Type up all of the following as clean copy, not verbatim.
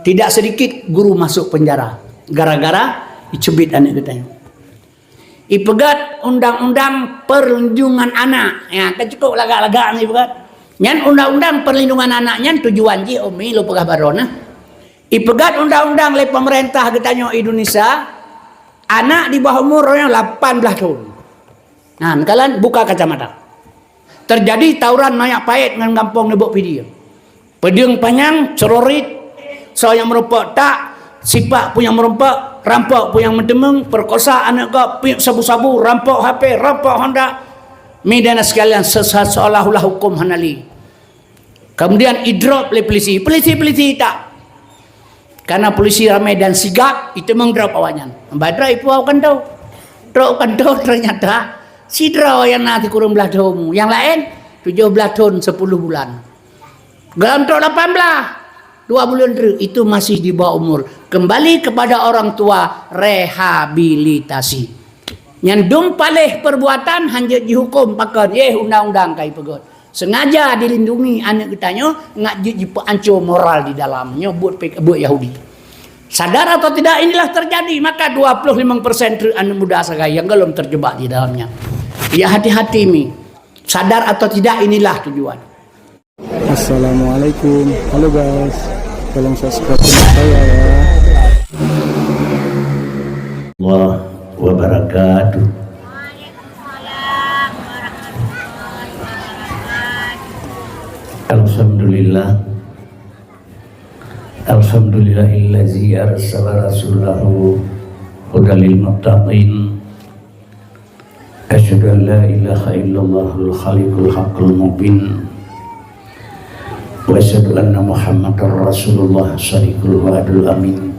Tidak sedikit guru masuk penjara gara-gara dicubit anak katanya. Ipegat undang-undang perlindungan anak. Ya, kan cukup lagak-lagak ni pegat. Nyan undang-undang perlindungan anaknya tujuan ji umi lu pegah barona. Ipegat undang-undang oleh pemerintah katanya Indonesia anak di bawah umurnya 18 tahun. Nah, kalian buka kacamata. Terjadi tawuran Mayak Pahit dengan kampung Nebok Pidi. Pedang panjang, cerorit, so yang merompak tak, sipak pun yang merompak, rampok pun yang mendemeng, perkosa anak kau, sabu-sabu, rampok HP, rampok Honda. Medan sekalian seolah-olah hukum Hanali. Kemudian idrop oleh polisi. Polisi tak. Karena polisi ramai dan sigap, itu mengdrop awalnya. Badra itu akan tahu. Drop kan tahu ternyata si draw yang nanti kurang belah tahun. Yang lain 17 tahun 10 bulan. Gelantok 18. 2 bulan itu masih di bawah umur. Kembali kepada orang tua, rehabilitasi. Nyandung palih perbuatan hanya dihukum pakai undang-undang kai pegot. Sengaja dilindungi anak kitanya ngajut dipancur moral di dalamnya buat Yahudi. Sadar atau tidak inilah terjadi, maka 25% anak muda sekarang yang belum terjebak di dalamnya. Ya hati-hati mi. Sadar atau tidak inilah tujuan. Assalamualaikum. Halo guys. Tolong subscribe channel saya ya. Allah wabarakatuh. Alhamdulillah. Alhamdulillahillazi arsala rasulahu hudalil muttaqin. Asyhadu an la ilaha illallahul khaliqul haqqul mubin. Wa asyhadu anna Muhammadar Rasulullah shadiqul wa'dul amin.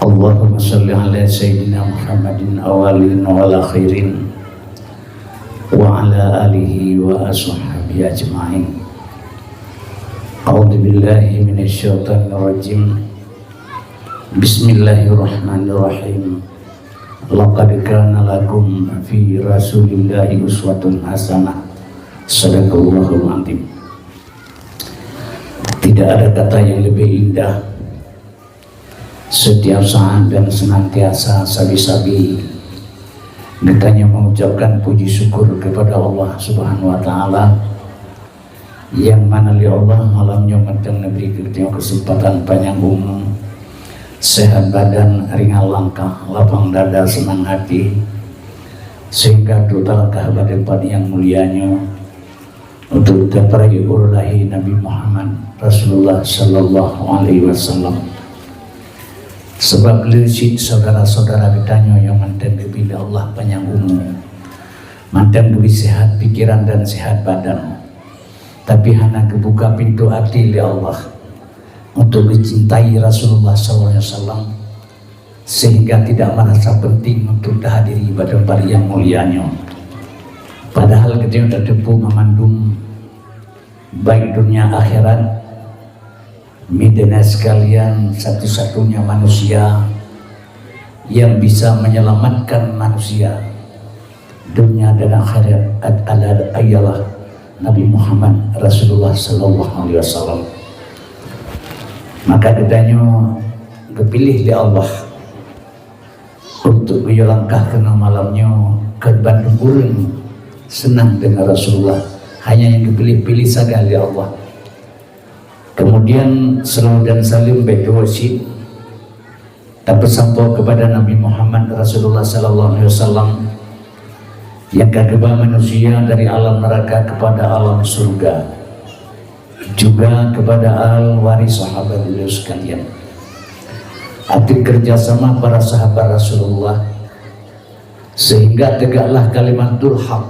Allahumma shalli ala sayyidina Muhammadin awalin wa ala khairin wa ala alihi wa ashabihi ajma'in. A'udzu billahi minasyaitonir rajim. Bismillahirrahmanirrahim. Laqad kana lakum fi Rasulillahi uswatun hasanah. Shadaqallahul azim. Tidak ada kata yang lebih indah setiap saat dan senantiasa sabi-sabi ditanya mengucapkan puji syukur kepada Allah Subhanahu wa Ta'ala, yang mana li Allah malamnya mentang negeri kita kesempatan panjang umur, sehat badan, ringan langkah, lapang dada, senang hati, sehingga total kehabatan yang mulianya untuk terperaih urlahi Nabi Muhammad Rasulullah Sallallahu Alaihi Wasallam. Sebab lesit saudara-saudara kitanya yang mantan kepilih Allah panjang umur, mantan lebih sehat pikiran dan sehat badan, tapi hanya kebuka pintu hati oleh Allah untuk mencintai Rasulullah Sallallahu Alaihi Wasallam, sehingga tidak merasa penting untuk dihadiri pada hari yang mulianya. Padahal kita terdepu memandung baik dunia akhirat. Midana sekalian, satu-satunya manusia yang bisa menyelamatkan manusia dunia dan akhirat adalah Nabi Muhammad Rasulullah Sallallahu Alaihi Wasallam. Maka katanya kepilih oleh Allah untuk melangkah ke malamnya ke Bandung Urang senang dengan Rasulullah, hanya yang dipilih-pilih saja oleh Allah. Kemudian salawat dan salim baik wasid dapat sampai kepada Nabi Muhammad Rasulullah Sallallahu Alaihi Wasallam yang kageba manusia dari alam neraka kepada alam surga, juga kepada al waris sahabat beliau sekalian. Arti kerjasama para sahabat Rasulullah sehingga tegaklah kalimatul haq,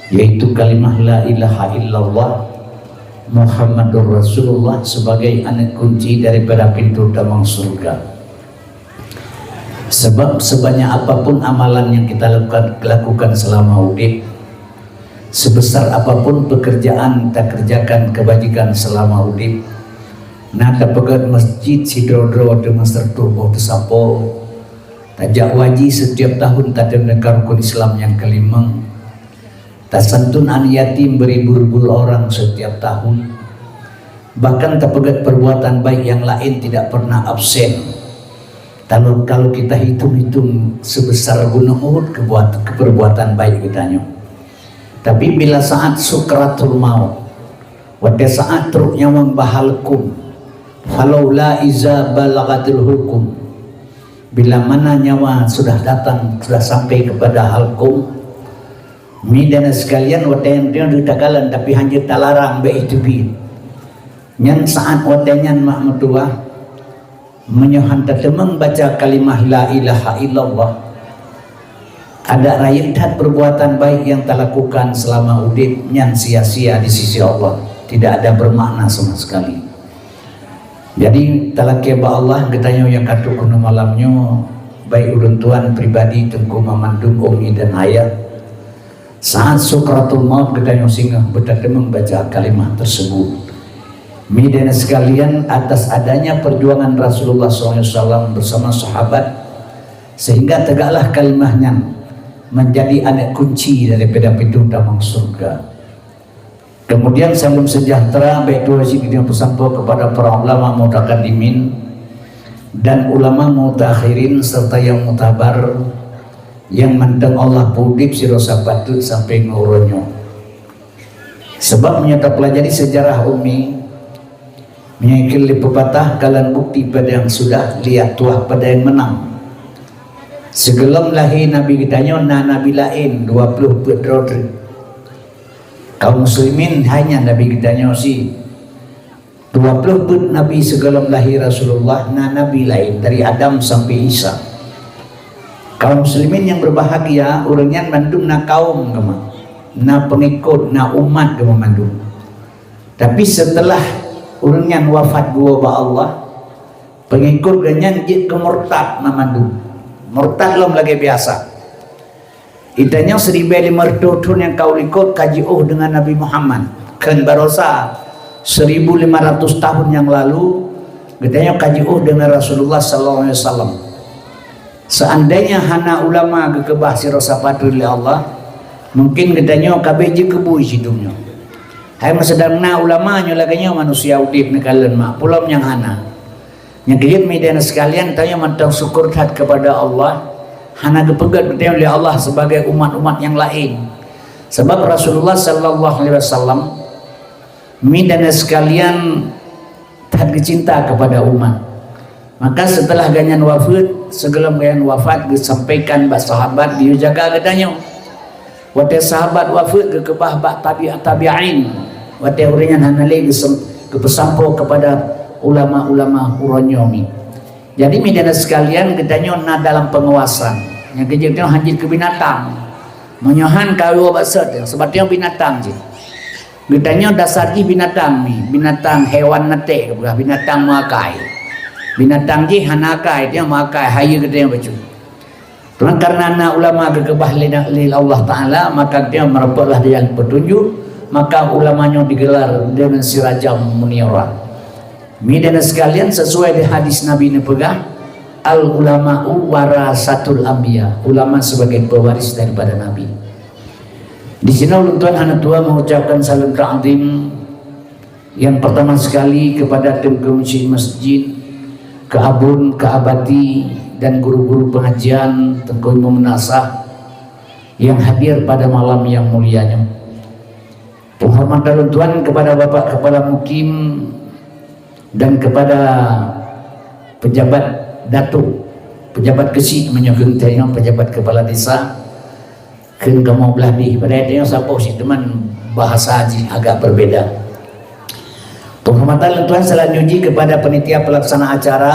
yaitu kalimah la ilaha illallah Muhammadur Rasulullah sebagai anak kunci daripada pintu damang surga. Sebab sebanyak apapun amalan yang kita lakukan selama hidup, sebesar apapun pekerjaan kita kerjakan kebajikan selama hidup, nada pegat masjid sidrodro demonster turbo tesapo, tajak waji setiap tahun tak dengar rukun Islam yang kelima, tak santun an yatim beribu-ribu orang setiap tahun, Bahkan terpegat perbuatan baik yang lain tidak pernah absen. Kalau kita hitung-hitung sebesar gunung Uhud keperbuatan baik kitanya. Tapi bila saat sukratul maut, pada saat truk nyawang bahalkum, falaula iza balagatil hukum, bila mana nyawa sudah datang, sudah sampai kepada halkum, midana sekalian wadayan dia ditagalan tapi hanya talarang baik itu bi. Nyan saat wadanyan mahmudua menyohan tetemeng baca kalimah la ilaha illallah, ada rakyat perbuatan baik yang telah lakukan selama udip nyan sia-sia di sisi Allah, tidak ada bermakna sama sekali. Jadi telah keba Allah katanya yang katu kuno malamnya baik ulun tuan pribadi tengku mamandung umi dan ayah saat sukratul maut katanya singgah bertetemeng baca kalimah tersebut. Midana sekalian, atas adanya perjuangan Rasulullah SAW bersama sahabat, sehingga tegaklah kalimahnya menjadi anak kunci daripada pintu damang surga. Kemudian salam sejahtera baik dua sisi yang bersampo kepada para ulama mutaqaddimin dan ulama mutakhirin serta yang mutabar yang mendeng Allah pudip sirosa patut sampai nguronyo. Sebab menyata pelajari sejarah umi menyikil di pepatah kalan bukti pada yang sudah, lihat tuah pada yang menang. Segelam lahir Nabi kitanya na Nabi lain 20 pedrodri. Kaum muslimin hanya Nabi kitanya si 20 ped Nabi segelam lahir Rasulullah na Nabi lain dari Adam sampai Isa. Kaum muslimin yang berbahagia orangnya mandum na kaum kema, na pengikut na umat kema mandum. Tapi setelah orangnya wafat gua ba Allah, pengikut ganyan jid ke murtad namandu. Murtad lom lagi biasa. Itanya 1500 tahun yang kau ikut kaji dengan Nabi Muhammad. Kan barosa 1500 tahun yang lalu katanya kaji dengan Rasulullah sallallahu alaihi wasallam. Seandainya hana ulama kekebah si rasa patuh oleh Allah, mungkin katanya kabeh je kebu hidupnya. Hai masedang na ulama nyo laganya manusia udip ni kalian mak pulam yang hana. Yang kejut media sekalian tanya mantang syukur hat kepada Allah. Hana kepegat bertanya oleh Allah sebagai umat-umat yang lain. Sebab Rasulullah sallallahu alaihi wasallam media sekalian tak cinta kepada umat. Maka setelah ganyan wafat, segala ganyan wafat disampaikan bak sahabat dia jaga katanya. Wate sahabat wafat ke kebah bak tabi'in. Wate uringan hanali kepesampo kepada ulama-ulama uronyomi. Jadi media sekalian katanya na dalam pengawasan. Yang kejadian hanjit ke binatang. Menyohan kau basat sebabnya binatang je. Katanya dasar binatang ni, binatang hewan nate, binatang makai. Binatang je hanakai dia makai haya katanya baju. Karena anak ulama kekebah lil Allah Ta'ala, maka dia merepotlah dia yang petunjuk, maka ulamanya digelar dengan sirajam munira. Midana sekalian sesuai dengan hadis Nabi ini pegang, al ulama'u warasatul anbiya, ulama sebagai pewaris daripada Nabi. Di sini ulun tuan anak tua mengucapkan salam ta'zim yang pertama sekali kepada tim masjid, ke abun, ke abadi, dan guru-guru pengajian Tengku Imam Nasah yang hadir pada malam yang mulianya. Penghormatan Tuhan kepada Bapak Kepala Mukim dan kepada pejabat Datuk, pejabat Kesik menyokong tanya pejabat Kepala Desa. Kan kamu belah di pada dia siapa si teman bahasa haji agak berbeda. Penghormatan Tuhan selanjutnya kepada panitia pelaksana acara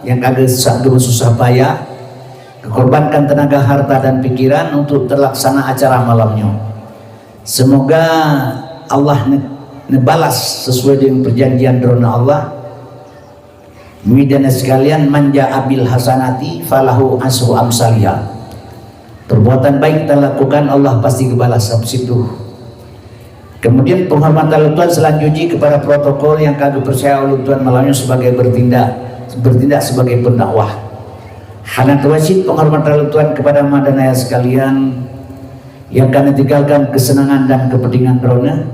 yang agak susah payah kekorbankan tenaga, harta dan pikiran untuk terlaksana acara malamnya. Semoga Allah nebalas sesuai dengan perjanjian drona Allah. Midana sekalian manja abil hasanati falahu asru amsalihah. Perbuatan baik kita lakukan Allah pasti kebalas situ. Kemudian penghormatan Tuhan selanjutnya kepada protokol yang kagak percaya oleh Tuhan malamnya sebagai bertindak sebagai pendakwah. Hanat wasit penghormatan Tuhan kepada madanaya sekalian yang kami tinggalkan kesenangan dan kepentingan drona.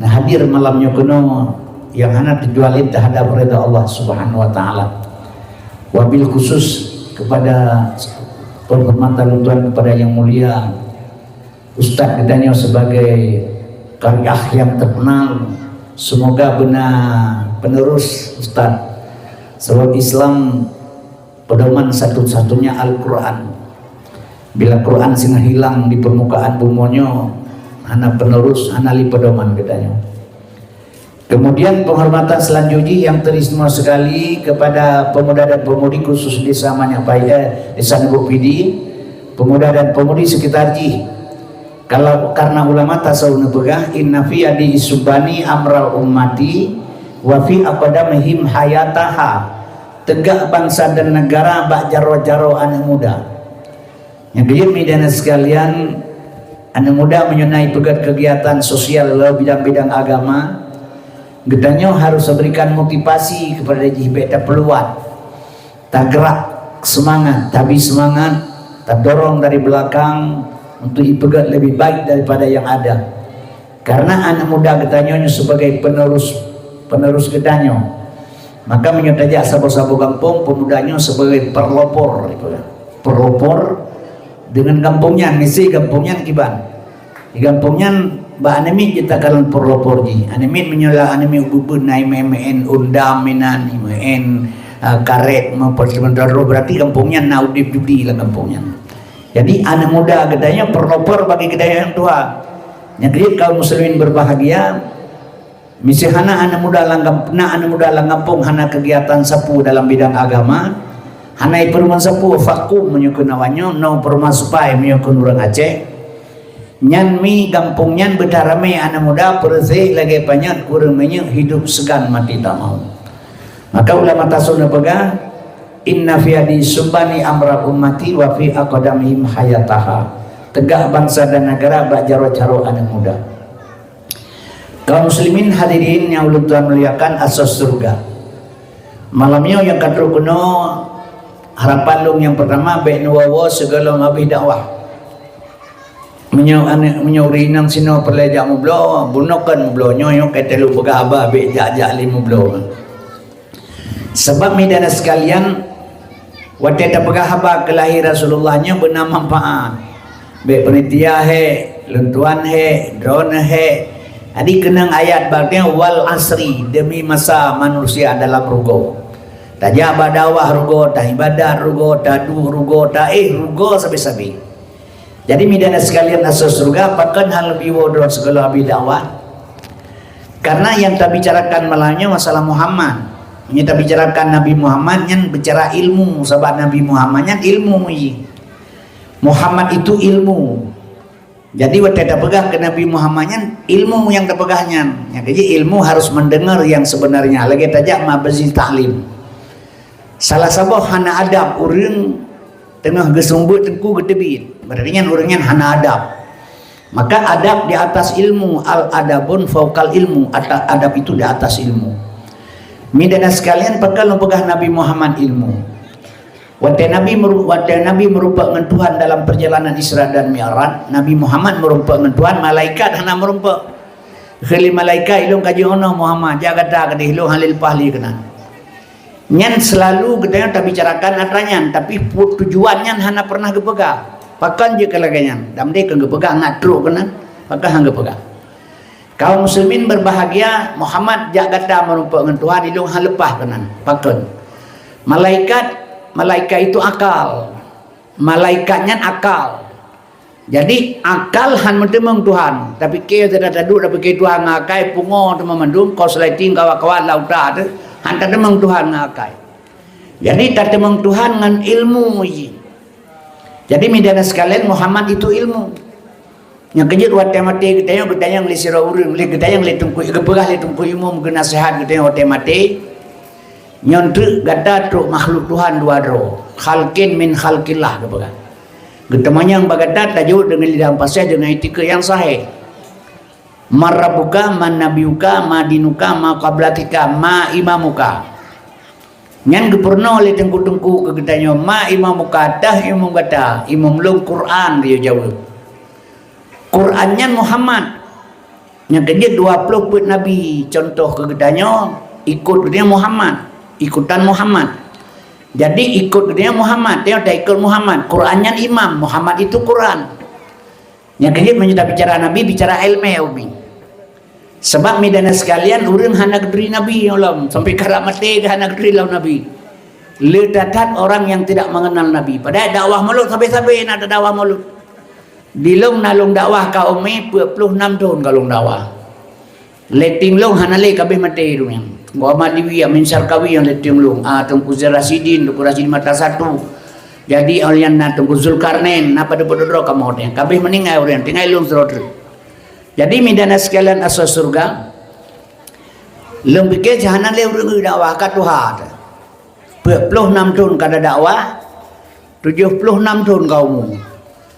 Nah hadir malamnya kuno yang hana tujualin terhadap redha Allah Subhanahu wa taala. Wabil khusus kepada penghormatan Tuhan kepada yang mulia Ustaz katanya sebagai karya yang terkenal, semoga benar penerus Ustaz. Sebab Islam pedoman satu-satunya Al-Quran. Bila Quran singa hilang di permukaan bumonyo, hana penerus, hana li pedoman katanya. Kemudian penghormatan selanjutnya yang teristimewa sekali kepada pemuda dan pemudi khusus desa Manyapai, desa Negopidi, pemuda dan pemudi sekitar Ji. Kalau karena ulama tasawuf nepegah inna fi adi isubani amral ummati wa fi aqdamihim hayataha, tegak bangsa dan negara bak jaro-jaro anak muda. Yang kedua midana sekalian, anak muda menyunai pegat kegiatan sosial dalam bidang-bidang agama. Gedanya harus memberikan motivasi kepada jihbeta peluat, tak gerak semangat, tapi semangat, tak dorong dari belakang untuk ipegat lebih baik daripada yang ada. Karena anak muda gedanya sebagai penerus gedanya, maka menyutajak sabo-sabo kampung pemudanya sebagai perlopor, perlopor dengan kampungnya, misi kampungnya kiban, di kampungnya Mbak Anemit kita kalau perlopor ji. Anemit menyolah anemit ubun naik memen undam minan memen karet mempersementara berarti kampungnya naudip judi lah kampungnya. Jadi anak muda gedanya perlopor bagi gedaya yang tua. Yang kedua kaum muslimin berbahagia. Misi hana anak muda lang kampung hana kegiatan sapu dalam bidang agama. Hana perumahan sapu vakum menyukun awanyo no perumahan supai menyukun orang Aceh. Nyan mi kampung nyan berdarame anak muda persih lagi banyak kurang banyak hidup segan mati tak mau. Maka ulama tasawuf nepegah inna fi adi subani amra ummati wa fi aqdamihim hayataha, tegak bangsa dan negara bak jaro-jaro anak muda. Kaum muslimin hadirin yang ulun Tuhan muliakan, asas surga. Malamnya yang kadro kuno harapan lung yang pertama baik nuwawa segala mabih dakwah. Menyuri nang sino perlejak mublo bunokan mublo nyoyo ketelu begaba be jak-jak li mublo. Sebab midana sekalian wate ta pegahaba kelahir Rasulullahnya benar manfaat. Be penitia he, lentuan he, drone he. Adi kenang ayat baknya wal asri, demi masa manusia dalam rugo. Tajak badawah rugo, ta ibadah rugo, ta du rugo, ta rugo sabi-sabi. Jadi midana sekalian asas surga pakan hal lebih wodor segala bidakwah. Karena yang kita bicarakan malahnya masalah Muhammad. Yang kita bicarakan Nabi Muhammad yang bicara ilmu, sebab Nabi Muhammad yang ilmu. Muhammad itu ilmu. Jadi waktu kita pegang ke Nabi Muhammad yang ilmu yang kita pegahnya. Jadi ilmu harus mendengar yang sebenarnya. Lagi tajak mabazil ta'lim. Salah satu hana adab urang tengah gesumbut tengku gedebit. Berarti orangnya hana adab. Maka adab di atas ilmu, al adabun faukal ilmu. Adab itu di atas ilmu. Midana sekalian pekal pegah Nabi Muhammad ilmu. Waktu Nabi merupakan Tuhan dalam perjalanan Isra dan Mi'raj. Nabi Muhammad merupakan Tuhan, malaikat hana merupakan. Khali malaikat ilung kaji ono Muhammad jaga dak kadih ilung halil pahli kena. Nyan selalu gedanya tak bicarakan atranya, tapi tujuannya hana pernah gepegang. Pakan je kalaganya, dan mereka gepegang ngatru kena, pakai hang gepegang. Kaum muslimin berbahagia, Muhammad jaga merupakan Tuhan ilung hal lepah kena, pakan. Malaikat itu akal, malaikatnya akal. Jadi akal han mentemang Tuhan, tapi kaya tidak taduk, tapi kaya Tuhan ngakai pungo tu memandung, kau selating kawan-kawan lauta tu. Hantar temang Tuhan ngakai. Jadi tak temang Tuhan dengan ilmu. Jadi midana sekalian Muhammad itu ilmu. Yang kejut wate mati kita yang li sira urang, li kita yang li tungku gepegah li tungku umum ke nasihat kita yang wate mati. Nyontru gada tu makhluk Tuhan dua ro. Khalqin min khalqillah gepegah. Getemanya yang bagada tajuk dengan lidah pasih dengan etika yang sahih. Marabuka, man nabiuka, ma dinuka, ma qablatika, ma imamuka. Nyan gepurno oleh tengku-tengku kegetanya ma imamuka dah imam kata imam lu Quran dia jawab. Qurannya Muhammad. Yang kerja 20 put Nabi. Contoh kegetanya ikut dia Muhammad, ikutan Muhammad. Jadi ikut dia Muhammad, dia tak ikut Muhammad. Qurannya imam, Muhammad itu Quran. Yang kerja menyerta bicara Nabi, bicara ilmu ya Umi. Sebab midana sekalian urang hana keduri Nabi ya Allah. Sampai karak mati hana keduri lawan Nabi. Letatat orang yang tidak mengenal Nabi. Padahal dakwah mulut sampai-sampai nak dakwah mulut. Dilong nalung dakwah kaum ni 26 tahun kalung dakwah. Leting long hanale kabeh mati tu yang. Muhammad Liwi Amin Sarkawi yang leting long. Tengku Zarasidin, Tengku Rasid Mata Satu. Jadi orang na Tengku Zulkarnain, napa depo-depo kamu orang. Kabeh meninggal orang, tinggal long serot. Jadi midana sekalian asas surga. Long pikir jahanan le urang dakwah ka Tuhan. 26 tahun kada dakwah. 76 tahun kaummu.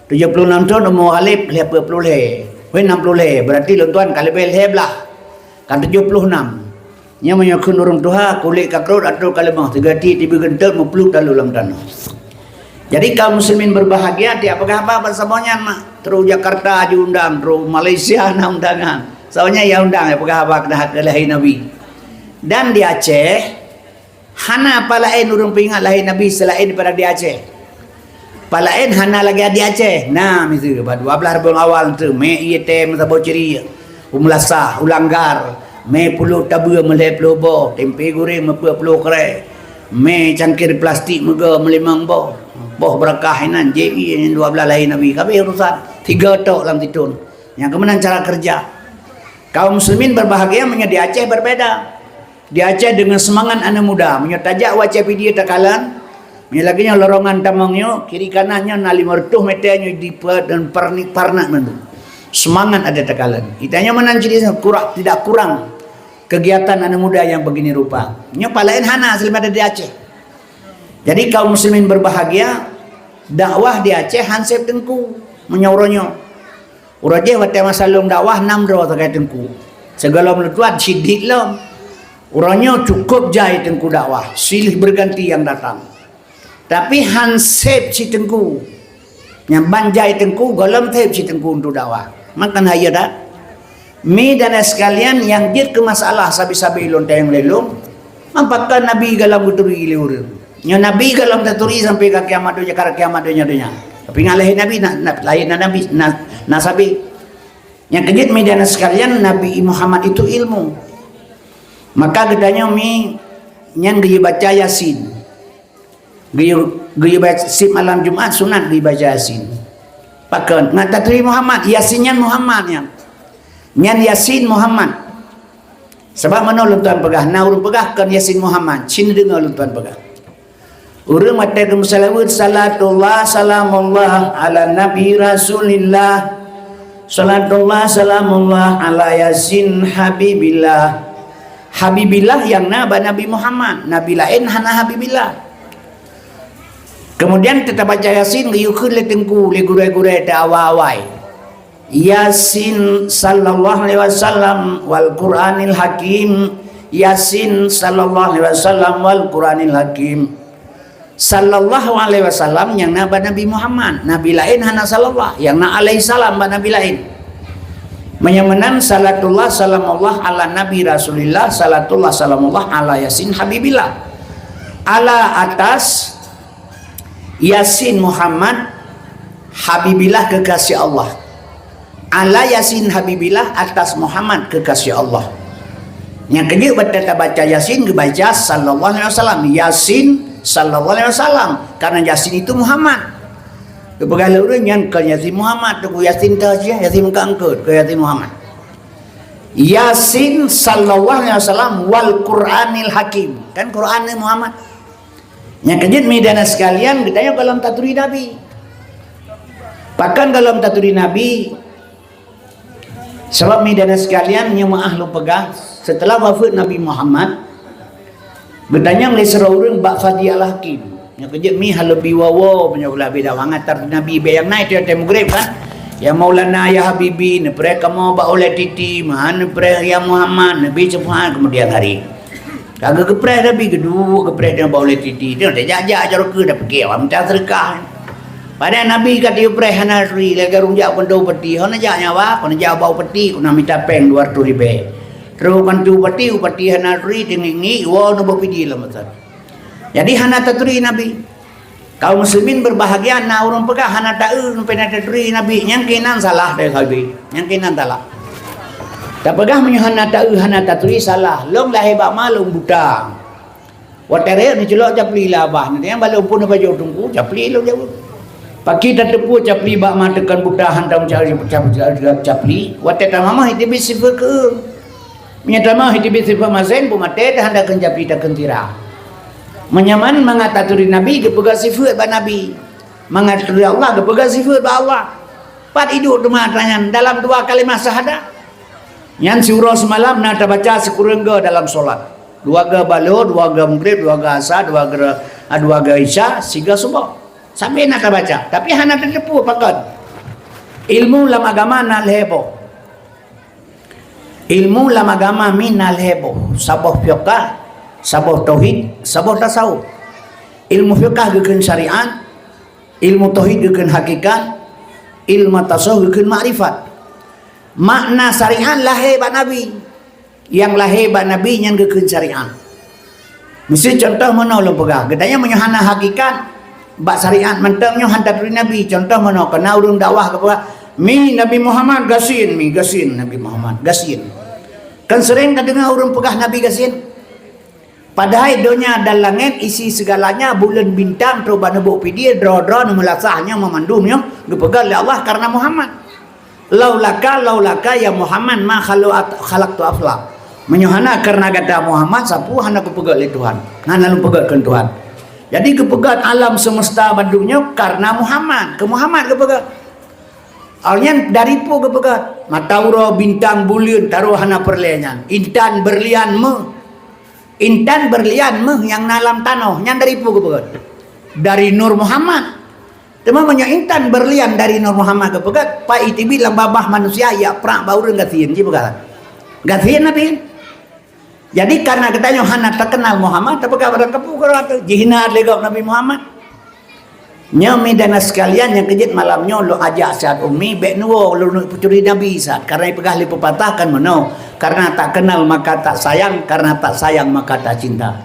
76 tahun umur Alif lihat 40 le. Weh 60 le. Berarti tuan kali bel heblah. Kan 76. Nya menyakun urang Tuhan kulit kakrut atau kali mah 3 ti tiba gentel mepeluk dalam dalam tanah. Jadi kaum muslimin berbahagia tiap apa bersamanya mak. Terus Jakarta diundang, terus Malaysia na undangan. Soalnya ya undang ya apa dah lahir Nabi. Dan di Aceh hana palain urang pingat lahir Nabi selain daripada di Aceh. Palain hana lagi di Aceh. Nah, misalnya pada 12 bulan awal tu, me iya tem sabo ceri, umlasah, ulanggar, me puluh tabur meleh puluh bo, tempe goreng me puluh kere, me cangkir plastik mega melimang bo, boh berkah inan, JI yang 12 lahir Nabi. Kabeh urusan 3 tok dalam titun. Yang kemudian cara kerja. Kaum muslimin berbahagia di Aceh berbeda. Di Aceh dengan semangat anak muda, menyetajak wajah video takalan. Ni laginya lorongan tamangnya kiri kanannya nali mertuh metanya di dan pernik parnak nanti. Semangat ada tekalan. Itanya menanjidi tidak kurang kegiatan anak muda yang begini rupa. Nya palain hana hasil ada di Aceh. Jadi kaum muslimin berbahagia dakwah di Aceh hansep tengku menyauronyo. Uraje wate masalung dakwah 6 ro terkait tengku. Segala melutuat sidik lom. Uranyo cukup jai tengku dakwah. Silih berganti yang datang. Tapi hansep si tengku yang banjai tengku golem tep si tengku untuk dakwah makan haya dah mi dan sekalian yang jid ke masalah sabi-sabi lonta yang lelong apakah Nabi galam guturi liur nya Nabi galam taturi sampai ke kiamat dunia kara kiamat dunia tapi ngalahin Nabi lahir Nabi nasabi yang kejid mi dan sekalian Nabi Muhammad itu ilmu maka gedanya mi yang dia baca Yasin. Gaya baca sip malam Jumat sunat gaya baca Yasin. Pakan ngata teri Muhammad Yasinnya Muhammad yang nyan Yasin Muhammad. Sebab mana tuan pegah na urang pegah kan Yasin Muhammad. Cina dengar tuan pegah. Urang mata ke musallawat salatullah salamullah ala nabi rasulillah. Salatullah salamullah ala Yasin habibillah. Habibillah yang Nabi Muhammad. Nabi lain hana habibillah. Kemudian kita baca Yasin gayukun le tengku le gure-gure ta awai. Yasin sallallahu alaihi wasallam wal Qur'anil Hakim. Yasin sallallahu alaihi wasallam wal Qur'anil Hakim. Sallallahu alaihi wasallam yang Nabi Muhammad. Nabi lain hana sallallahu, yang alaihi salam Nabi lain. Menyamanan salatullah salamullah ala Nabi Rasulillah, salatullah salamullah ala Yasin habibillah. Ala atas Yasin Muhammad habibillah kekasih Allah. Ala Yasin habibillah atas Muhammad kekasih Allah. Yang kedua baca Yasin dibaca sallallahu alaihi wasallam. Yasin sallallahu alaihi wasallam karena Yasin itu Muhammad. Kepegala urang yang ke Yasin Muhammad tu Yasin ta sia Yasin kangkut ke Yasin Muhammad. Yasin sallallahu alaihi wasallam wal Qur'anil Hakim. Kan Qur'an ni Muhammad. Yang kejut midana sekalian ditanya dalam taturi Nabi. Bahkan dalam taturi Nabi sebab midana sekalian yang ahlu pegah setelah wafat Nabi Muhammad bertanya oleh seorang bak Fadiyah Hakim. Yang kejut mi halabi wawo punya ulah beda wangat tar Nabi bayang naik dia temu grep kan. Ya Maulana ya Habibi nepre kamu ba oleh titi man nepre ya Muhammad Nabi Subhan kemudian hari. Kagak gepreh Nabi kedua gepreh dia bawa oleh titi dia tak jajak ajar ke dah pergi awam tak sedekah. Pada Nabi kat dia pray hana ri lega rungjak pendo peti hana jak nyawa kon jak bau peti kuna minta peng 200 ribu terus kan tu peti hana ri tingingi wo no bopidi lamatan jadi hana taturi Nabi kaum muslimin berbahagia na urang pegah hana taeu pena taturi Nabi yang kinan salah deh kabi yang kinan salah tak pegah menyo hana taeu hana taturi salah long lah hebat malum buta watere ni celok japli lah bah ni yang balung pun baju tungku japli lo jauh pagi dah tepu capli bak matekan budak hantam cari capli wate tamama hiti bisifa ke menyatama hiti bisifa mazen bu mate dah handakan capli dah kentira menyaman mengataturi Nabi kepegang sifat ba Nabi mengataturi Allah kepegang sifat ba Allah pat hidup rumah tangan dalam 2 kalimat syahadah yang surah semalam nak baca sekurang-kurangnya dalam solat 2 ga balo 2 ga maghrib 2 ga asar 2 ga isya 3 subuh sampai nak baca tapi hana terdepu pakat ilmu lam agama nal hebo ilmu lam agama minal hebo sabah fiqh sabah tauhid sabah tasawuf ilmu fiqh gekeun syariat ilmu tauhid gekeun hakikat ilmu tasawuf gekeun makrifat makna syariat lahir ba Nabi yang lahir ba Nabi yang gekeun syariat mesti contoh mana lo pegah gedanya menyohana hakikat bak syariat mentangnya hantar dari Nabi contoh mana kena urung dakwah kepada mi Nabi Muhammad gasin Nabi Muhammad gasin kan sering dengar urung pegah Nabi gasin padahal dunia dan langit isi segalanya bulan bintang perubahan buk pidi dro-dro melasahnya memandumnya dipegang oleh Allah karena Muhammad laulaka ya Muhammad ma khalaqtu aflaq menyohana karena kata Muhammad sapu hana kepegang oleh Tuhan hana lu pegangkan Tuhan jadi kepegat alam semesta badunya karena Muhammad ke Muhammad kepegat alnya dari pu kepegat matauro bintang bulan taruh hana perlian intan berlian yang dalam tanah yang dari pu kepegat dari Nur Muhammad temanya intan berlian dari Nur Muhammad kepegat pak itibi lam babah manusia ya prak baurun gatiin ji pegat gatiin Nabi jadi karena katanya hana terkenal Muhammad tapi kabar kepu kerata jihinat legok Nabi Muhammad nyami dana sekalian yang kejit malamnya lo ajak saat umi bek nuwo lo pucuri Nabi saat karena pegah li pepatahkan meno karena tak kenal maka tak sayang karena tak sayang maka tak cinta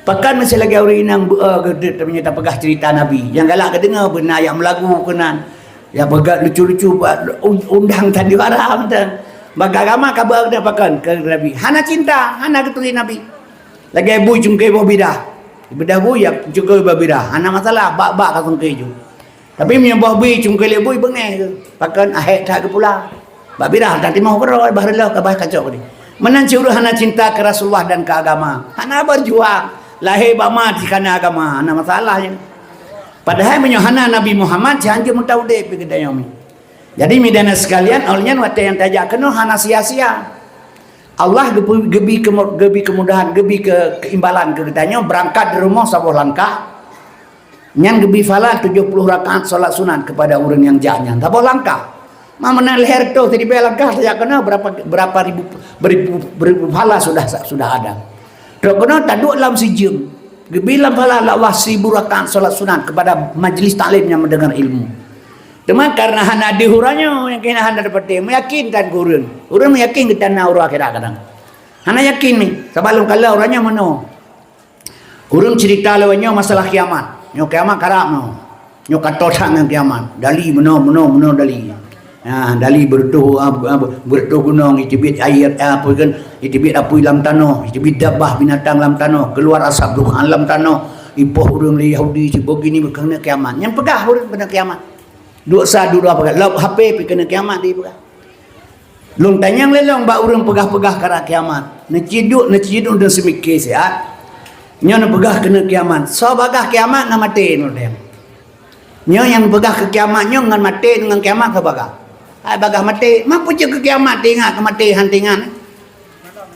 pekan masih lagi orang yang gede ternyata pegah cerita Nabi yang galak kedengar benar yang melagu kenan ya pegah lucu-lucu undang tadi haram dan bagagama kabar dah pakan ke Nabi hana cinta hana ketuli Nabi lagi ibu cungkai bidah bedah bu ya cungkai bidah hana masalah bak kasungkai ju tapi menyembah bu cungkai lebu bengeh pakan ahet tak ke pula bak bidah nanti mau keroi baharlah kabah kacau ni menan curah hana cinta ke Rasulullah dan ke agama hana berjuang lahir bak mati karena agama hana masalahnya padahal menyohana Nabi Muhammad janji mutaude pergi dayomi jadi midana sekalian olehnya waktu yang tajak kena hana sia-sia Allah gebi kemudahan gebi keimbalan keritanya berangkat di rumah sabuh langkah nyan gebi fala 70 rakaat salat sunat kepada orang yang jahnya sabuh langkah mamana leher tu tadi langkah tajak kena berapa ribu fala sudah ada tu kena taduk dalam sijum gebi dalam fala Allah 1000 rakaat salat sunat kepada majlis taklim yang mendengar ilmu. Cuma karena hana dihuranya yang kena hana dapat meyakinkan kurun. Urang meyakin kita na urang akhirat kadang. Hana yakin ni sebelum kalau orangnya mano. Urang cerita lawannya masalah kiamat. Nyo kiamat karap no. Nyo katotang yang kiamat. Dali mano dali. Dali bertuh gunung itibit air apa kan itibit api dalam tanah, itibit dabah binatang dalam tanah, keluar asap duhan dalam tanah. Ipoh urang Yahudi si begini berkena kiamat. Yang pegah urang benar kiamat. Dosa dulu apa lau HP pi kena kiamat di pegah long tanyang lelong ba urang pegah-pegah kara kiamat neciduk dan semikir siat nyo na pegah kena kiamat so bagah kiamat na mati no dem nyo yang pegah ke kiamat nyo ngan mati dengan kiamat ke bagah ai bagah mati mampu je ke kiamat ingat ke mati hantingan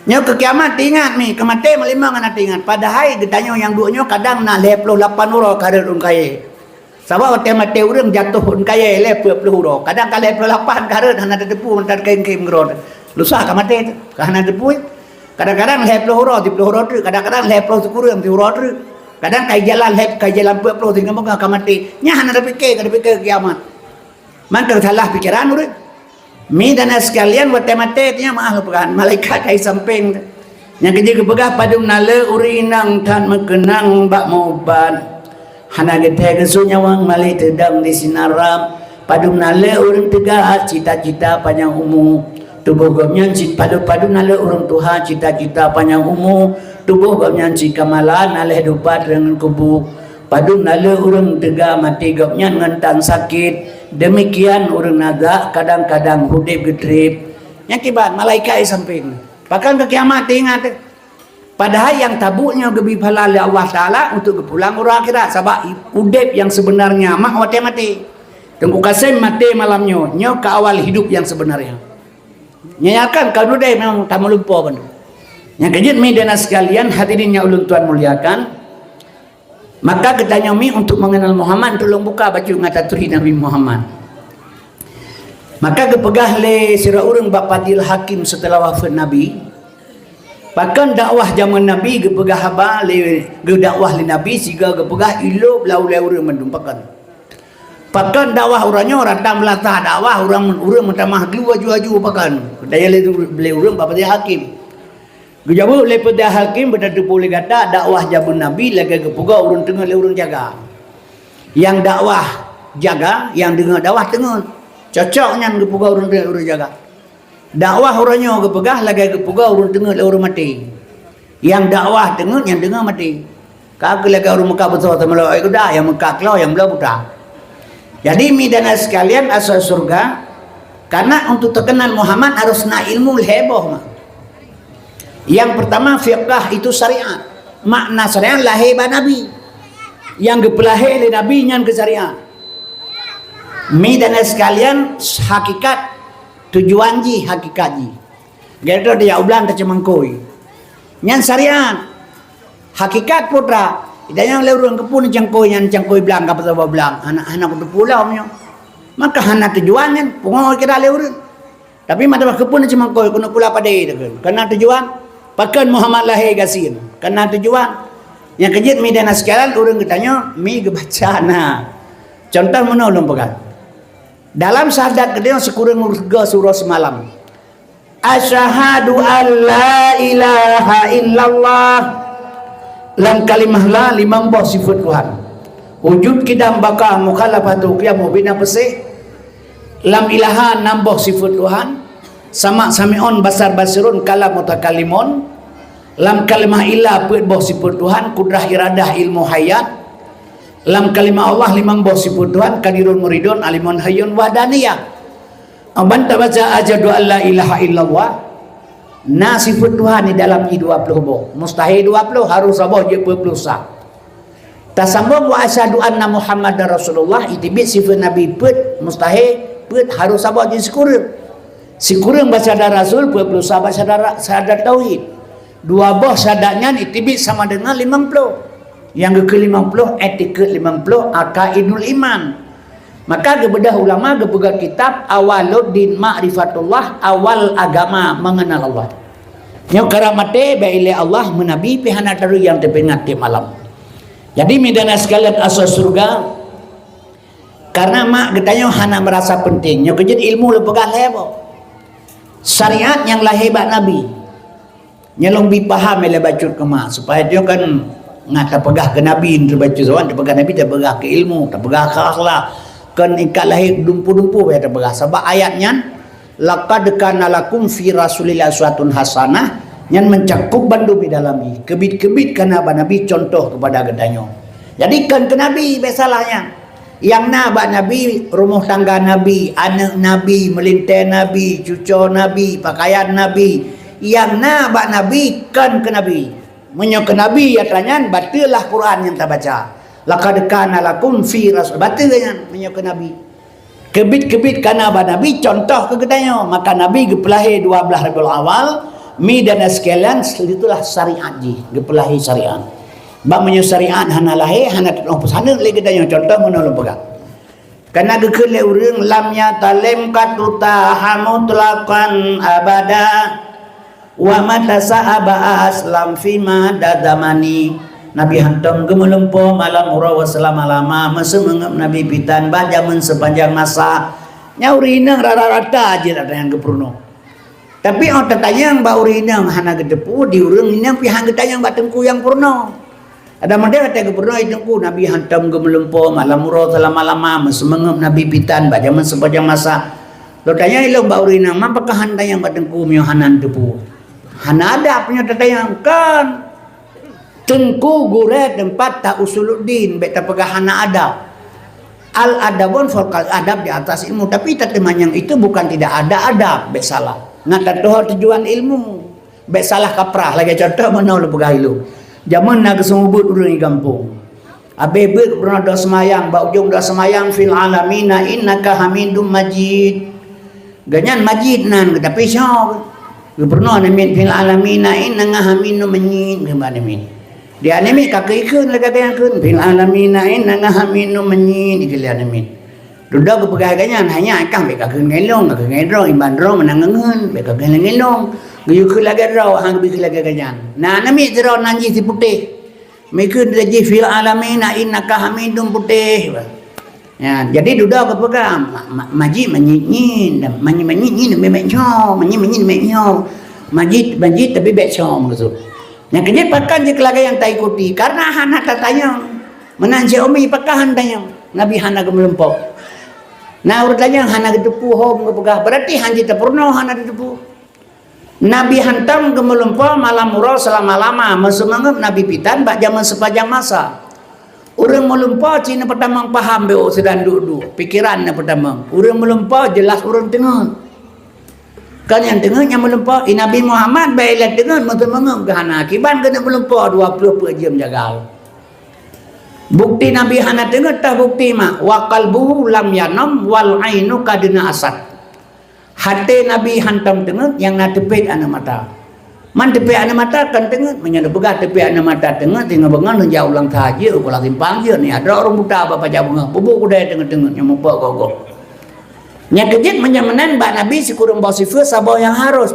nyo ke kiamat ingat mi ke mati melima ngan ingat padahal ditanya yang dua nyo kadang na 28 uro karun kaye sebab waktu mati orang jatuh pun kaya lepuk peluru. Kadang kalau lepuk 8 karet hana depu mentar kain ngerod. Lusa ka mati tu. Ka hana depu. Kadang-kadang lepuk peluru di peluru tu, kadang-kadang lepuk sekurang di peluru tu. Kadang kai jalan puluh tinggal moga akan mati. Nya ada fikir kiamat. Maka salah pikiran urang. Mi dan sekalian mate nya maaf pekan malaikat kai samping. Yang kerja kepegah padung nala urinang tan mekenang bak mauban. Hana geteh kesunyawang malai tedang di sinaram. Padung nala urang tegah cita-cita panjang umur. Tubuh gomnya padu nala urang Tuhan cita-cita panjang umur. Tubuh gomnya kamalan nala hidupat dengan kubu. Padung nala urang tegah mati gomnya ngentan sakit. Demikian urang naga kadang-kadang hudip gedrip. Yang kibat malaikat samping. Bahkan ke kiamat ingat. Padahal yang tabuknya gebi pahala Allah Ta'ala untuk kepulang orang akhirat. Sebab hudip yang sebenarnya mak mati. Tunggu kasim mati malamnya. Nyo ke awal hidup yang sebenarnya. Nyanyakan kalau deh memang tak lupa pun. Yang kejut mi dan sekalian hadirinnya ulun tuan muliakan. Maka ketanya mi untuk mengenal Muhammad tolong buka baca ngataturi Nabi Muhammad. Maka kepegah le sira urang bapadil hakim setelah wafat Nabi. Bahkan dakwah zaman Nabi kepegah haba le dakwah le Nabi siga kepegah ilo lau urang mendumpakan. Bahkan dakwah urangnya ratang melatah dakwah urang mentamah keluar jua pakan. Daya le urang bapadil hakim. Gejabu lepada hakim berdatu boleh kata dakwah jabun Nabi lagi kepuga urun tengah le urun jaga. Yang dakwah jaga, yang dengar dakwah tengah. Cocoknya kepuga urun tengah urun jaga. Dakwah orangnya kepegah lagi kepuga urun tengah le urun mati. Yang dakwah tengah yang dengar mati. Kagak lagi urun Mekah betul sama lo ikuda yang Mekah kelau yang belah buta. Jadi midana sekalian asal surga karena untuk terkenal Muhammad harus na ilmu heboh mah. Yang pertama fiqh itu syariat. Makna syariat lahir ba Nabi. Yang gepelahir le Nabi nyan ke syariat. Mi dan sekalian hakikat tujuan ji hakikat ji. Gerdo dia ublan ta cemangkoi. Nyan syariat. Hakikat putra. Idanya leurun kepun cangkoi nyan cangkoi belang ka pasal belang. Anak-anak kudu pulau nyo. Maka hana tujuan nyan pungo kira leurun. Tapi mata kepun cemangkoi kuno pula padai deun. Karena tujuan pakan Muhammad lahir gasin. Karena tujuan yang kejut mi dan sekalian orang ketanya mi gebacana. Contoh menolong pegang. Dalam syahadat kedua sekurang urga surah semalam. Asyhadu an la ilaha illallah. Lam kalimah la limang bah sifat Tuhan. Wujud kidam baka mukhalafatu qiyamu bina pesih. Lam ilaha nambah sifat Tuhan. Sama sami'un basar basirun kalam mutakalimun. Lam kalimah ilah puit boh sifat Tuhan kudrah iradah ilmu hayat. Lam kalimah Allah limang boh sifat Tuhan kadirun muridun alimun hayyun wahdaniyah. Aban tabaca ajadu an la ilaha illallah. Na sifat Tuhan di dalam i 20 boh. Mustahil 20 harus aboh je 20 sah. Tasambung wa asyhadu anna Muhammadar Rasulullah itibit sifat Nabi puit mustahil puit harus aboh je sekurang. Si kurang baca darah Rasul, puluh sahabat syahadat tauhid. 2 boh syahadatnya itibit sama dengan 50. Yang ke-50 etiket 50 akaidul iman. Maka kebedah ulama kepegang kitab Awaluddin Ma'rifatullah, awal agama mengenal Allah. Yang karamate baile Allah menabi pihana taru yang terpengat di malam. Jadi midana sekalian asas surga. Karena mak getanya hana merasa penting. Yang kejut ilmu lepegah lebo. Syariat yang lahir bak Nabi nyelong paham ele bacut ke mak supaya dia kan ngata pegah ke Nabi terbaca soan terpegah Nabi terpegah ke ilmu terpegah ke akhlak kan ikat lahir dumpu-dumpu ya terpegah sebab ayatnya laqad kana lakum fi rasulillah uswatun hasanah yang mencakup bandu di dalami kebit-kebit kana Nabi contoh kepada gedanyo jadikan ke Nabi besalahnya yang nabak Nabi, rumah tangga Nabi, anak Nabi, melintai Nabi, cucu Nabi, pakaian Nabi. Yang nabak Nabi kan ke Nabi. Menyok ke Nabi ya tanya batillah Quran yang tak baca. Laqad kana lakum fi rasul batilnya menyok ke Nabi. Kebit-kebit kana ba Nabi contoh ke gedanyo. Maka Nabi gepelahi 12 Rabiul Awal, mi dan sekalian itulah syariat ji, gepelahi syariat. Bak menyo syariat hana lahir hana tolong pesana lagi gedanyo contoh menolong pegang. Karena gekele urang lam yatalem katuta hamutlaqan abada wa mata sa'aba aslam fi ma dadamani Nabi hantam gemelempo malam ura selama-lama masa mengep Nabi pitan bajaman sepanjang masa nyaurina rata-rata aja ada yang gepurno. Tapi orang tertanya baurina hana gedepu diurang ini pihang getayang batengku yang purno. Ada mandai kata gepurno itengku Nabi hantam gemelempo malam ura selama-lama masa mengep Nabi pitan bajaman sepanjang masa. Lo tanya ilo baurina apakah handayang batengku mio hanan depu. Hana ada punya tertanya kan tengku gure tempat tak usuluddin beta pegahana adab al adabun fokal adab di atas ilmu tapi teteman yang itu bukan tidak ada adab be salah ngata tujuan ilmu be salah kaprah lagi contoh mana lu pegah ilu zaman nak sumubut urang di kampung abebe pernah doa semayang ba ujung doa semayang fil alamina innaka hamidum majid ganyan majid nan tapi syok pernah namin fil alamina innaka hamidum majid gimana min dia nemi kakek ikun lagi yang kun fil alamina inna haminu menyin ikil nemi duda ke pegaganya hanya akang be kakek ngelong kakek ngedro imbandro menangengen be kakek ngelong guyuk lagi ro hang bi lagi ganyan nah nemi zero nanji si putih mikun lagi fil alamina inna hamidum putih ya jadi duda ke pegang maji menyin menyin memecyo menyin memecyo majid tapi becyo maksud. Yang kerja pakan je kelaga yang tak ikuti karena hana tatanya menanci umi pakan tanya Nabi hana gemelempok. Nah urut tanya hana gedepu hom gepegah berarti hanji terpurno hana gedepu. Nabi hantam gemelempok malam murau selama-lama mesumangep Nabi pitan bak zaman sepanjang masa. Urang melempok cina pertama paham beo sedang duduk pikirannya pertama. Urang melempok jelas urang tengah. Kan yang tengah yang melempok Nabi Muhammad baiklah tengah mengem gahana akibat kena melempok 20 jam jagal. Bukti Nabi hana tengah tak bukti mak wa qalbuhu lam yanam wal ainu kadina asad. Hati Nabi hantam tengah yang na tepit ana mata. Man tepit ana mata kan tengah menyana begah tepit ana mata tengah tinggal bengan jauh ulang taji ulah timpang je ni ada orang buta bapa jabung bubuk kuda tengah-tengah yang membuat gogok. Yang kejit menyamanan Mbak Nabi sekurang bosifah sabah yang harus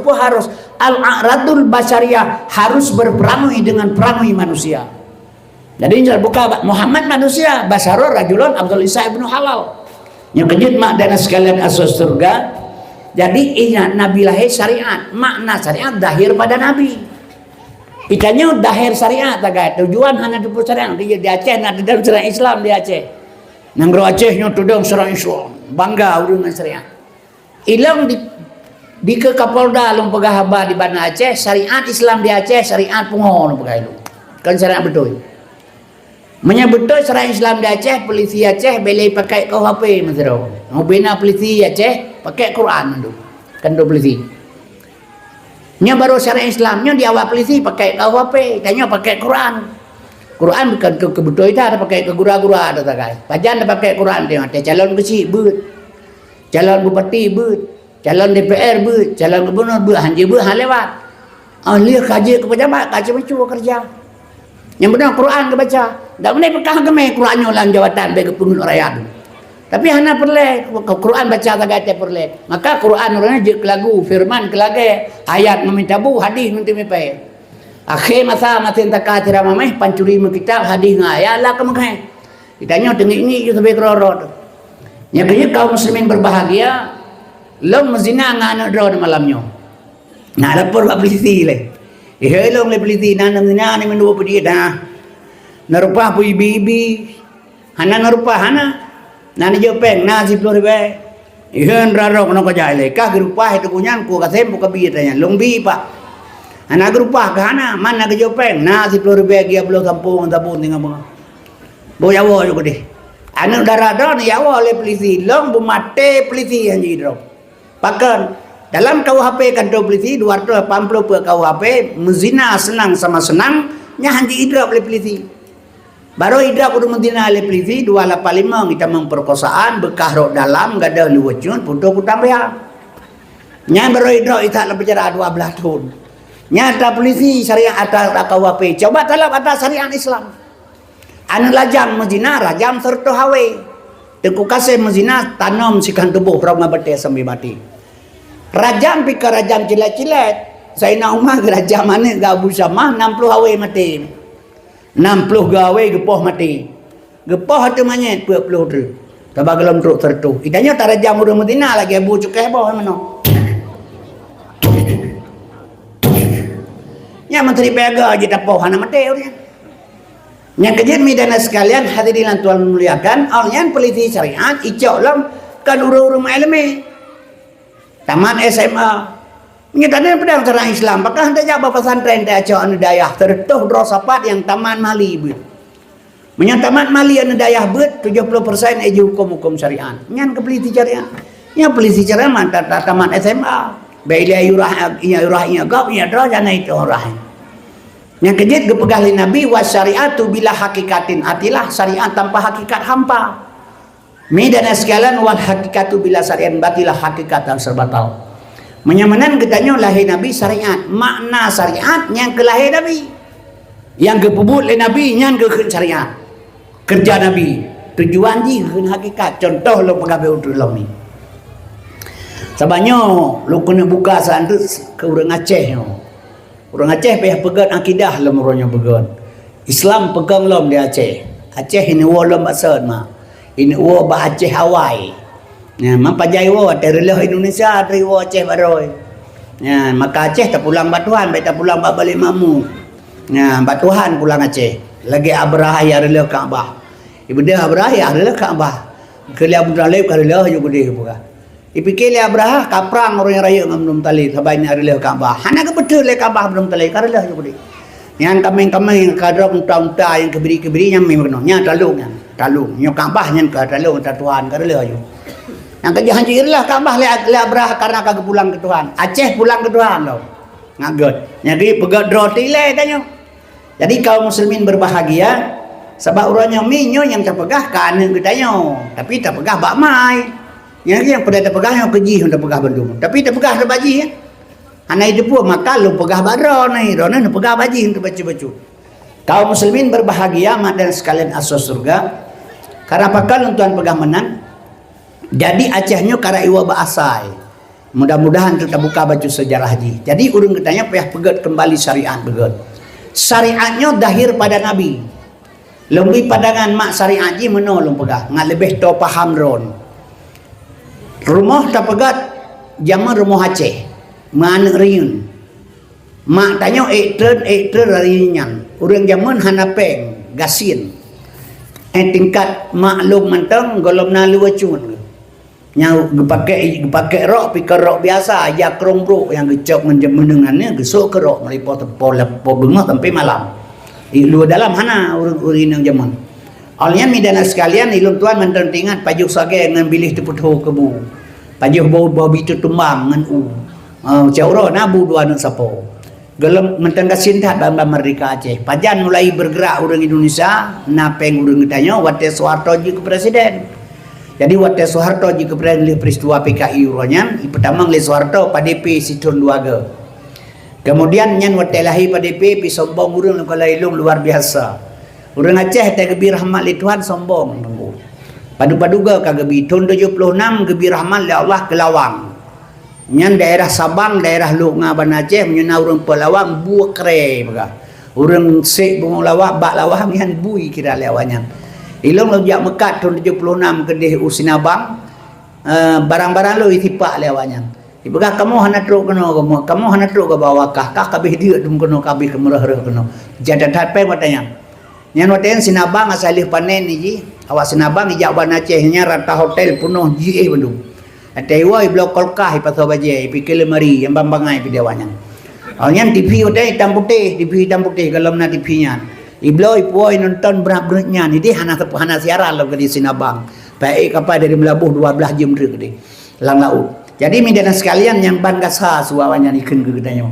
al-a'radul basyariyah harus berperangai dengan perangai manusia. Jadi ini buka Muhammad manusia basarul rajulun Abdul Isa ibnu Halal. Yang kejit makna sekalian asas surga. Jadi ingat Nabi lahir syariat makna syariat dahir pada Nabi. Itanya dahir syariat tagay tujuan hana dipur syariat dia di Aceh nak dalam syariat Islam di Aceh. Nanggro Aceh nyo tudung syariat Islam. Bangga urungan syariat. Ilang di ke Kapolda long pegah haba di Banda Aceh, syariat Islam di Aceh, syariat pungo long pegah itu. Kan syariat betul. Menyebut syariat Islam di Aceh, polisi Aceh boleh pakai KUHP masro. Mau bina polisi Aceh pakai Quran tu. Kan do polisi. Nya baru syariat Islamnya di awal polisi pakai KUHP, tanya pakai Quran. Quran bukan kebetulan itu ada pakai ke gura-gura ada tak kai. Pajan ada pakai Quran dia ada calon besi but. Calon bupati but. Calon DPR but, calon gubernur but, hanja but lewat. Ahli kaji ke pejabat, kaji mencuba kerja. Yang benar Quran ke baca. Tak boleh pekah kemai Qurannya ulang jawatan bagi pengurus rakyat. Tapi hana perle Quran baca tak kata perle. Maka Quran orangnya je lagu firman kelage ayat meminta bu hadis nanti mepai. Akhir masa matin takatira mamai pancuri kitab hadis ngaya lah kemai. Ditanya tengok ini sampai kerorot. Yang kedua kaum muslimin berbahagia long mezina ngana drone malamnya. Nah lapor bab polisi le. Long le polisi nana mezina ni mendu pedi dah. Narupa pu ibi-ibi. Hana narupa hana. Nana jopeng na 10 ribu. Ihan raro kono ko jale. Ka grupa itu kunyan ku kasem buka bi tanya. Long bi pak. Hana grupa ka hana mana ke jopeng na 10 ribu dia belum kampung tabun tinggal bunga. Bo yawo juga deh. Anu darah-darah ni yawo le polisi. Long bu mate polisi yang jadi drop. Bahkan dalam KUHP kantor polisi 280 per KUHP menzina senang sama senang nya hanji idrap oleh polisi. Baru idrap udah menzina oleh polisi 285 kita memperkosaan bekah rok dalam gada luwecun putu tambah. Nya baru idrap itu lah bicara 12 tahun. Nya ada polisi syariah atas KUHP coba talab atas syariat Islam. Anu lajam menzina rajam serta hawe. Teku kasih menzina tanam sikan tubuh roma bete sampai mati. Rajam pika rajam cilet-cilet. Saya nak umah rajam mana gabu sama 60 hawe mati. 60 gawe gepoh mati. Gepoh tu manyet 40 tu. Tabak gelam truk tertu. Itanya tak rajam urang Madinah lagi abu cukai boh mano. Nya menteri pega aja tapoh hana mati urang. Nya kejadian midana sekalian hadirin tuan muliakan, alyan peliti syariat icok lam kan urang-urang ilmu. Taman SMA. Nya tadi pedang cara Islam, bakal hendak jawab pesantren teh acok anu dayah tertuh drosapat yang taman mali beut. Menyatamat mali anu dayah beut 70% eji hukum-hukum syariat. Nyan ke peliti syariat. Nya peliti syariat mantap taman SMA. Baiklah yurah gap ya drajana itu orang. Yang kejit gepegah li Nabi wasyariatu bila hakikatin atilah syariat tanpa hakikat hampa. Medan sekalian wal hakikatu bila syariat batilah hakikat dan serbatal. Menyamanan ketanya lahir Nabi syariat, makna syariat yang ke lahir Nabi. Yang kepebut li Nabi yang ke syariat. Kerja Nabi, tujuan ji ke hakikat. Contoh lo pegawai utulom ni. Sabanya lo kena buka sandu ke orang Aceh. Orang Aceh payah pegang akidah lom orangnya pegang. Islam pegang lom di Aceh. Aceh ini wo lom basad mah. Ini wo ba Aceh Hawaii. Ya, mampa jai wo terelah Indonesia dari wo Aceh baroi. Ya, maka Aceh tak pulang batuhan, baik tak pulang balik mamu. Ya, batuhan pulang Aceh. Lagi Abraha ya relah Kaabah. Ibu dia Abraha ya relah Kaabah. Kelia Abu Talib relah juga dia buka. Dipikir le Abraha kaprang orang yang raya dengan belum tali sabai ni relah Kaabah. Hana ke betul le Kaabah belum tali relah juga dia. Yang kambing-kambing kadang unta-unta yang kebiri-kebiri yang memang nya talung yang talung. Nya Kaabah yang ke talung Tuhan relah juga. Yang kerja hancurlah Kaabah le Abraha karena kagak pulang ke Tuhan. Aceh pulang ke Tuhan loh. Ngagot. Jadi pegat roti le tanya. Jadi kaum muslimin berbahagia sebab orangnya minyo yang terpegah kan ketanya tapi terpegah bak mai. Yang pada terpegah yang keji hendak pegah bendung. Tapi terpegah ada baji ya. Ana itu pun maka lu pegah badro ni, rona nu pegah baji untuk baca-baca. Kaum muslimin berbahagia dan sekalian asas surga. Karena pakal tuan pegah menang. Jadi Acehnya kara iwa baasai. Mudah-mudahan kita buka baju sejarah haji. Jadi urang ketanya payah pegat kembali syariat begat. Syariatnya dahir pada Nabi. Lebih padangan mak syariat ji menolong pegah. Ngan lebih to paham ron. Rumah tak pegat zaman rumah Aceh. Mana riun. Mak tanya ekter riunyan. Orang zaman hanapeng gasin. Tingkat maklum mentang golom nalu wacun. Yang pakai rok pikir rok biasa aja krong bro yang gecok mendengannya gesok ke rok meliput pola bengah sampai malam. Lu dalam hana urin yang zaman. Alnya midana sekalian ilum tuan mentang tingat pajuh sage dengan bilih teputuh kebu. Pajuh bau bitu tumbang ngan cauro nabu dua nak sapo. Gelem mentang kasintat bamba merdeka Aceh. Pajan mulai bergerak orang Indonesia, napeng orang ditanya wate Soeharto ji ke presiden. Jadi wate Soeharto ji ke presiden peristiwa PKI uronyan, pertama le Soeharto PDP situn duaga. Kemudian nyan wate lahi PDP pi sombong urang kalau ilung luar biasa. Urang Aceh teh gebi rahmat li Tuhan sombong. Padu-paduga ka gebi tahun 76 gebi rahmat li Allah ke Lawang. Nyan daerah Sabang, daerah Lunga Ban Aceh menyena urang Pelawang buah kere baga. Urang sek bung lawak bak lawang nyan bui kira lewanyan. Ilong lo jak mekat tahun 76 kedih Usinabang. Barang-barang lo itipak lewanyan. Ibagah kamu hana truk kena kamu hana truk ke bawah kah kabeh dia dum kena kabeh kemerah-rah kena. Jadat hatpe watanya. Nyan watayan Sinabang asalih panen ni ji. Awak Sinabang ijak Ban Aceh nya rata hotel penuh ji bandung. Taiwa blok kolkah pasal baje pikir lemari yang bambangai pidawannya. Alnya TV udah hitam putih, TV hitam putih kalau na TV-nya. Iblo ipoi nonton berat-beratnya ni dia hana siaran lo ke di Sinabang. Baik kapal dari Melabuh 12 jam ke di lang laut. Jadi midana sekalian yang ban gasa suawanya ikan ke katanya.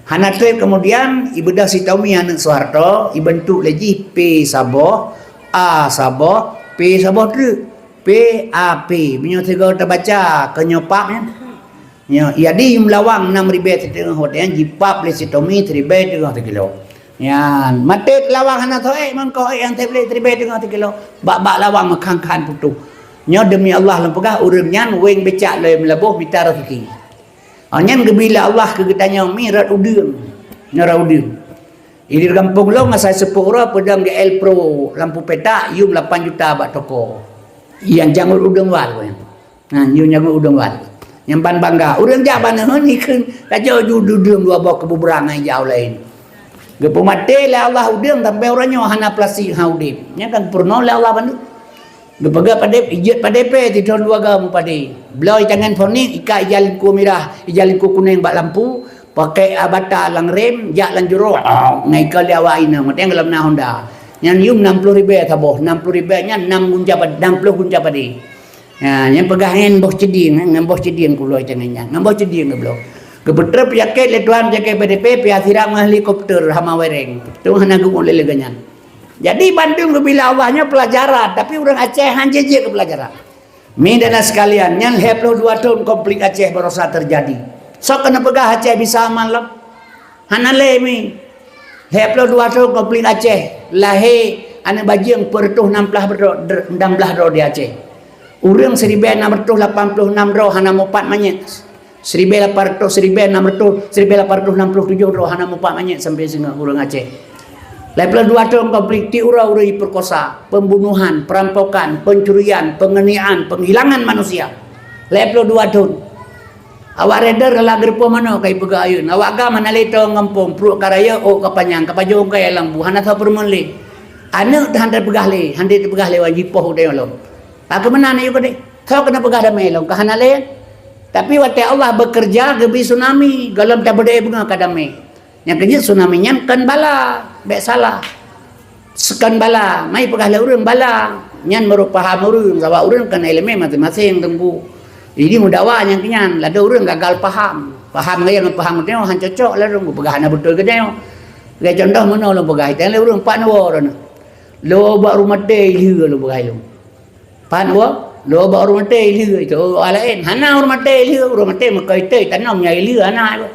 Hana trip kemudian ibu dah si Tommy anak Soeharto ibentuk lagi P Sabah, A Sabah, P Sabah trip. PAP punya tiga terbaca kenyopak ya jadi melawang 6,000 tengah hotel jipap le sitomi 3 tengah kilo ya mate lawang hana toe mangko yang table 3 tengah kilo bak lawang makangkan putu nya demi Allah lempegah urang nyan weng becak le melabuh bitar rezeki nyan gebila Allah ke getanya mirat udang nyara udang Ini di kampung lo ngasai 10 orang pedang di El Pro lampu peta yum 8 juta bak toko. Yang jangan udang wal. Nah, yum jangan udang wal. Yang ban bangga. Udang jaban ni kan kacau jududung dua bawa kebuberangan jauh lain. Gepo mati le Allah udang sampai orangnya hana plastik haudip. Nya kan purno le Allah bandu. Gepaga pada ijat pada pe di tahun 2 gam pada. Belau jangan fonik ika jalin ku merah, jalin ku kuning bak lampu. Pakai abata lang rem, jak lang juro. Ngai ke lewa ina, mateng dalam na Honda. Yang yum 60,000 taboh, 60,000 nya 6 gunja pad, 60 gunja padi. Ya, yang pegahen boh ceding, ngambos ceding kulo cenanya. Ngambos ceding geblo. Kebetrep yaket le tuan jaket PDP piasira helikopter hama wereng. Tu hana gu oleh leganyan. Jadi Bandung bila Allahnya pelajaran, tapi orang Aceh hanjeje ke pelajaran. Midana sekalian, yang 22 tahun konflik Aceh berusaha terjadi. So kena pegah Aceh bisa malam. Hanale mi. 22 tahun konflik Aceh. Lahir anak bajing pertuh 16 ro di Aceh. Urang 1686 ro hana mopat manyet. 1800 1600 1867 ro hana mopat manyet sampai singa urang Aceh. 22 tahun konflik ti urang perkosa, pembunuhan, perampokan, pencurian, penganiayaan, penghilangan manusia. 22 tahun. Awak reder kalau gerpo mana kai pega ayun. Awak ga mana le tong ngampung pruk karaya o kapanyang kapajong kai lambu hana tha permen le. Ane hande pegah le, hande pegah le wajib poh de lo. Aku menan ayo kade. Kau kena pegah damai lo ka hana le. Tapi waktu Allah bekerja gebi tsunami galam ta bede bunga kadame. Yang kerja tsunami nyan kan bala, bek salah. Sekan bala, mai pegah le urang bala. Nyan merupakan urang, sawa urang kan elemen masing-masing tengku. Jadi mudawa yang kenyan, lada orang gagal paham. Paham gaya dengan paham tengok han cocok lah orang pegah na betul ke tengok. Gaya contoh mana orang pegah tengok orang pak nawa orang. Lo buat rumah teh ilhu lo pegah lo. Pak nawa, lo buat rumah teh ilhu itu alain. Hana rumah teh ilhu, rumah teh makai teh tanam nya ilhu hana.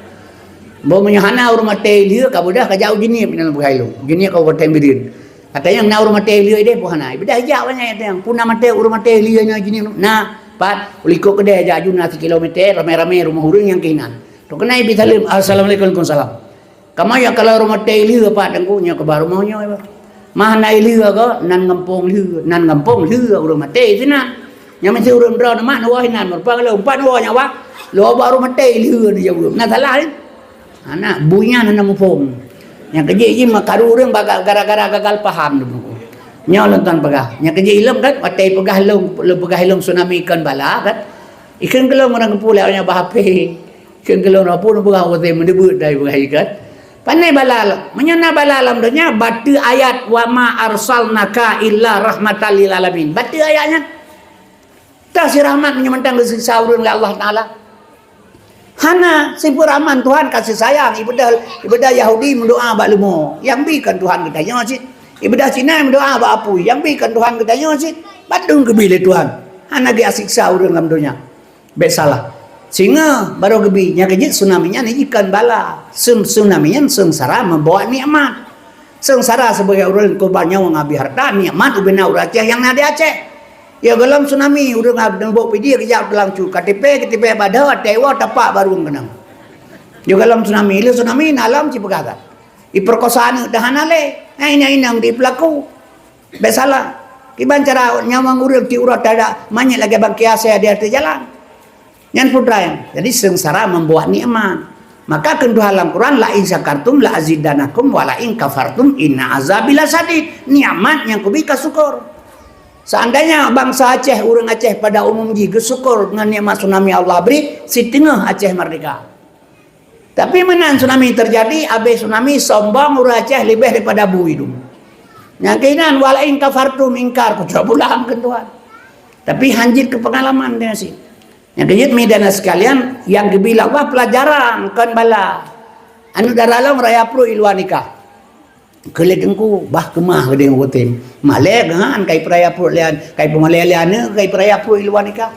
Bawa punya hana rumah teh ilhu ka budak ka jauh jenis pina pegah lo. Jenis kau buat tembirin. Katanya na rumah teh ilhu ide pun hana. Beda jauh banyak yang pun nama teh rumah teh ilhu nya jenis. Nah, Pat, uliko kedai aja juna 1 kilometer rame-rame rumah urang yang kinan. Tu kena ibi salim. Assalamualaikum warahmatullahi wabarakatuh. Kamu ya kalau rumah teh liu Pak dengku nya ke baru maunya apa. Mah nai liu ko nan ngampung liu, rumah teh sinan. Nya mesti urang dra mak no hinan merpa lo umpan wo nya wa. Lo baru rumah teh liu dia urang. Nah salah ni. Anak bunya nan mumpung. Yang kerja ini makaru urang gara-gara gagal paham dulu. Nyolong tuan pegah. Yang kerja ilmu kan, watai pegah pegah ilmu tsunami ikan bala kan. Ikan gelong orang kepulauan nya bahape. Ikan gelong apa pun pegah watai mendebut dari pegah ikan. Pandai bala. Menyana bala alam dunia batu ayat wa ma arsalnaka illa rahmatan lil alamin. Batu ayatnya. Tak si rahmat menyemantang kesiksa urang oleh Allah Taala. Hana simpur rahman Tuhan kasih sayang ibadah Yahudi mendoa bak lemo. Yang bikan Tuhan kita nya sih. Ibadah Cina berdoa apa apu yang bikan Tuhan katanya sih badung kebilih Tuhan hana dia siksa urang dalam dunia bet salah sehingga baru gebi nya kejit tsunami nya ni ikan bala tsunami nya sengsara membawa nikmat sengsara sebagai urang korban nyawa ngabi harta nikmat ubena urang Aceh yang ada Aceh ya dalam tsunami urang abdang bawa pidi kerja dalam cu KTP badah tewa tapak baru kenang ya dalam tsunami alam ci pegatan diperkosaan dah hanale inang di pelaku besalah kiban cara nyawang urang ti urat ada banyak lagi bangkia saya di atas jalan nyan putra jadi sengsara membuat nikmat maka kedua dalam Quran la in syakartum la azidanakum wa la in kafartum inna azabi lasadid nikmat yang kubika syukur seandainya bangsa Aceh urang Aceh pada umum juga syukur dengan nikmat tsunami Allah beri setengah Aceh merdeka. Tapi mana tsunami terjadi, habis tsunami sombong urang Aceh lebih daripada bui dulu. Yang kainan walain kafartum ingkar ku coba ulang ke Tuhan. Tapi hanjit ke pengalaman dia sih. Yang kejut midana sekalian yang gebila wah pelajaran kan bala. Anu daralong raya pro ilwa nikah. Keledengku bah kemah gede ngotem. Malek han kai peraya pro lian, kai pemaleliane kai peraya pro ilwa nikah.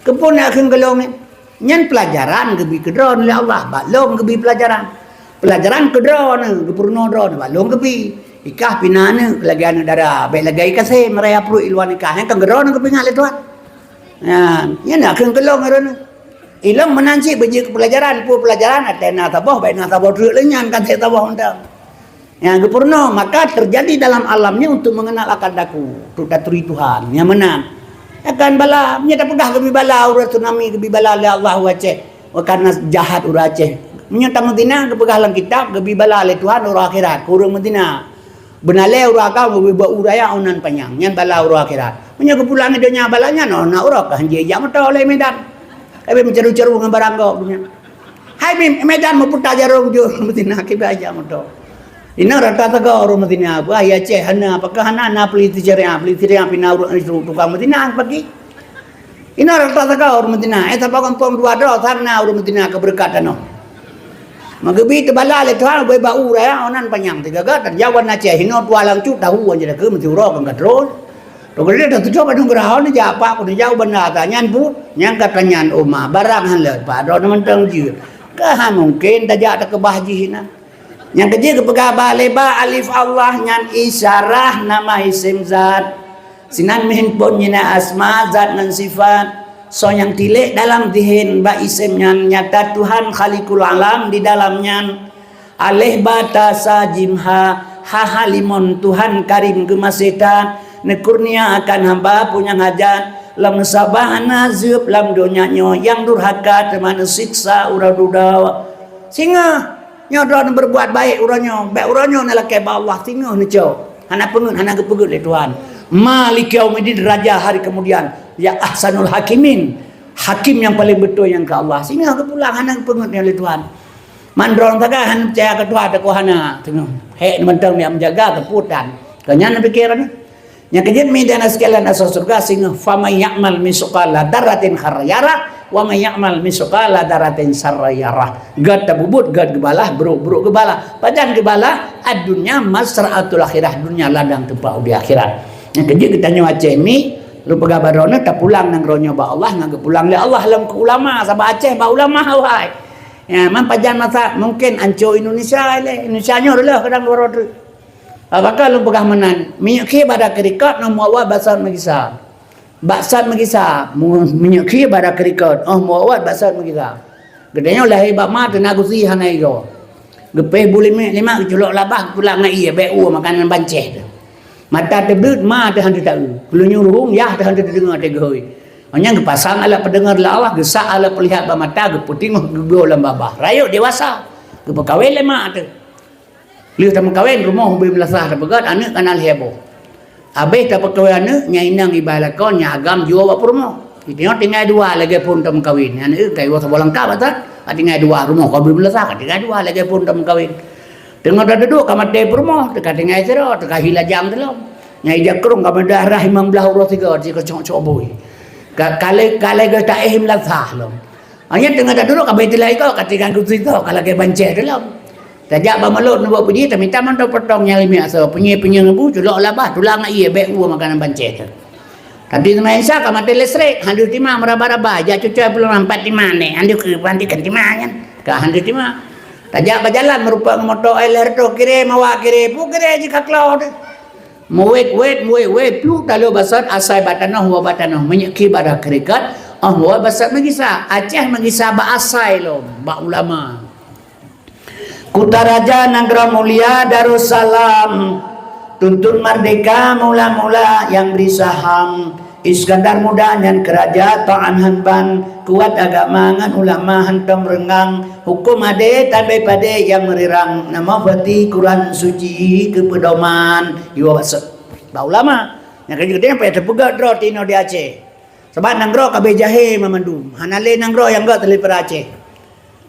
Kepun akheng gelong nyan pelajaran gebi kedron oleh Allah balong gebi pelajaran kedron gepurno dron balong gebi ikah pinane lagi anu dara baik lagi kasih meraya pro ilwan nikah yang kedron gebi ngale Tuhan ya nak kelong ron ilong menanci beji pelajaran atena taboh baik na taboh dulu nyan kan saya taboh undang Yang gepurno, maka terjadi dalam alamnya untuk mengenal akan daku, untuk daturi Tuhan, yang menang. Akan bala, nya tak pegah kebi bala urat tsunami kebi bala le Allah waceh. Karena jahat urat Aceh. Nya tak mentina kepegah dalam kitab kebi bala le Tuhan ur akhirat, kurang mentina. Benale ura kau kebi ba uraya onan panyang, nya bala ur akhirat. Nya kepulang donya balanya no na ura kan je jam to le medan. Ebe menceru-ceru dengan barang kau punya. Hai medan mau putar jarum jo mentina kebi aja moto. Ina rata taga orang Madinah apa ya Aceh hana apakah hana peliti ceria pina tukang Madinah pagi. Ina rata taga orang Madinah tapi kan pom dua dah sana orang Madinah keberkatan no. Magabi tebala le Tuhan boy bau raya onan panjang tiga gat jawan Aceh hino tualang cu tahu aja ke mesti uro kan kadrol. To gede dah tu coba dong gerahon ni apa aku ni jauh benar ta nyan bu nyan kata nyan umah barang han le pa do mentang je. Kah mungkin tajak tak kebahjihina. Yang ketiga kepegah leba alif Allah nyan isyarah nama isim zat sinan handphone nyana asma zat dan sifat so yang tilik dalam dihin ba isim nyan nyata Tuhan khaliqul alam di dalamnya alih batasa jimha ha halimon Tuhan karim gemasetan nekurnia akan hamba punya ngajat lam sabah nazib lam donyanya yang durhaka teman siksa uradudawa singa nyodoh berbuat baik uranyo, baik uranyo nak laki Allah tinggal ni jauh. Hana pengen, hana kepegut le Tuhan. Malik Yaumiddin raja hari kemudian, ya ahsanul hakimin, hakim yang paling betul yang ke Allah. Sehingga ke pulang hana kepegut le Tuhan. Mandrong taga hana percaya ke Tuhan tak hana tengok. Hek mentang dia menjaga keputan. Kenyan pikiran. Yang kejadian medan sekalian asal surga sehingga fama ya'mal misqala daratin kharyara wa may ya'mal misqala daratin sarayara. Gad tabubut gad gebalah buruk gebalah. Padan gebalah adunya masraatul akhirah dunia ladang tempat di akhirat. Yang kerja kita nyo Aceh ni lu pegah barona tak pulang nang ronyo ba Allah nang pulang le Allah lam ke ulama sabah Aceh ba ulama wahai. Ya man pajan masa mungkin anco Indonesia le Indonesia nyo lah kadang luar. Apakah lu pegah menan minyak pada kerikat nama awal basar magisa baksat magisa minyak pada kerikat muawat basar magisa gedenya lah hebat mah tenaga si hanai go gepe boleh lima keculok labah pulang ngai ia beu makanan banceh mata tebut mah teh hantu tahu lu nyuruh ya teh hantu dengar teh goi hanya gepasang ala pendengar la Allah gesak ala pelihat ba mata geputing gedo lam babah rayo dewasa gepekawin le mak teh lihat sama kawin rumah hubung belasah tak pegat anak kanal heboh. Habis tak perkawin anak nyainang ibarat kau nyagam jual apa rumah. Kita tinggal dua lagi pun tak kawin. Anak kayu wasap bolang kau betul. Tinggal dua rumah kau beli belasah tinggal dua lagi pun tak kawin. Tengah dah duduk kamar teh rumah dekat tinggal serot dekat hilajang dalam. Nyai jakrung kamar darah imam belah urus tiga jika cocok boy. Kale ke tak belasah lom. Hanya tengah dah duduk kamar tilai kau ketika kursi kau kalau ke banceh dalam. Tajak bamalot nak buat pergi tapi minta mantau potong nyali miak so penye ngebu julok labah tulang iya bek gua makanan bancet. Tapi sama Isa ka mati listrik handu timah meraba-raba ja cucu belum nampak di mana handu ke panti kan timah kan ka handu timah. Tajak berjalan merupa motor ailer to kire mawa kire pu kire jika cloud. Muwet plu talo basat asai batanah wa batanah menyeki pada kerikat wa basat magisa Aceh magisa ba asai lo ba ulama. Kutaraja Negara Mulia Darussalam tuntun merdeka mula-mula yang beri saham Iskandar muda yang keraja ta'an hanban kuat agama ngan ulama hantam rengang hukum ade tabe pade yang merirang nama fati Quran suci kepedoman iwa basat ba ulama yang gede sampai terpegat dro tino di Aceh sebab nanggro kabe jahe memandu hanale nanggro yang gak telipar Aceh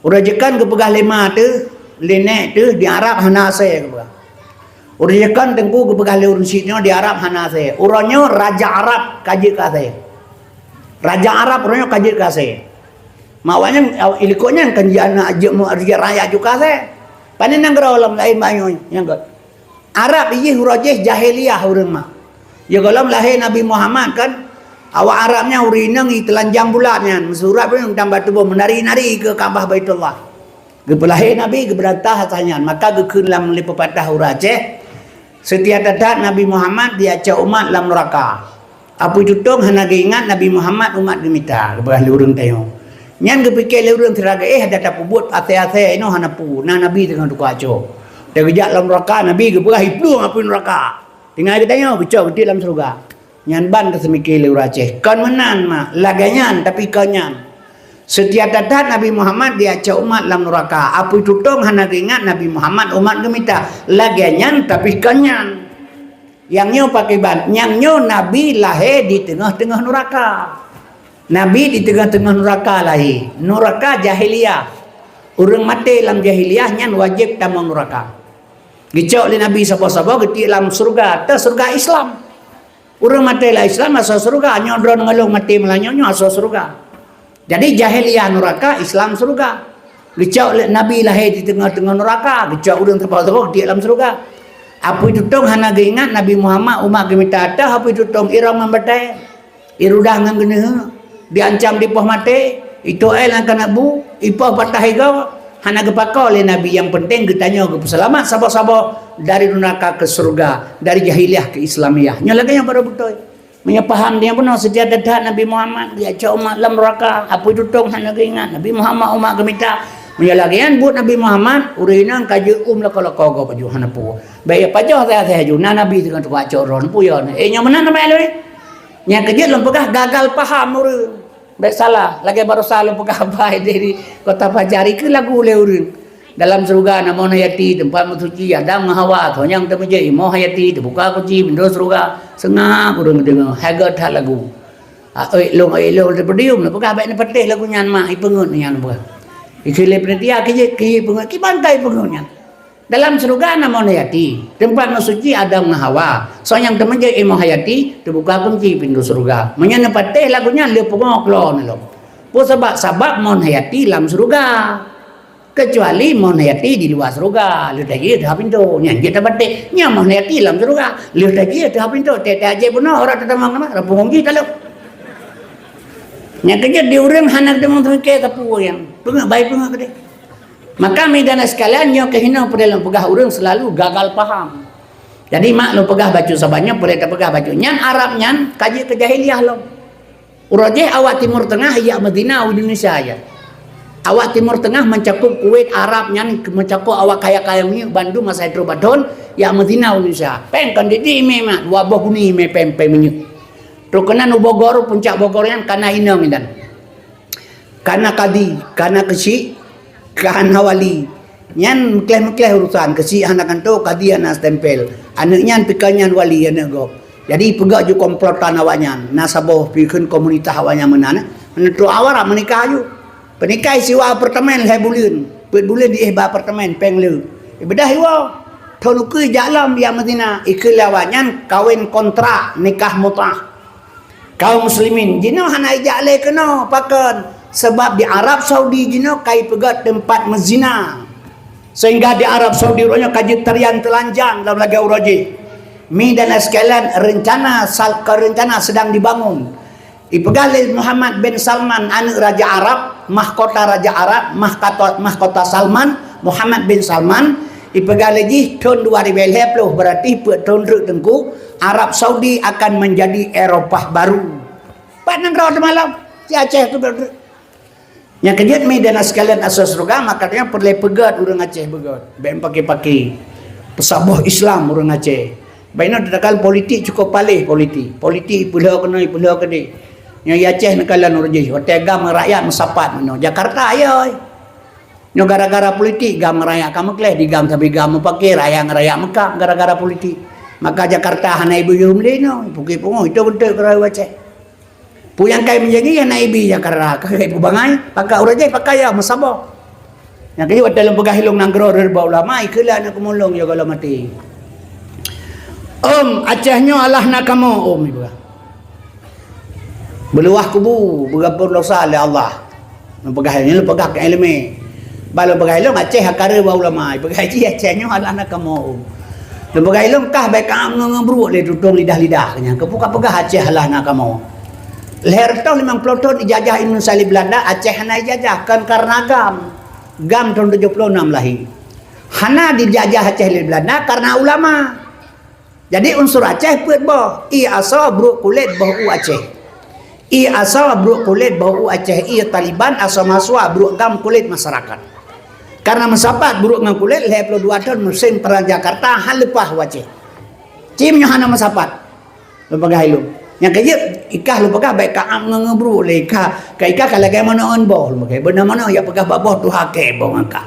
urajekan kepegah lima tu lenek tu di Arab hana saya ke. Uriakan tengku ke pegah le urusitnya di Arab hana saya. Uranyo raja Arab kaji ka saya. Raja Arab uranyo kaji ka saya. Mawanya ilikonya kan jana aje mu arja raya juga saya. Panen nang alam lain banyo yang god. Arab ieu hurajeh jahiliyah urang mah. Ya galam lahir Nabi Muhammad kan awak Arabnya urinang telanjang bulannya. Surat pun tambah tubuh menari-nari ke Kaabah Baitullah. Gepelahir Nabi geberantah hatanya maka gekun lam li pepatah Aceh setiap dadat Nabi Muhammad diajak umat lam neraka apa tutung hana ingat Nabi Muhammad umat gemita gebah lurung tayo nyan gepikir lurung tiraga ada tak pubut ate-ate ino hana pu na Nabi dengan duka aco Dia kejap dalam neraka, Nabi ke berahi peluang apa neraka. Tinggal kita tanya, kecok ke dalam surga. Nyan ban ke semikir lewat Aceh. Kau menan mah, laganyan tapi kau nyan. Setiap datang Nabi Muhammad dia acak umat dalam neraka. Apa itu tong hana ingat Nabi Muhammad umat gemita. Laganyan tapi kau nyan. Yang nyo pakai ban. Yang nyo Nabi lahir di tengah-tengah neraka. Nabi di tengah-tengah neraka lahir. Neraka jahiliyah. Orang mati dalam jahiliyah nyan wajib tamang neraka. Gicok oleh Nabi sahabat-sahabat ketik dalam surga. Itu surga Islam. Orang mati lah Islam asal surga. Nyodron ngelung mati melanyonyo asal surga. Jadi jahiliyah neraka, Islam surga. Gicok oleh Nabi lahir di tengah-tengah neraka. Gicok orang sahabat-sahabat ketik dalam surga. Apa itu tong hana ingat Nabi Muhammad umat gemita ada. Apa itu tong irang membatai. Irudah ngan gena. Diancam di poh mati. Itu yang kena bu. Ipah patah higau. Hana kepakau oleh Nabi yang penting ditanya ke selamat sabar-sabar dari neraka ke surga, dari jahiliyah ke Islamiyah. Nyalakan yang pada betul. Menyepaham dia pun setiap datang Nabi Muhammad dia cak umat dalam neraka. Apa itu tong hana ingat Nabi Muhammad umat gemita. Menyalakan buat Nabi Muhammad urinan kaji lakal-lakal kau baju hana pu. Baik pajah saya ju Nabi dengan tu baca ron pu ya. Nya mana nama lu ni? Nya kerja lem pegah gagal paham urang. Baik salah, lagi baru salah pegah baik dari kota Pajari ke lagu oleh urang. Dalam surga nama hayati tempat mensuci Adam Hawa tu yang termejai mau hayati terbuka kunci pintu surga sengah urang dengar hagat hal lagu. Long terpedium lah pegah baik ni petih lagu nyan mak ipengun nyan buah. Ikile pentia ke pengun ki bantai pengunnya. Dalam surga nama hayati tempat mensuci Adam Hawa. So yang termejai mau hayati terbuka kunci pintu surga. Menyana petih lagunya le pengok lo ni lo. Po sebab mon hayati dalam surga. Kecuali mon hayati di luar surga. Lu tadi dah pintu. Nyan kita petih nya mon hayati dalam surga. Lu tadi dah pintu. Tete aja pun orang tetamang nama rapung kita lo. Nya kerja di urang hanak demong ke kapu yang. Pengak baik pengak ke. Maka medan sekalian nyo kehina pada dalam pegah urang selalu gagal paham. Jadi mak lo pegah baju sabannya boleh tak pegah baju nyan Arab nyan kaji ke jahiliyah lo. Urajeh awak Timur Tengah ya Madinah Indonesia ya. Awak Timur Tengah mencakup Kuwait Arab nyan mencakup awak kaya-kaya ni Bandung masa itu Badon ya Madinah Indonesia. Pen kan di memang dua boh ni me pempe minyak. Terus kena nu Bogor puncak Bogor yang kana ina mindan. Kana kadi, kana kesi Kahan wali nyan mekleh urusan kesi anak kanto kadi anak stempel anak nyan pikanyan wali anak go jadi pegak ju komplotan awaknya nasabah pikun komunitas awaknya menana menentu awara menikah ayu penikah siwa apartemen le bulan di apartemen penglu bedah iwa thonu ke jalam ya Madinah ikil awaknya kawin kontrak nikah mutah kaum muslimin jino hana ijale kena pakan sebab di Arab Saudi jino kai pegat tempat mezina sehingga di Arab Saudi rohnya kaji tarian telanjang dalam laga uraji mi dan sekalian rencana sedang dibangun ipegal Muhammad bin Salman anak Raja Arab mahkota Raja Arab mahkota Salman Muhammad bin Salman ipegal lagi tahun 2020 berarti tahun tengku Arab Saudi akan menjadi Eropah baru padang rawat malam si Aceh tu yang kejadian medan sekalian asas surga makanya perlu pegat orang Aceh begat ben pakai pesabah Islam orang Aceh baina dadakal politik cukup palih politik pulau kena pulau kede yang Aceh nakalan urji hotel gam rakyat mesapat meno Jakarta ayo nyo gara-gara politik gam rakyat kamu kleh di gam tapi gam pakai rakyat Mekah gara-gara politik maka Jakarta hana ibu yumle no puki pungo itu betul kerana Aceh Puyang kai menjadi yang naibi Jakarta kai bangai pakai urajai pakai ya masabah yang kini dalam pegah hilung nanggro rerba ulama ikulah nak kumulung ya kalau mati Acehnya Allah nak kamu ibu beluah kubu bergabung dosa oleh Allah pegah ini pegah ke ilmu balu pegah hilung Aceh akar ba ulama pegah ji Acehnya Allah nak kamu dan pegah hilung kah baik kamu ngebruk le tutung lidah-lidahnya kebuka pegah Aceh Allah nak kamu leher tahun 50 tahun dijajah Indonesia di Belanda Aceh hana dijajah kan karena gam tahun 76 lahir hana dijajah Aceh di Belanda karena ulama jadi unsur Aceh put boh i asal bruk kulit bau Aceh i asal bruk kulit bau Aceh i Taliban asal maswa bruk gam kulit masyarakat Karena mensapat buruk ngang kulit, 22 tahun musim perang Jakarta, hal lepah wajib. Cimnya hana mensapat. Lepagah ilmu. Yang kaya ikah lepagah baik kaam ngebru leka. Ka ikah kalau kayak mana on boh, lepagah benar mana ya pegah baboh tu hake boh angka.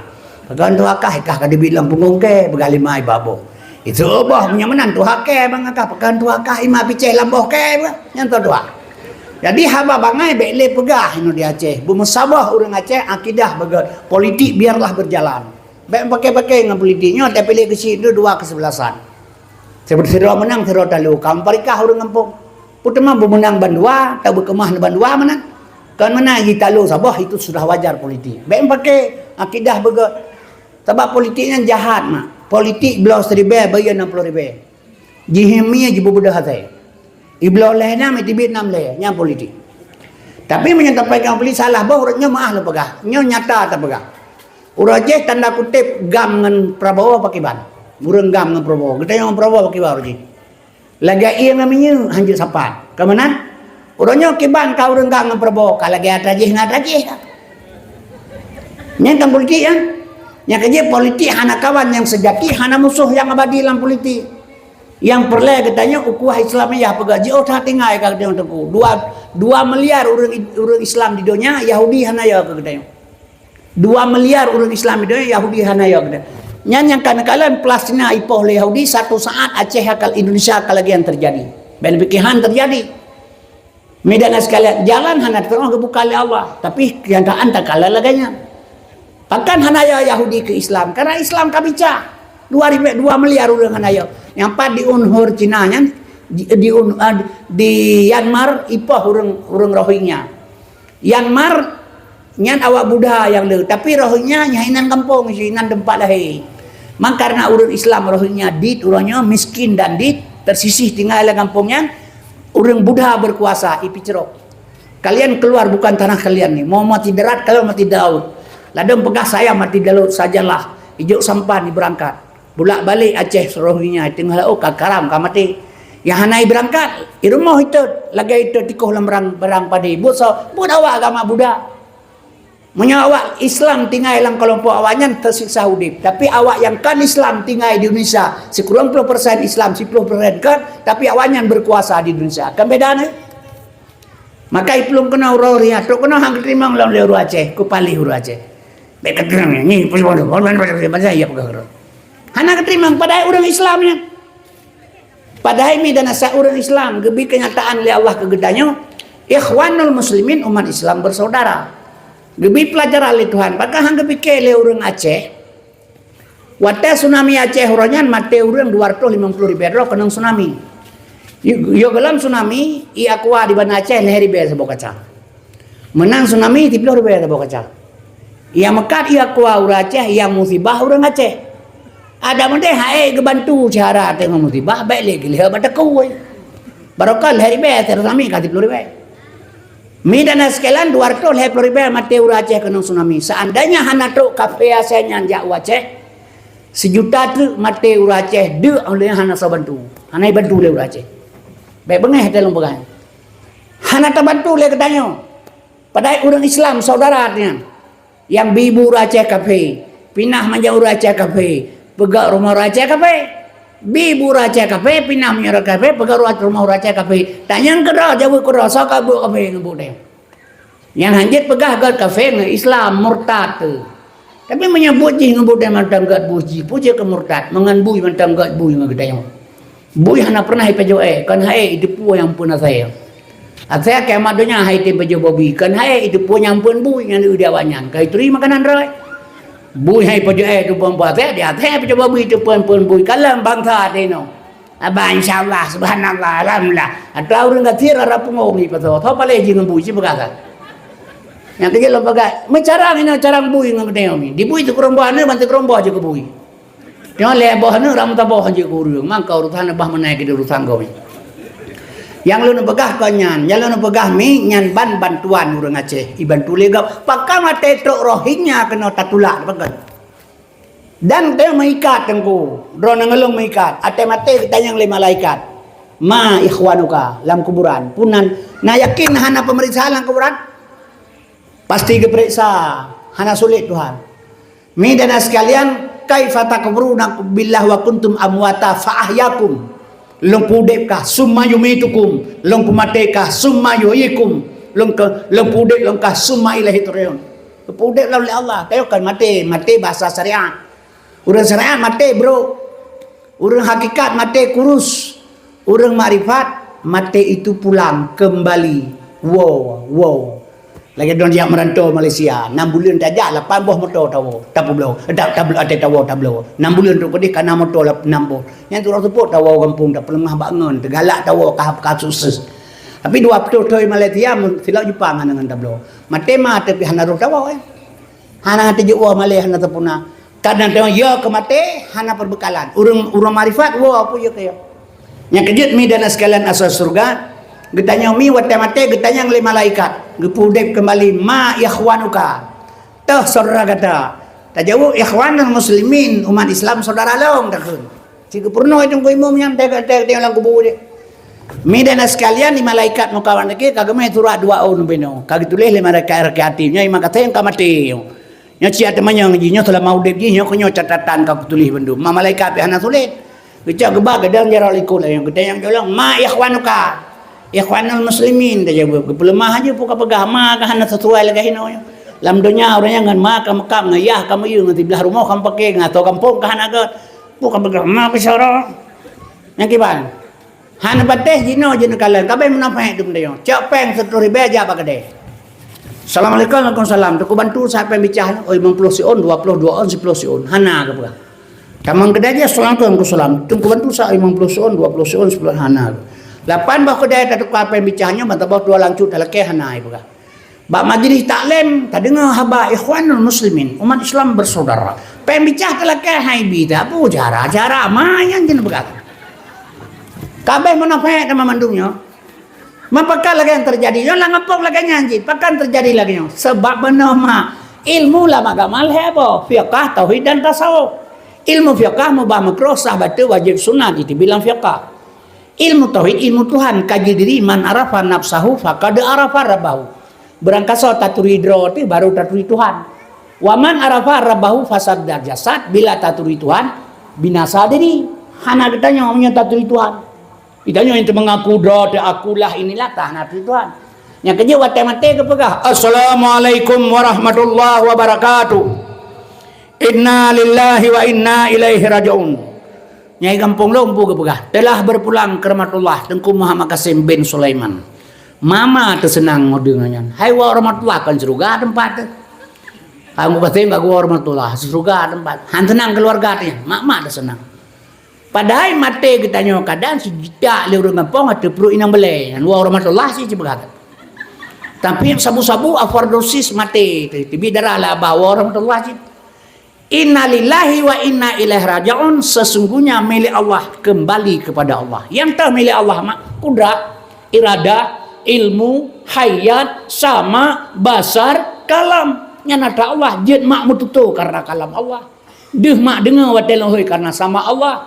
Pegah tu hakah ikah kada bilang punggung ke pegah limai baboh. Itu boh punya menan tu hake bang angka. Pegah tu hakah ima piceh lamboh ke yang tu doa. Jadi haba bangai bekle pegah inu di Aceh. Bumusabah orang Aceh akidah bagat politik biarlah berjalan. Baik pakai-pakai dengan politiknya tapi pilih ke situ 2 kesebelasan. Seperti sedua menang sedua talu. Kaum parikah orang kampung. Putama bermenang bandua, tak berkemah bandua menang. Kan menang kita lu Sabah itu sudah wajar politik. Baik pakai akidah bagat. Sebab politiknya jahat mak. Politik belau 1,000 bayar 60,000. Jihimnya jibu budak saya. Iblau lehna mesti Vietnam leh yang politik. Tapi menyampaikan politik salah bah urutnya maah lu pegah. Nya nyata tak pegah. Urajeh tanda kutip gam dengan Prabowo pakai ban. Burung gam dengan Prabowo. Kita yang Prabowo pakai ban urajeh. Laga ia namanya hanjut sapat. Kemanan? Urutnya kiban kau urung gam dengan Prabowo. Kalau lagi atrajeh ngatrajeh. Nya kan politik ya. Nya kerja politik hana kawan yang sejati, hana musuh yang abadi dalam politik. Yang perlu katanya ukuah Islamiyah pegaji oh tak tinggal kata yang teku 2 miliar orang Islam di dunia Yahudi hanaya katanya 2 miliar orang Islam di dunia Yahudi hanaya katanya yang kadang-kadang Palestina ipoh oleh Yahudi satu saat Aceh akal Indonesia akal lagi yang terjadi berlebihan terjadi medan sekalian jalan hana terang kebuka oleh Allah tapi kenyataan tak kalah laganya bahkan hanaya Yahudi ke Islam karena Islam kabica 2 miliar orang hanaya yang pat di Unhur Cina nya di Myanmar ipah urang Rohingya. Myanmar nyan awak Buddha yang le tapi Rohingya nyahinan kampung nyahinan tempat lahir. Mak karena urang Islam Rohingya dit urangnya miskin dan dit tersisih tinggal dalam kampungnya urang Buddha berkuasa ipi cerok. Kalian keluar bukan tanah kalian nih. Mau mati darat kalau mati laut. Ladang pegah saya mati laut sajalah. Ijuk sampan berangkat. Bulak balik Aceh Rohingya tinggal karam kamati yang hanai berangkat di rumah itu lagi itu tikuh lemrang berang padi buat awak agama Buddha menyawak Islam tinggal dalam kelompok awaknya tersiksa hidup tapi awak yang kan Islam tinggal di Indonesia sekurang 10% Islam 10% kan tapi awaknya berkuasa di Indonesia kan beda nih maka belum kena Rohingya tu kena hang terima lawan Leuru Aceh kupali Huru Aceh baik keterang ni pun ya pegang hana keterima pada orang Islamnya. Padahal ini dan asa orang Islam gebi kenyataan oleh Allah kegedanya ikhwanul muslimin umat Islam bersaudara. Gebi pelajaran oleh Tuhan. Maka hang gebi ke orang Aceh. Wate tsunami Aceh oranyan mate orang 250,000 kena tsunami. Yo gelam tsunami ia kuah di Banda Aceh leheri be sebab kaca. Menang tsunami 30,000 sebab kaca. Ia mekat ia kuah urang Aceh yang musibah orang Aceh. Ada mende hae gebantu cara tengok musibah baik lagi lihat pada kau. Barokah hari be terami ka 30,000. Mi dana sekalian 250,000 mati urang Aceh kena tsunami. Seandainya hana tok kafe asenya jak Aceh 1 juta tu mati urang Aceh de oleh hana sabantu. Hana bantu le urang Aceh. Baik bengeh dalam pegang. Hana ta bantu le katanya. Padahal orang Islam saudaranya yang bibu urang Aceh kafe, pinah manja urang Aceh kafe. Pegak rumah raja kafe, bibu raja kafe, pinah menyerah kafe, pegak rumah raja kafe. Tanya yang kedua jauh kedua saka bu kafe ngebut dia. Yang hanjit pegak gat kafe nge Islam murtad tu. Tapi menyebut je ngebut dia macam gat buji, puja ke murtad, menganbui macam gat bui ngedayang. Bui hana pernah ipejo kan hai itu pu yang pun saya. Saya kayak madunya hai tim pejo bobi kan hai itu pu yang pun bui yang dia wanyan. Kai teri makanan rai. Bui hai pada tu pun buat dia teh pada babi tu pun bui kalam bangsa teno aba insyaallah subhanallah alhamdulillah atau orang gatir arab pengomi pato tho pale jing bui si bagasa yang kecil lo bagai mencarang ini carang bui ngam teno mi di bui tu kerombane bantu kerombo aja ke bui dia le boh ne ram ta boh aja ke urang mangka urusan bah menaik ke urusan gomi yang lu begah konyan yang lu begah mi nyan ban bantuan urang Aceh ibantu lega pakam mate tok Rohingya kena tatulak bagan dan teh mengikat tengku drone ngelung mengikat ate mate ditanyang le malaikat ma ikhwanuka lam kuburan punan na yakin hana pemeriksaan lam kuburan pasti diperiksa hana sulit Tuhan Midana sekalian, kaifa takfuruna billah wa kuntum amwata fa ahyakum. Long pudek kah summa yumitukum, long pumate kah summa yuhyikum, long pudek long kah summa ilahi turja'un. Pudek oleh Allah. Kayo kan mati bahasa syariat. Urang syariat mati bro. Urang hakikat mati kurus. Urang marifat mati itu pulang kembali. Wow. Lagi don yang merantau Malaysia 6 bulan saja 8 buah motor tahu tahu 6 bulan tu pedih karena motor 6 buah yang tu orang sebut tahu kampung dah pelemah bangun tergalak tahu kahap sukses tapi 2 betul Malaysia silap jumpa dengan tablo matema tapi hana ro tahu hana tuju wa Malay hana tapuna kadang tahu ya ke mate hana perbekalan urang marifat wa apa ya kaya yang kejut mi dan sekalian asal surga getanya mi wate mate getanya oleh malaikat gepudek kembali ma ikhwanuka tah saudara kata tajau ikhwanul muslimin umat Islam saudara long takun jika purno itu ko imam yang tega lang kubur dia mi dan sekalian di malaikat mukawan ke kagame turah 2 on beno kag tulis le malaikat rekreatifnya ima kata yang kamati nya cia temannya nginya telah mau dek nya ko catatan kag tulis bendu ma malaikat hana tulis geca gebag gadang jaral ikut yang getanya jolong ma ikhwanuka ikhwanul muslimin dah jawab kepelemah aja pun kapegah ma ka hana sesuai lagi hino lam dunia orangnya ngan ma ka makam ngayah kamu yu ngati belah rumah kamu pakai ngato kampung ka hana gat pu kapegah ma pesara yang kiban hana bateh jino kalan kabe menapa hidup dia cak peng 10,000 aja apa gede assalamualaikum waalaikumsalam tu bantu sampai bicah oi 50 sion 22 on 10 sion hana kapegah kamang gede aja assalamualaikum waalaikumsalam tu bantu sa 50 sion 20 sion 10 hana 8 bah kedai tak tukar apa bicahnya bantah bah 2 langcut dalam kehanai buka. Bak majlis taklim tak dengar haba ikhwanul muslimin umat Islam bersaudara. Pembicah telah kehai bida apa cara mayan jenis buka. Kabeh menafek sama mandungnya. Mapakah lagi yang terjadi? Yang ngapok lagi nyanyi. Pakan terjadi lagi yang sebab benama ilmu lama gamal hebo fiqah tauhid dan tasawuf. Ilmu fiqah mubah makruh sahabat wajib sunat itu bilang fiqah. Ilmu tauhid, ilmu Tuhan, kaji diri man arafa nafsahu faqad arafa rabbahu. Berangkasa taturi droti baru taturi Tuhan. Wa man arafa rabbahu fasad jasad bila taturi Tuhan binasa diri. Hana ditanya omnya taturi Tuhan. Ditanya yang mengaku droti akulah inilah tah taturi Tuhan. Yang kerja wate mate ke pegah. Assalamualaikum warahmatullahi wabarakatuh. Inna lillahi wa inna ilaihi raji'un. Nyai kampung lompu ke pegah telah berpulang ke rahmatullah Tengku Muhammad Qasim bin Sulaiman. Mama tersenang ngodengannya. Hai wa rahmatullah kan surga tempat. Kamu Qasim bagu rahmatullah surga tempat. Han tenang keluarga dia. Mama tersenang. Padahal mate kita kadang sejak le urang kampung ada perlu inang belai. Wa rahmatullah sih cepat. Tapi sabu-sabu overdosis mate. Tibi darah lah bawa rahmatullah sih. Inna lillahi wa inna ilaihi raji'un. Sesungguhnya milik Allah kembali kepada Allah. Yang tak milik Allah mak kudrat, iradah, ilmu, hayat, sama, basar, kalam. Yang nada Allah jid mak mututu karena kalam Allah. Deh mak dengar watel hoi karena sama Allah.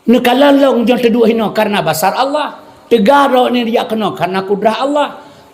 Nekalalong jang kedua hino karena basar Allah. Tegaro ni dia kena karena kudrah Allah.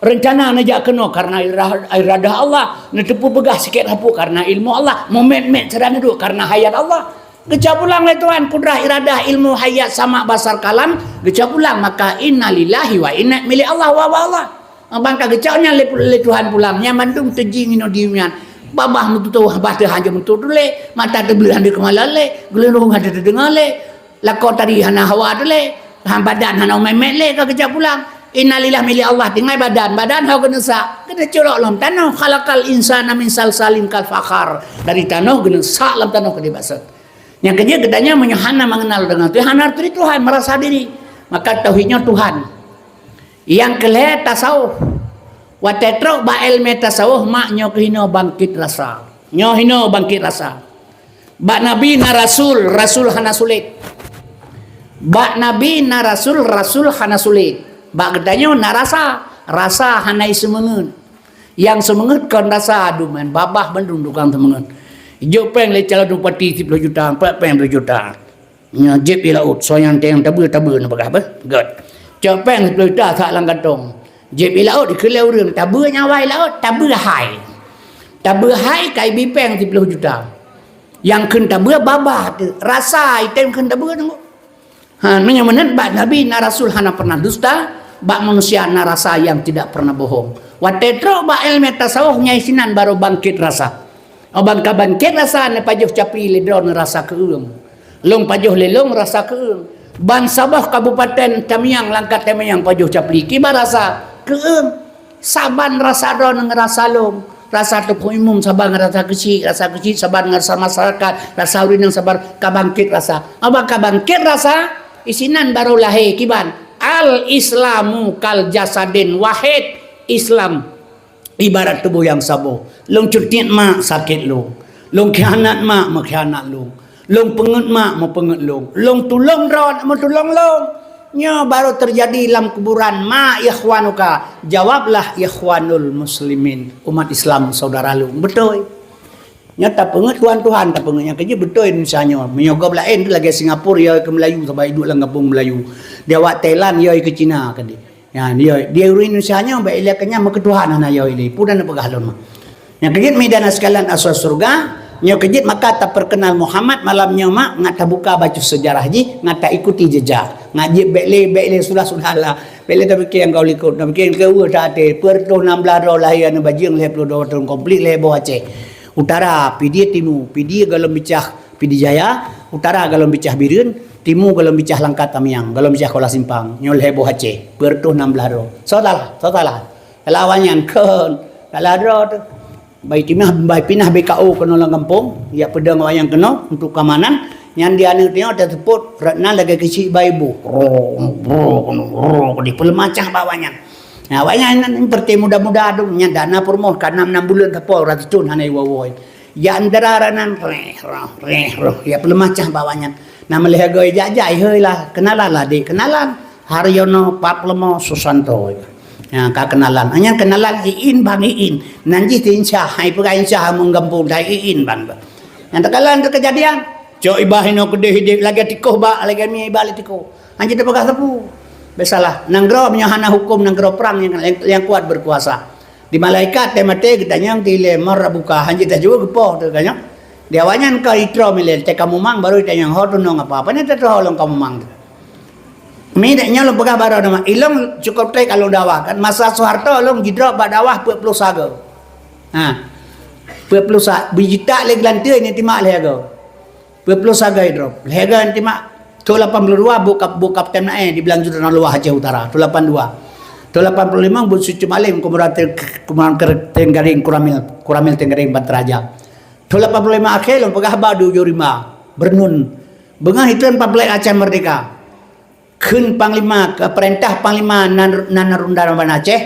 Rencana najak kena karena iradah Allah. Netepu begah sikit hapu karena ilmu Allah. Moment sedang duduk karena hayat Allah. Gecap pulang lah Tuhan kudrah iradah ilmu hayat sama basar kalam. Gecap pulang maka inna lillahi wa inna milik Allah wa Allah. Bangka gecapnya le Tuhan pulang. Nyaman dum tejing ino diumian. Babah mutu bahta hanja mutu dule. Mata tebelah di kemala le. Gelurung ada terdengar le. Lakot tadi hana hawa dule. Badan hana memet le ke gecap pulang. Innalillah milik Allah tinggal badan hau kena sak kena colok lam tanah khalaqal insana min salsalin kal fakhar dari tanah kena sak lam tanah kena basat yang kerja kedanya menyahana mengenal dengan Tuhan arti Tuhan merasa diri maka tauhidnya Tuhan yang kelih tasawuf wa tetrok ba ilmu tasawuf maknya kehino bangkit rasa nyo hino bangkit rasa ba nabi na rasul hana sulit ba nabi na rasul hana sulit. Bak gedanya narasa rasa hanai semengen yang semengen kan rasa aduman babah bandung dukang semengen hijau peng le calon pati 10 juta 4 peng 2 juta nya jep ilaut soyang teng tabu na bagah ba god cok peng 10 juta sak lang kantong jep ilaut dikele urang tabu nyawai laut tabu hai kai bi peng 10 juta yang kenta beu babah tu rasa item kenta beu tu nanya menen bak nabi na rasul hana pernah dusta, bak manusia na rasa yang tidak pernah bohong. Watetro bak ilmu tasawuf nyai sinan baru bangkit rasa. Abang bangkit rasa na pajuh capi ledron rasa keung. Long pajuh lelong rasa keung. Ban Sabah Kabupaten Tamiang Langkat Tamiang pajuh capi kibar rasa keung. Saban rasa don ngerasa long. Rasa tepung umum sabar ngerasa kecil sabar ngerasa masyarakat, rasa urin yang sabar kabangkit rasa. Abang kabangkit rasa isinan baru lahir kiban al islamu kal jasadin wahid. Islam ibarat tubuh yang sabo. Long curtiat mak sakit long khianat mak khianat long pengut mak mau pengut long tulung ron mau tulung long nya baru terjadi dalam kuburan. Ma ikhwanuka, jawablah ikhwanul muslimin, umat Islam saudara lu. Betul nya tak pengut Tuhan tak pengut yang kerja betul misalnya menyogok lain tu lagi Singapura ya ke Melayu sampai duduk dalam kampung Melayu dia wak Thailand ya ke Cina kan ya dia Indonesia nya baik lihat kenya mak Tuhan ana ya ini pudan pegalon mah yang kerja medan sekalian asal surga nya kerja maka tak perkenal Muhammad malamnya mak ngata buka baca sejarah ji ngata ikuti jejak ngaji bekle sudah-sudahlah bekle tapi yang kau ikut tapi yang kau tak ada per tahun 16 lahir anu bajing leh 22 tahun komplit leh bawah Aceh utara pidi timu pidi galom bicah pidi jaya utara galom bicah Birun timu galom bicah Langkat Tamiang galom bicah Kuala Simpang nyol heboh Aceh bertuh 16 ro salah lawannya kan kalau tu baik pinah BKO kena lang kampung ya pedang wayang kena untuk keamanan yang dia ni tengok ada teput ratna lagi kecil baibu di pelemacah bawahnya. Nah, wanya ini perti muda-muda tu nya dana permoh kan 6 bulan tapo ratun hanai wawoi. Ya antara ranan ya pelemacah bawahnya. Nama lehagoi jajai heulah kenalan lah dik kenalan Haryono Paplemo Susanto. Ya ka kenalan. Hanya kenalan iin bang iin. Nanti tinsah hai pegai insah menggampung dai iin bang. Yang tekalan tu kejadian. Cok ibahino gede hidup lagi tikoh ba lagi mi balik tikoh. Hanya dia pegang sapu. Besalah nanggro menyahana hukum nanggro perang yang kuat berkuasa di malaikat temate kita yang tile marra buka hanji ta juga gepoh tu kanya dia wanyan ka itro milel te kamu mang baru kita yang hotu nong apa ne te holong kamu mang mi dak nyalo pegah baru nama ilong cukup te kalau dakwah kan masa Soeharto long jidro ba dakwah 40 saga ha 40 saga bijita le glantir ni timak le go 40 saga idro lega timak tu 82 bukap tem nae di Belanju dan Luar Aceh Utara tu 82 tu 85 bu suci malim kemudian Tenggaring kuramil Tenggaring Bantaraja tu 85 akhir long pegah badu jurima bernun bengah itu 14 Aceh merdeka kun panglima ke perintah panglima nanarunda ban Aceh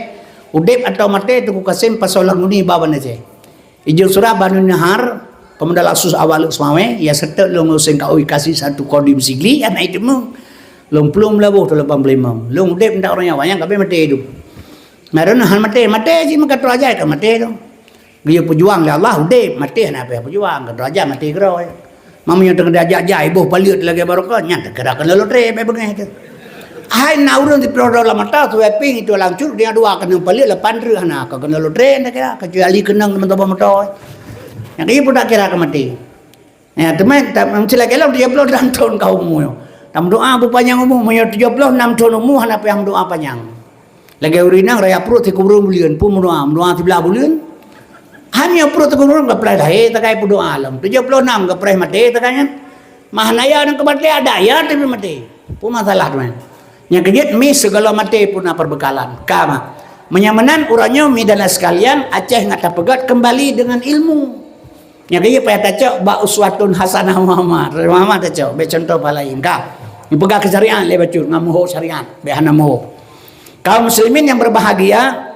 udip atau mate tu Kasim pasolang uni baban Aceh ijo surah Banu Nahar pemuda laksus awal semawe ya serta long useng kau kasih satu kodim sigli ya naik demu long pelum labuh tu 85 long dep ndak orang Jawa yang kabe mate hidup ngaron han mate ji maka tu aja itu mate tu dia pejuang le Allah dep mate na apa pejuang ke aja mate kero mamanya tengah diajak jai boh paliut lagi barokah nya gerak lalu tre be bengah itu hai naurun di produk lama ta tu ping itu langsung dia dua kena paliut 8 rih na ka kena lu tre nak kira kecuali kenang teman-teman motor yang dia pun tak kira ke mati. Ya, teman, mencela kelam 36 tahun kau umur. Tam doa panjang umur, 76 tahun umur hana yang doa panjang. Lagi urinang raya perut ti kubur bulian pun doa 17 bulan. Hanya perut kubur enggak pernah dah tak kai doa alam. 76 enggak pernah mati tak kan. Mahanaya nang kemati ada ya tapi mati. Pun masalah teman. Yang kejut mi segala mati pun perbekalan. Kama. Menyamanan urangnya mi dan sekalian Aceh ngata pegat kembali dengan ilmu. Yang kaya payah tacok ba uswatun hasanah Muhammad tacok be contoh palain ka pegang ke syariat le bacur ngamuh syariat be hana moh kaum muslimin yang berbahagia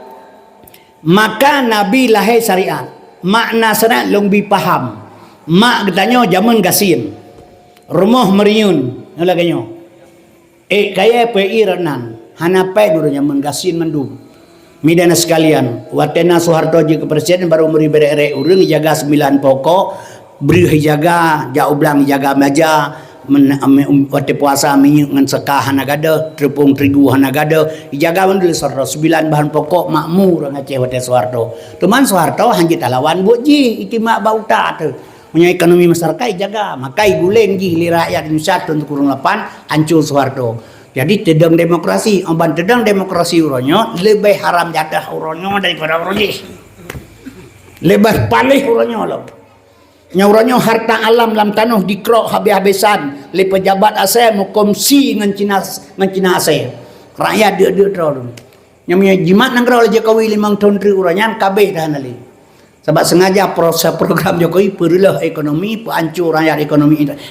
maka nabi lahir syariat makna syariat long bi paham mak getanyo zaman gasin rumah meriun laganyo kaya pe iranan hana pe guru zaman gasin mendung midana sekalian watena Soeharto je ke presiden baru beri bere urang jaga 9 pokok beri jaga jauh belang jaga meja wate puasa minyak ngan sekah hanagada tepung terigu hanagada jaga mandul Soeharto 9 bahan pokok makmur ngaceh wate Soeharto teman Soeharto hanji talawan buat ji iti mak bauta tu punya ekonomi masyarakat jaga. Makai gulen gi rakyat Indonesia tahun 8 hancur Soeharto. Jadi tedang demokrasi, amban tedang demokrasi uronyo lebih haram jadah uronyo daripada uronyo. Lebih palih uronyo loh. Nyauranyo harta alam lam tanah dikrok habis-habisan le pejabat ASEAN mau komsi dengan Cina ASEAN. Rakyat dia terlalu. Nyamanya jimat nang oleh Jokowi 5 tahun tri uranyan kabeh dah nali. Sebab sengaja proses program Jokowi perlulah ekonomi, hancur rakyat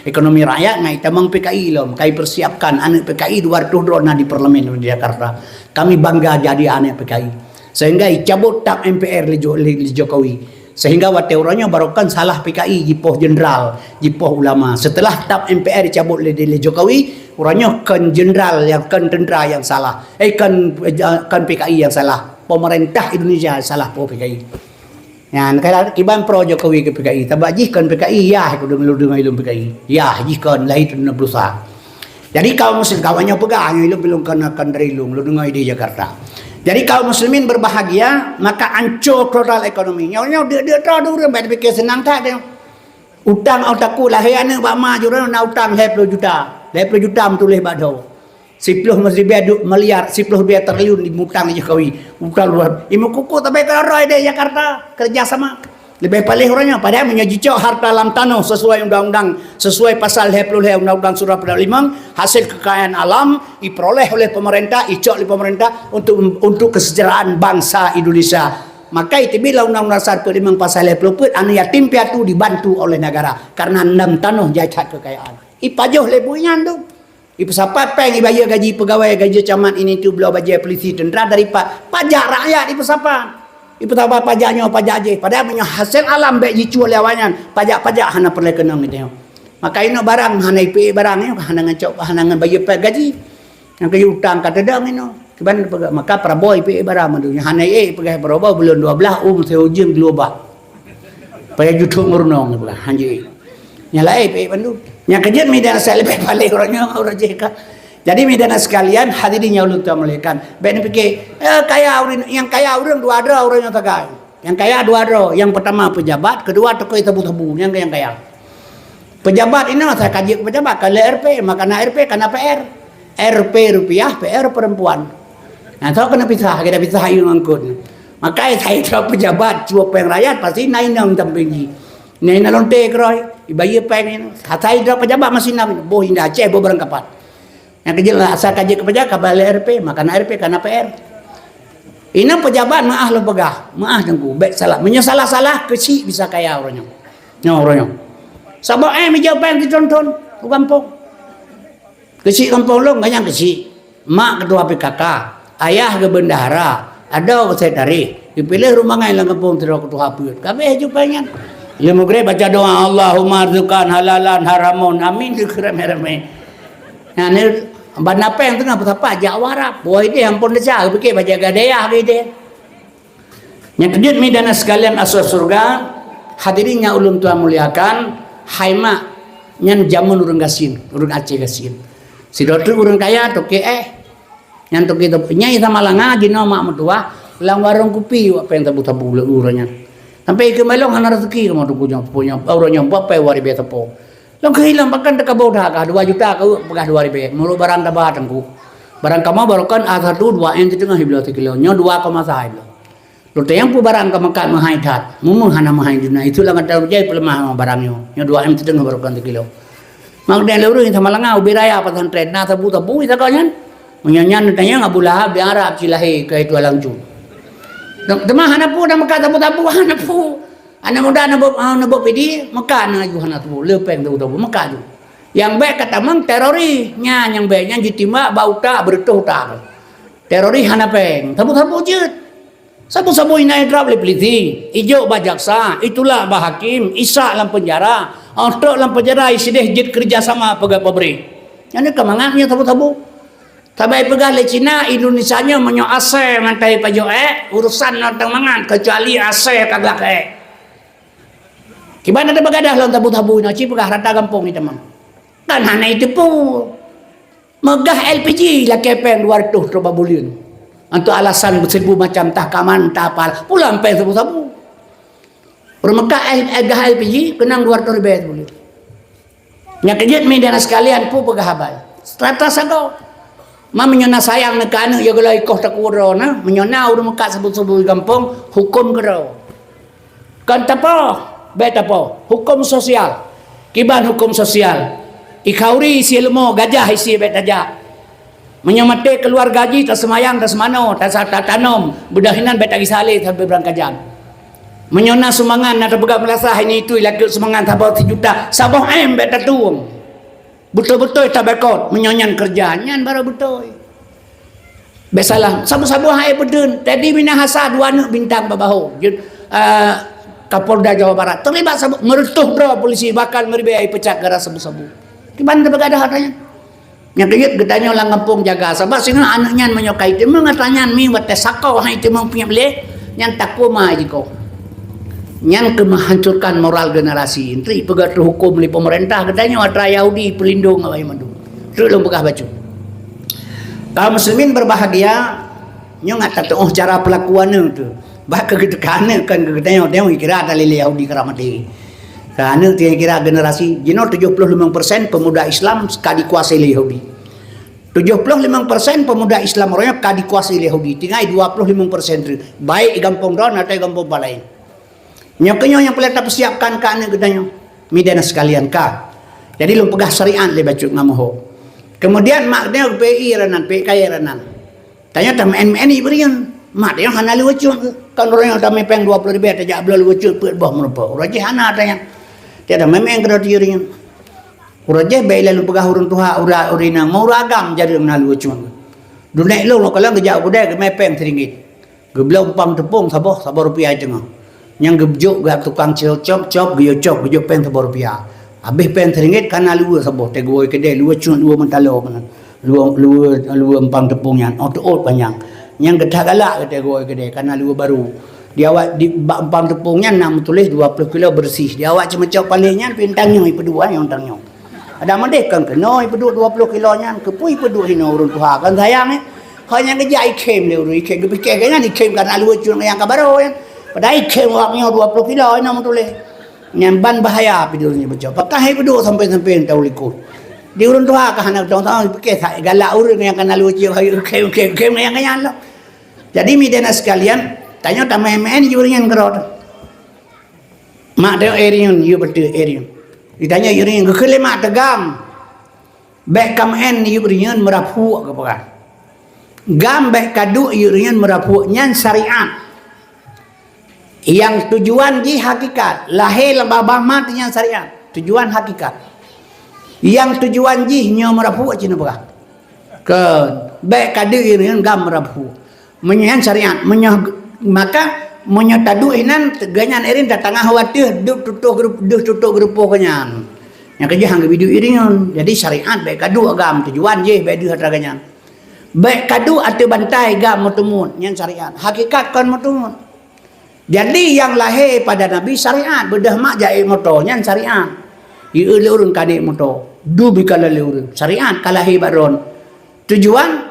ekonomi rakyat ngai tamang PKI lom. Kai persiapkan anak PKI 200 drona di parlemen di Jakarta. Kami bangga jadi anak PKI. Sehingga cabut tak MPR li Jokowi. Sehingga wate orangnya barukan salah PKI jipoh jenderal, jipoh ulama. Setelah tap MPR dicabut oleh Jokowi, orangnya kan jenderal yang kan tentera yang salah. Kan PKI yang salah. Pemerintah Indonesia salah po PKI. Ya, kalau kiban pro Jokowi ke PKI, tabajih kan PKI ya, aku dengar ilmu PKI. Ya, jikon lahir tu berusaha. Jadi kaum muslim kawannya pegang ilmu belum kena dari ilmu, lu dengar di Jakarta. Jadi kaum muslimin berbahagia, maka ancur total ekonomi. Nyawa dia tahu dia baik fikir senang tak dia. Utang otakku lah hayana bak ma jurang na utang 20 juta. 20 juta mentulih bak do. 10 miliar, 10 triliun dimutang di Jokowi. Utang luar. Imu kuku tapi kalau di Jakarta kerja sama. Lebih paling orangnya padahal menyajicok harta alam tanah sesuai undang-undang, sesuai pasal 20 undang-undang surah pada 5, hasil kekayaan alam diperoleh oleh pemerintah, icok oleh pemerintah untuk kesejahteraan bangsa Indonesia. Maka itu bila undang-undang 15 pasal 20 anu yatim piatu dibantu oleh negara karena 6 tanah jacat kekayaan. Ipajoh lebuinya tu. Ibu siapa peng bayar gaji pegawai, gaji camat ini tu belau bayar polisi tentera daripada pajak rakyat ibu siapa. Ibu tahu apa pajaknya, pajak je. Padahal punya hasil alam baik jicu lewanyan. Pajak-pajak hana perlu kena gitu. Maka ini barang hana IP barangnya, hana ngacok, hana bayar gaji. Yang kaya utang kata dah ini. Maka Prabowo IP barang madunya. Hana pegai Prabowo bulan 12 sehujung global. Paya jutuk ngurnong bukan hanji. Nyala IP bandu. Yang kerja media saya lebih balik orangnya orang jeka. Jadi medan sekalian hadirin yang ulun muliakan. Ben fikir kaya orang yang kaya orang dua ada orang yang tagay. Yang kaya dua ada. Yang pertama pejabat, kedua tokoh tabu-tabu yang kaya. Pejabat ini saya kaji pejabat kalau RP makana RP kana PR. RP rupiah, PR perempuan. Nah, tahu kena pisah, kita pisah yung angkut. Maka saya tahu pejabat cuap peng rakyat pasti naik nang tampingi. Naik nalonte kroy, ibayi peng. Saya tahu pejabat masih nang boh indah Aceh boh barang kapat. Yang kerja asal kaji kepada kabel RP, makan RP karena PR. Ini pejabat maah lo pegah, maah tengku, baik salah, menyesalah-salah kecil bisa kaya orangnya, orangnya. Sabak meja apa yang ditonton, kampung, kecil kampung lo nggak yang kecil, mak ketua PKK, ayah ke bendahara, ada sekretari, dipilih rumah ngai lang kampung terus ketua PUT, kami aja pengen. Ia mugre baca doa Allahumma arzukan halalan haramun, amin dikerem-kerem. Nah, ni bana peng tu ngapa apa Jawa boy dia ampun dah fikir baca gadaya gitu. Yang kedua medan sekalian asal surga hadirinnya ulun tuan muliakan haima nyan jamun urang gasin urang Aceh gasin si dokter urang kaya toke nyan toke nyai sama langa dino mak mertua lang warung kopi apa yang tabu-tabu urangnya sampai ke melong hana rezeki mau punya urangnya apa wari beta po. Lang kehilang bahkan dekat bawah dah 2 juta kau pegah 2 ribu mulu barang dah tengku barang kamu barukan A1 2 yang di tengah hibelah kilo nyo 2,1 lo tayang pu barang kamu kan mahai dat mumung hana mahai dunia itu lah kata jai pelemah barangnya nyo 2 yang di tengah barukan kilo mak dan luru yang sama langau biraya pesantren na tabu-tabu itu kanyan menyanyan tanya ngabulah di Arab cilahi ke itu langju demah hana pu dah maka tabu-tabu hana pu anak muda nabok pidi Mekah na Yohana tu lepeng tu Mekah tu yang baik kata mang terori nya yang baiknya jitima bauta bertuh tak terori hana peng tabu-tabu je sabu-sabu inai drap le peliti ijo bajaksa itulah bahakim isa dalam penjara untuk dalam penjara isideh jid kerja sama pegawai pabrik yang ni kemangannya tabu-tabu tabai pegah le Cina Indonesia nya menyo ase ngantai pajo urusan nantang mangan kecuali ase kagak Gimana ada begadah lawan tabu-tabu nak cipegah rata kampung ni teman. Kan hana itu pun megah LPG lah kepen 200 coba bulion. Untuk alasan 1000 macam tah kaman tah apal pulang pe tabu-tabu. Orang Mekah agah LPG kenang 200 ribu boleh. Nya kejut media sekalian pu pegah habai. Strata sago. Ma menyona sayang nekana ya galai koh takuro na menyona orang Mekah sebut-sebut kampung hukum kero. Kan tapo, betapo, hukum sosial. Kiban hukum sosial. Ikauri isi ilmu gajah isi betaja. Menyamate keluar gaji tak semayang tak semano tak tanam budahinan betagi salih sampai berangkajan. Menyona sumangan nak pegang melasah ini itu lagi sumangan sabah 1 juta sabah beta tuang. Betul-betul tak bekot menyonyan kerja nyan baru betul. Besalah sabu-sabu hai pedun tadi mina hasad wana bintang babahu. Kapolda Jawa Barat terlibat sabu merutuh bro polisi bakal meribai pecat gara sabu-sabu. Di mana begadah katanya. Yang kejut gedanya orang kampung jaga sebab sehingga anaknya menyokai itu mengatanya mi wate sakau hai itu mau punya beli yang takwa mah jiko yang kemahancurkan moral generasi intri pegat hukum di pemerintah katanya watra Yahudi pelindung awai madu itu belum pegah baju kaum muslimin berbahagia nyo ngata tu cara pelakuan itu bah kegedekan kan katanya dia kira ada lili Yahudi keramati karena dia kira generasi jino 75% pemuda Islam kadi kuasai Yahudi 75% pemuda Islam orangnya kadi kuasai Yahudi tinggal 25% baik di kampung don atau di kampung lain nyokenyo yang pelita persiapkan karena gedanya midana sekalian ka jadi lu pegah syariat le bacu ngamoho kemudian maknya PI ranan PKI ranan tanya tam MNI berian mak dia hana lu wacun kan orang yang tamai peng 20 ribu tajak belal wacun put bah merupa raja hana tanya tiada memang kena tiurin uraje baila lu pegah urun tuha ura urina mau ragam jadi menalu wacun dunia lu kalau gejak budaya ke mepeng seringgit geblau umpam tepung sabah rupiah tengah yang gebjuk gak tukang cop gejo pen sabah rupiah habis pen seringgit kana lu sabah tegoi kedai lu wacun lu mentalo lu umpam tepungnya ot panjang yang gedah galak kategori kedai kana lu baru dia awak di umpam tepungnya nak tulis 20 kilo bersih dia awak cuma cok palingnya pintangnya ipedua yang tangnya ada mandek kan kena ipedu 20 kilonya kepui pedu hino urun tuha kan sayang hanya kerja ikem le urun ikem gepikir kan ikem kan alu cun yang kabaro kan pada ikem waknya 20 kilo ina tulis nyamban bahaya pedulnya baca pakai pedu sampai tahu liku di urun tuha kan anak tahu pikir galak urun yang kan alu cun ikem yang kan lo jadi midana sekalian tanya tamai men yuringan kerot mak dia eriun you betul eriun ditanya yuringan kekelima tegam baik kamen yuringan merapu ke pekan gam baik kadu yuringan merapu nyan syariat yang tujuan di hakikat lahir babah mati yang syariat tujuan hakikat yang tujuan ji nyo merapu cina pekan ke baik kadu yuringan gam merapu menyan syariat maka menyatadu inan ganyan erin datangah khawatir duk tutup grup kanyan yang kerja hang video iringan jadi syariat baik kadu agam tujuan je baik dia ganyan baik kadu ate bantai gam mutumun nyan syariat hakikat kan mutumun jadi yang lahir pada nabi syariat bedah mak jai moto nyan syariat ieu urun kade moto du bikala urun syariat kalahi baron tujuan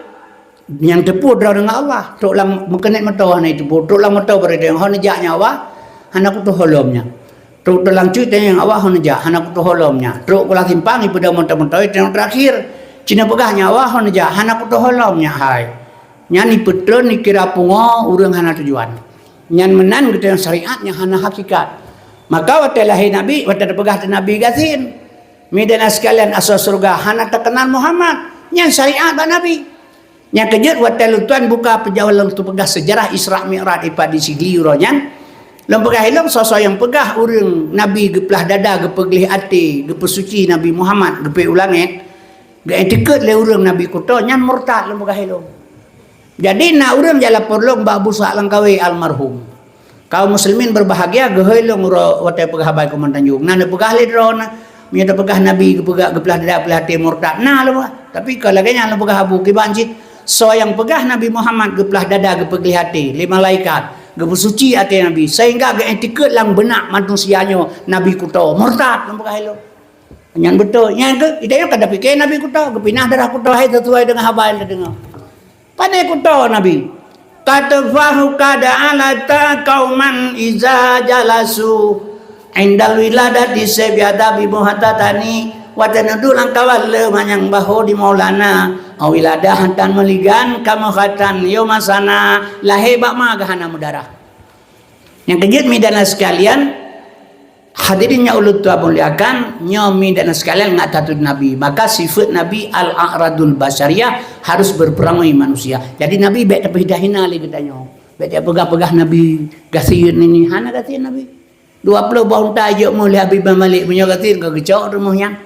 yang tepu draw dengan Allah tok lang mengkenet mata hana itu tok lang mata berada yang hana jak nyawa hana ku tu holomnya tok lang cuit yang awak hana jak hana ku tu holomnya tok kula simpang ipu dah mata-mata itu yang terakhir cina pegah nyawa hana jak hana ku tu holomnya hai nyani betul ni kira pungo urang hana tujuan nyan menan kita yang syariat yang hana hakikat maka waktu lahir nabi waktu pegah nabi gasin midana sekalian asal surga hana terkenal Muhammad nyan syariat ba nabi yang kejut waktu tuan buka perjalanan untuk pegah sejarah Isra Mi'raj ipa di sigli uronyan lom pegah ilmu sosok yang pegah urang nabi geplah dada gepeglih ati gepesuci nabi Muhammad gepe ulangit ge etiket le urang nabi kuto nyan murtad lom pegah ilmu jadi na urang jala porlong ba Abu Sa'lan kawe almarhum kaum muslimin berbahagia geheulung waktu pegah bae komandanjung na pegah le drona miata pegah nabi geplah dada geplah ati murtad nah lo tapi kalau ganya lo pegah Abu Kibancit so yang pegah Nabi Muhammad geplah dada gepeglih hati lima malaikat gepesuci hati Nabi sehingga ge etiket lang benak manusianya Nabi kuto murtad pegah elo nyan betul nyan ke idaya kada pikir Nabi kuto gepinah darah kuto hai sesuai dengan habain dengar pandai kuto Nabi Katafahu kada alata kauman iza jalasu indal wiladati sebiada bibu hatatani watanadu langkawal manyang baho di maulana awilada hantan meligan kamu khatan yo masana laheba magahana mudara. Yang kejut midana sekalian, hadirinnya ulut tua muliakan, nyomi dan sekalian ngatatut Nabi. Maka sifat Nabi al-a'radul basyariyah harus berperangai manusia. Jadi Nabi baik tapi hidahina lagi katanya. Baik dia pegah-pegah Nabi gasiun ini. Hana gasiun Nabi. 20 tahun tajuk mulia Habib Malik punya gasiun ke gecok rumahnya.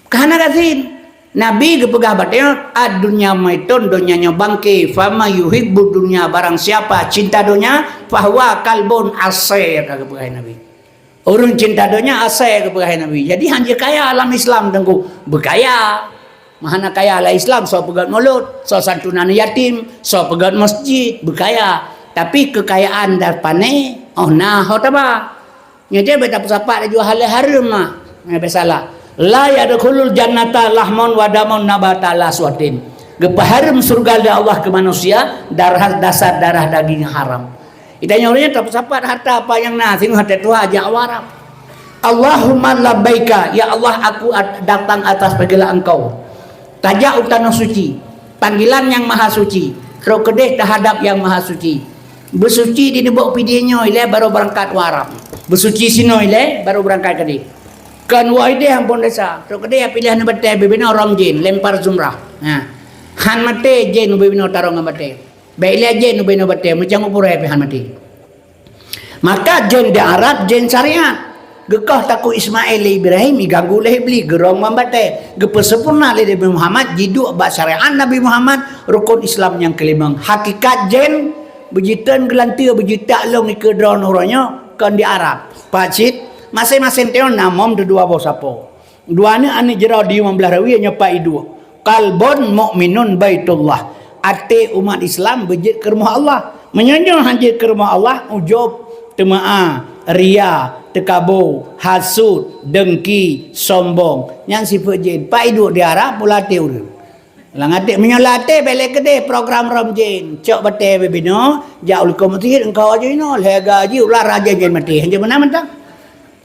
Kahana gasiun. Nabi kepegah batnya dunya maitun donyanya bangke fama yuhibbu dunya barang siapa cinta dunya fahuwa kalbun asir kepegah Nabi. Orang cinta dunia asal kepada Nabi. Jadi hanya kaya alam Islam tengku berkaya. Mahana kaya alam Islam so pegat mulut, so santunan yatim, so pegat masjid, berkaya. Tapi kekayaan darpane oh nah hotaba. Nyata beta pesapat jual hal haram mah. Biasalah. La yadkhulul jannata lahmun wa damun nabata la swatin. Gepaharam surga dari Allah ke manusia darah dasar darah daging haram. Itanya orangnya tak sapat harta apa yang nasin harta itu aja awarap. Allahumma labbaika ya Allah aku datang atas panggilan engkau. Tajak utana suci, panggilan yang maha suci. Rokedeh terhadap yang maha suci. Bersuci di nebok pidinya ile baru berangkat warap. Bersuci sino ile baru berangkat kadi. Kan waide ampun desa. Rokedeh pilihan bete bebina orang jin lempar zumrah. Ha. Han mate jin bebina tarong mate. Baiklah jen ubeno bate macam upur pehan mati. Maka jen di Arab jen syariat. Gekah taku Ismail Ibrahim iganggu leh beli gerong membate. Gepesempurna le Nabi Muhammad jiduk ba syariat Nabi Muhammad rukun Islam yang kelima. Hakikat jen bejitan gelantir bejita long ke drone orangnya kan di Arab. Pacit masing-masing teo namom dua bos apo. Duanya ane jera di 15 rawi nyopa idu. Kalbun mukminun baitullah. Ate umat Islam berjit ke rumah Allah. Menyanjung hanjit ke rumah Allah. Ujub, temaah, ria, tekabur, hasud, dengki, sombong. Yang sifat jin. Pak hidup di Arab pula teori. Langatik menyolate balik kedai program rom jin. Cok bate bebino. Jauh komisi engkau aja ini. Lega aja ular raja jin mati. Hanya benar mentang.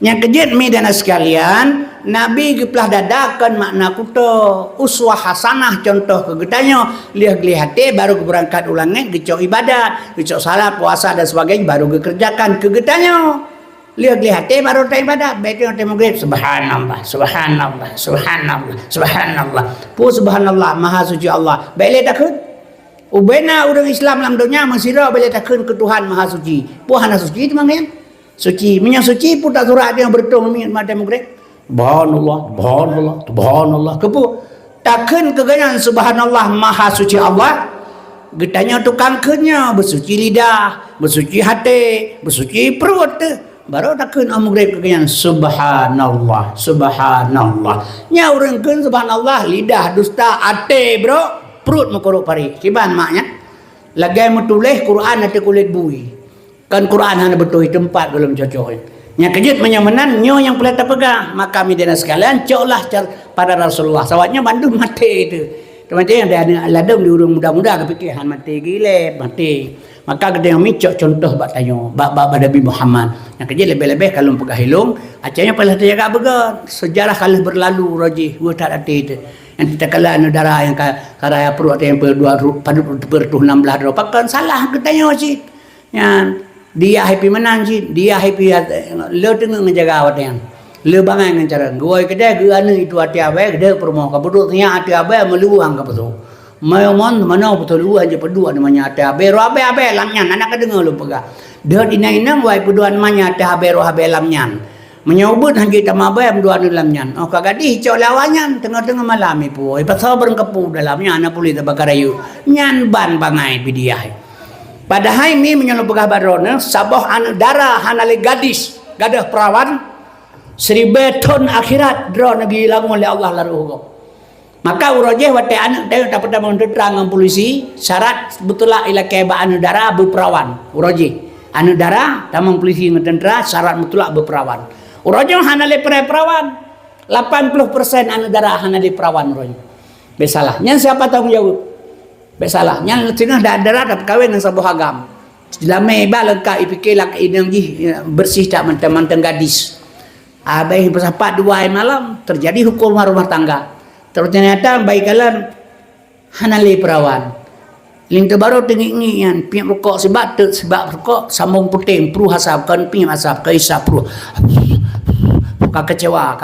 Yang kejut midana sekalian, Nabi geplah dadakan makna kuto uswah hasanah contoh kegetanya lihat-lihate baru berangkat ulangnya gecok ibadat, gecok salat, puasa dan sebagainya baru dikerjakan kegetanya. Lihat-lihate baru tak ibadat, baiknya temu grade subhanallah, subhanallah, subhanallah, subhanallah. Pu subhanallah maha suci Allah. Baiklah takut. Ubena orang Islam dalam dunia masira boleh takut ke Tuhan maha suci. Pu hana suci itu mangnya. Suci, minyak suci pun tak surat dia bertung macam mugrek. Subhanallah, subhanallah, subhanallah. Kepu takkan keganyan subhanallah maha suci Allah. Getanya tukang kenya bersuci lidah, bersuci hati, bersuci perut. Baru takkan mugrek keganyan subhanallah, subhanallah. Nya orang kan subhanallah lidah dusta hati bro, perut makorok pari. Kiban maknya. Lagai metuleh Quran hati kulit bui. Kan Quran hanya betul tempat belum cocok. Yang kejut menyamanan nyo yang pelata pegang. Maka midana sekalian coklah pada Rasulullah. Sawatnya bandung mati itu. Teman-teman yang ada ladang di urung muda-muda kepikiran mati gile mati. Maka kita yang micok contoh bak tanyo bak Nabi Muhammad. Yang kejut lebih-lebih kalau pegang hilung, acanya pala terjaga began. Sejarah kalah berlalu roji gua tak ada itu. Yang kita kalah negara yang karaya perut yang berdua pada bertuh 16 pakan salah katanya sih. Yang dia happy menang sih, dia happy le tengah ngejaga awak yang le bangai ngecara goi kedai geana itu hati abai kedai promo kabudutnya hati abai meluang ka betul mayomon mana betul lu aja pedua namanya hati abai ro abai lamnyan anak kedengar lu pega de dinainang wai peduan namanya hati abai ro abai lamnyan menyobut hanji tamabai pedua lamnyan oh kagadi hicau lawanyan tengah-tengah malam ipu pasal berengkepu dalamnya anak puli tabakarayu nyan ban bangai bidiah. Padahal ini menyeluk pegah badrona sabah anu darah hanale gadis gadah perawan 1000 ton akhirat dro nagi lagu oleh Allah laru hukum. Maka urojeh wate anak dia tak pernah menterang polisi syarat betullah ila keba anu darah berperawan urojeh anu darah tamang polisi ngetendra syarat betullah berperawan urojeh hanale perawan 80% anu darah hanale perawan urojeh besalah nya siapa tanggung jawab Baik salah. Yang tengah darah dah kahwin dengan sabuh agam. Lama ba lengkap ipikir lah inang bersih tak mantan-mantan gadis. Baik bersapat 2 malam terjadi hukum rumah tangga. Ternyata baik kalian hanali perawan. Ling baru tengik-ngian piap rokok sebab rokok sambung puting pru hasapkan piap asap ke isap pru. Kak kecewa.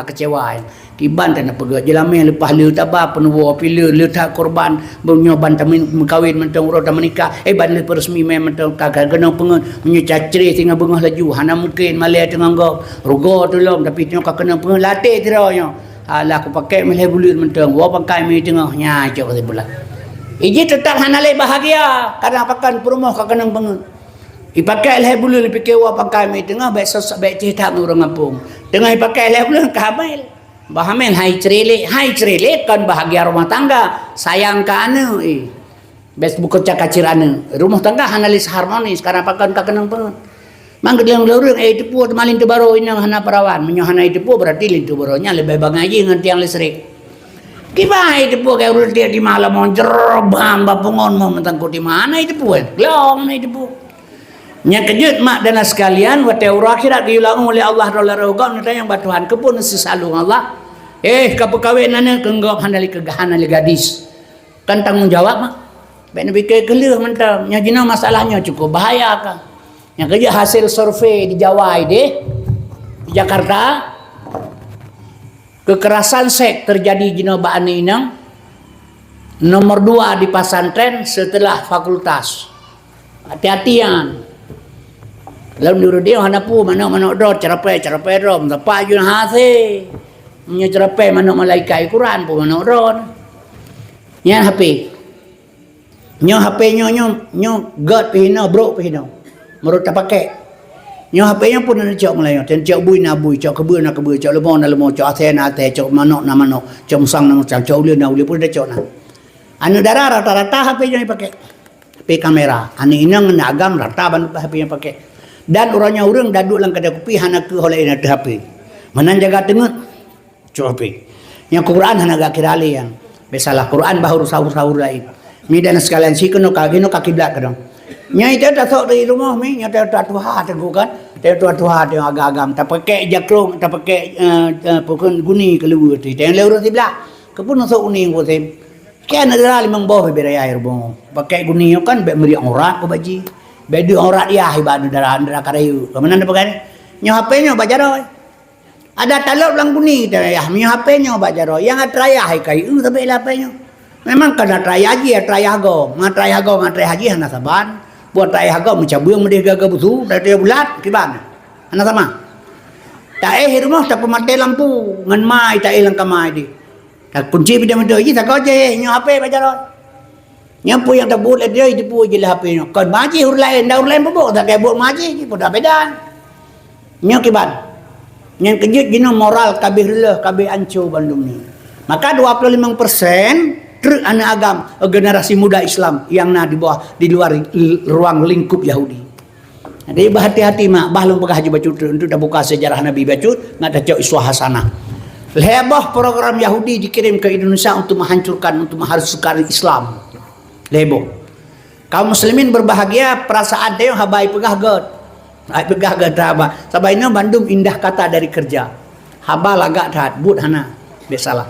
Kiban tak nak pergi. Jelamai lepas le tak apa penuh pilih le tak korban menyoban tak mengkawin mentang urut tak menikah. Ban le peresmi mentang kagak kena pengen menyecacri tengah bengah laju. Hana mungkin malai tengah gok rugo tolong tapi tengok kena pengen latih tiranya. Alah aku pakai malai bulir mentang wa pakai mi tengah nya cok bulan. Iji tetap hana le bahagia karena pakan perumah kagak kena pengen. Ipakai leh bulir fikir wa pakai mi tengah baik sesak baik cerita orang kampung. Tengah ipakai leh bulir kahamil. Bahamen hai cerele kan bahagia rumah tangga sayang ke anu bes buku cakacir anu rumah tangga analis harmonis karena pakan kakenang pengen mangga dia ngelurung tepu malin tu baru inang hana perawan menyohana tepu berarti lin tu barunya lebih bangaji ngan tiang listrik kiba tepu kayak urut dia di malam mau jerobam bapungon mau mentangku di mana tepu glong tepu nya kejut mak dan sekalian wa ta'ura akhirat diulang oleh Allah dolar rogan yang batuhan kepun sesalung Allah kapu kawin nana kenggop handali kegahan gadis kan tanggung jawab mak baik nabi ke kelih mentang nya jina masalahnya cukup bahaya kan nya kerja hasil survei di Jawa di Jakarta kekerasan seks terjadi jina baan inang nomor 2 di pesantren setelah fakultas hati-hatian lalu dulu dia hana pu mana do cerapai rom tapa jun hase nya cerapai mana malaikat Quran pu mana ron nya HP nyo god pihino bro pihino menurut tak pakai nyo HP nya pun ada cok Melayu dan cok bui na bui cok kebun na kebun cok lemon na lemon cok ate na ate cok manok na manok cok musang na musang cok ulil na ulil pun ada cok na anu darah rata-rata HP nya dipakai HP kamera anu inang agam rata bantu HP nya pakai dan orangnya orang daduk lang kada kupi hana ke holai na HP manan jaga tengah cok HP yang Quran hana gak kirali yang besalah Quran bahur sahur lain mi dan sekalian si keno kiblat kadang nya itu tak sok dari rumah mi nya tak tuha teguh kan tak tuha dia agak-agam tak pakai jakrong tak pakai pokon guni keluar tu yang lewat sebelah kepun sok uning ko tem kan ada limang bawah beraya air bong pakai guni kan beri aurat ko baji bedu aurat ya ibadu darah karayu kemana ada pakai nya HP nya bajaroi ada talok lang guni ya nya HP nya bajaroi yang atraya hai kai sampai HP nya memang kada traya haji traya go ngatraya haji hana saban buat traya go mencabung medih gaga busu dari bulat kiban hana sama tak rumah tak pemati lampu ngan mai tak ilang kamai di tak kunci bidang itu ji tak je nya HP bajaroi nyampu yang tak boleh dia itu pun je lah HP nya kan maji hur lain bobok tak kayak buat maji pun dah beda nya kiban yang kejut gino moral kabeh leh kabeh ancu Bandung ni maka 25% truk anak agam generasi muda Islam yang di bawah di luar ruang lingkup Yahudi jadi berhati-hati mak bahlung pegah haji bacut untuk dah buka sejarah Nabi bacut ngada cok iswah hasanah lebah program Yahudi dikirim ke Indonesia untuk menghancurkan untuk mengharuskan Islam lebo kaum muslimin berbahagia perasaan dia habai pegah god haba sabaina Bandung indah kata dari kerja haba lagak tat but hana biasalah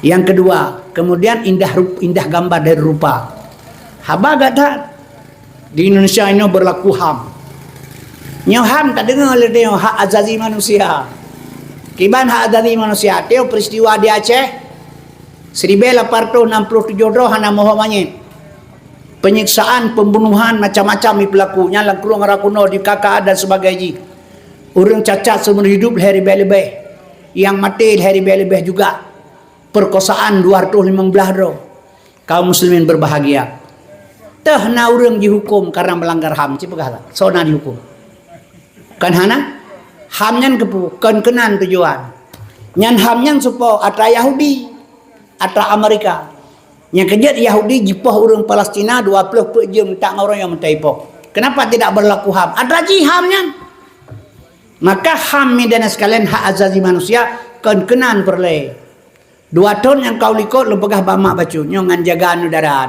yang kedua kemudian indah gambar dari rupa haba gak tat di Indonesia ini berlaku HAM ham tak dengar oleh dia hak azazi manusia kiban hak azazi manusia dia peristiwa di Aceh 1867 hana mohomanya penyiksaan, pembunuhan macam-macam ni pelakunya lang kurung rakuno di kakak dan sebagainya. Orang cacat seumur hidup hari lebih. Yang mati hari lebih juga. Perkosaan 215 do. Kaum muslimin berbahagia. Tah na orang dihukum karena melanggar HAM cipegah. Sona dihukum. Kan hana HAM nyan kepu kan kenan tujuan. Nyan HAM nyan supo atra Yahudi, atra Amerika. Yang kejat Yahudi jipah orang Palestina 20 jam tak orang yang mentaipo. Kenapa tidak berlaku HAM? Ada HAM-nya. Maka HAM dan sekalian hak azazi manusia kenan perle. 2 tahun yang kau likut lu pegah bamak bacu nyongan jagaan udara.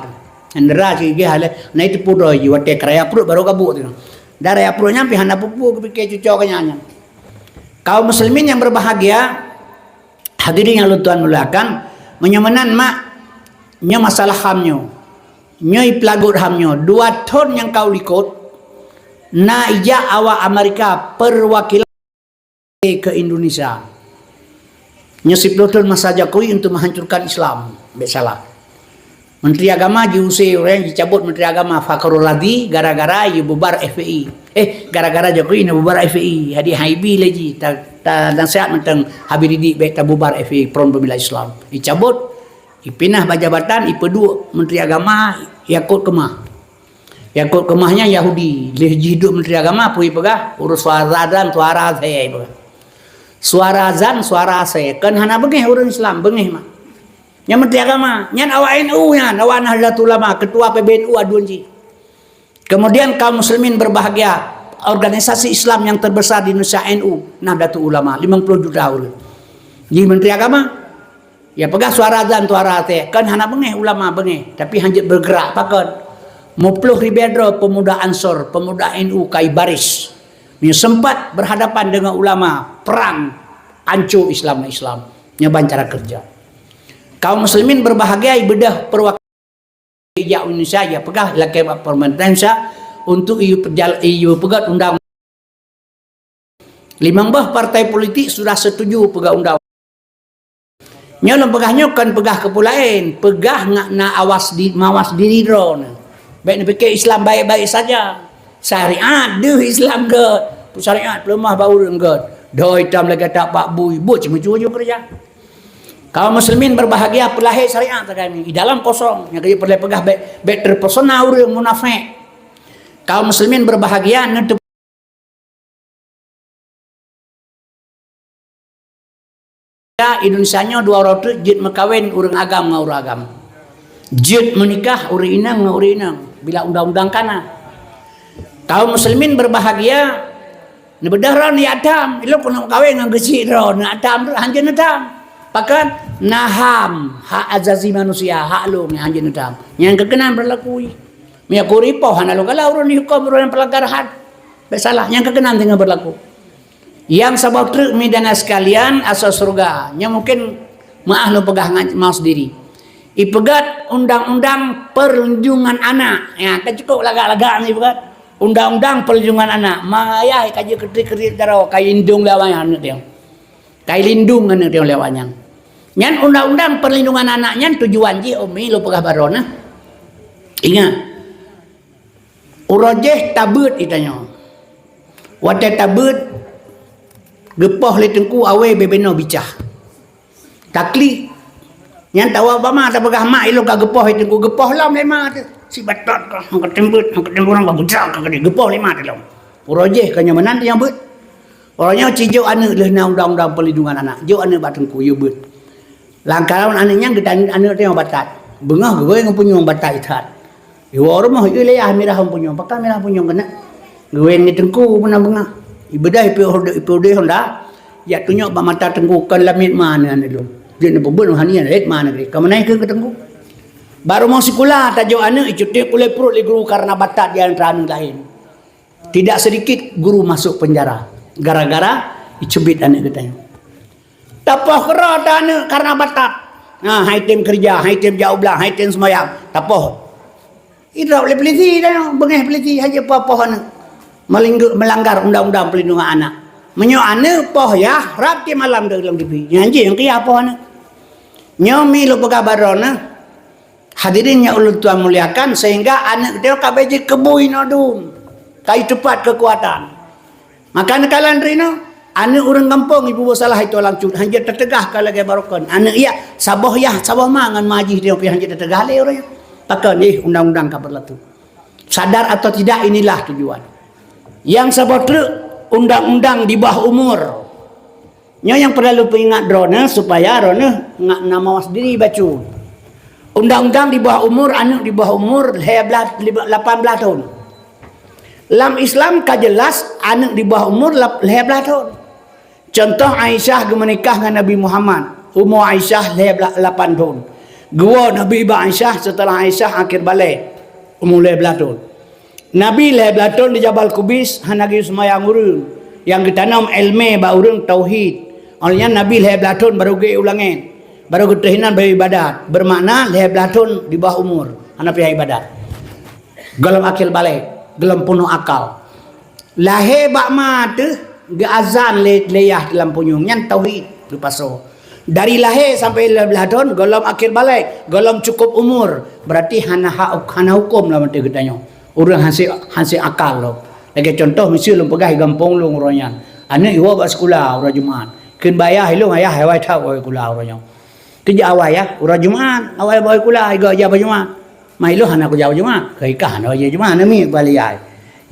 Andra si ge hale na itu pudo ji wate kraya perut baru kabut tu. Darah perut nyampe hana pupu ke cucok kenyanya. Kaum muslimin yang berbahagia, hadirin yang Tuhan muliakan, menyamanan mak nya masalah hamnyo. Nya iplagut hamnyo 2 tahun yang kau likut na ija awak Amerika perwakilan ke Indonesia. Nya 10 tahun masa Jokowi untuk menghancurkan Islam. Baik salah. Menteri Agama diusir orang dicabut Menteri Agama Fakhrul Razi gara-gara ia bubar FPI. Gara-gara Jokowi nak bubar FPI. Hadi haibi lagi dan sehat tentang habis didik baik tak bubar FPI Front Pembela Islam. Dicabut, dipindah jabatan, dipeduk Menteri Agama Yakut Kemah. Yakut Kemahnya Yahudi. Leh hidup Menteri Agama pergi pegah urus suara azan, suara saya pegah. Suara azan, suara saya. Kan hana bengih orang Islam, bengih mah. Yang Menteri Agama, yang awak NU yang awak Nahdlatul Ulama, ketua PBNU aduanji. Kemudian kaum muslimin berbahagia, organisasi Islam yang terbesar di Indonesia NU, Nahdlatul Ulama, 50 juta orang. Jadi Menteri Agama, ya pegah suara azan, suara teh, kan hana bengih ulama bengih, tapi hanjit bergerak pakai. Mupluh Ribedro, pemuda Ansor, pemuda NU kai baris. Dia sempat berhadapan dengan ulama, perang, hancur Islam. Nyaban cara kerja. Kaum muslimin berbahagia ibadah perwakilan Indonesia ya pegah laki pemerintah untuk iu pegat undang. 15 partai politik sudah setuju pegah undang. Nyo pegahnya kan pegah kepulain, pegah ngak na mawas diri drone. Baik ni fikir Islam baik-baik saja. Syariat deh Islam ke. Syariat lemah bau enggot. Doi tam lagi tak pak bui, cuma-cuma kerja. Kaum muslimin berbahagia pelahir syariat kami. Di dalam kosong yang kaya perlu pegah baik terpesona orang munafik. Kaum muslimin berbahagia nutup Indonesianya 2 orang tu jid mekawin orang agam dengan orang agam. Jid menikah orang inang dengan orang inang. Bila undang-undang kana. Kaum muslimin berbahagia ni berdarah ni Adam. Ilo kena mekawin dengan gesi ro. Ni Adam tu hanjin Adam. Pakan naham hak azazi manusia hak lu ni hanjin Adam. Yang kekenan berlaku. Mia kuripo hana lu kalau urun hukum urun pelanggar had. Bersalah yang kekenan tengah berlaku. Yang sebab truk midana sekalian asal surga. Yang mungkin maah lu pegah mau sendiri. Ipegat undang-undang perlindungan anak. Ya, kan cukup lagak-lagak ni pegat. Undang-undang perlindungan anak. Mangayah kaji ketrik-ketrik darah kai lindung lawannya anak dia. Kai lindung anak dia lawannya. Yang undang-undang perlindungan anaknya tujuan ji umi lu pegah barona. Ingat. Urajeh tabut itanya. Wate tabut gepoh le tengku awe bebeno bicah. Takli yang tahu apa mah tak pegah mak ilo ka gepoh itu ku gepoh lam lema tu si batot ka hang ketembut orang bagudang ka dia gepoh lema tu lam urojeh kanya menan yang beut orangnya cijo anu leh na undang-undang perlindungan anak jo anu batengku yo beut langkaran anaknya gedan anu teh batat bengah gewe ngpunyong batat ithat yo rumah yo le amirah ngpunyong pakal mirah punyong kena gewe ni tengku puna bengah ibadah ipu de honda ya tunyok ba mata tengku kan lamit mana anu lu dia nak berbun hanian red mana ni kamu naik ke ketengku baru mau sekolah tajuk anak cuti oleh perut guru karena batat di antara anak lain tidak sedikit guru masuk penjara gara-gara dicubit anak katanya tapah kerah anak karena batat nah hai tim kerja hai tim jauh belah hai tim semayang tapah itu boleh peliti dah bengih peliti haja apa-apa anak melanggar undang-undang perlindungan anak menyo ane poh ya rap ke malam dalam TV nyanyi yang kia apa ane nyomi lu pekabarona hadirin yang ulun Tuhan muliakan sehingga anak dia kabeji kebui nodum kai cepat kekuatan maka nekalan rino ane urang kampung ibu salah itu langsung hanya tertegah kalau ke barokon ane iya saboh mangan majih dia pi hanya tertegah le orang takkan undang-undang ka berlaku sadar atau tidak inilah tujuan yang sabot undang-undang di bawah umur. Nya yang perlu pengingat drone supaya drone ngak nama sendiri baca. Undang-undang di bawah umur anak di bawah umur 18 tahun. Dalam Islam ka jelas anak di bawah umur 18 tahun. Contoh Aisyah menikah dengan Nabi Muhammad, umur Aisyah 8 tahun. Gua Nabi Iba Aisyah, setelah Aisyah akhir balik mulai belatun. Nabi leh belatun di Jabal Kubis hanagi semayang urun yang ditanam ilmu ba urun tauhid. Olehnya Nabi leh belatun baru ge ulangin. Baru ketuhinan bagi ibadat. Bermakna leh belatun di bawah umur hana pihak ibadat. Gelam akhir balik, gelam penuh akal. Lahir bak mata ge azan leyah dalam punyung nyan tauhid lupaso. Dari lahir sampai belah tahun golom akhir balik, golom cukup umur, berarti hana hukum lah mati katanya. Orang hasil akal lo. Lagi contoh mesti lu pegah gampong lu ngoronyan. Anak iwa bak sekolah orang Jumaat. Ken bayar lu ayah hawai tahu awai kula orangnya. Kerja awai ya, orang Jumaat, awai bawa kula iga aja Jumaat. Mai lu hana ku jauh Jumaat, kai kah hana aja Jumaat nami baliyai.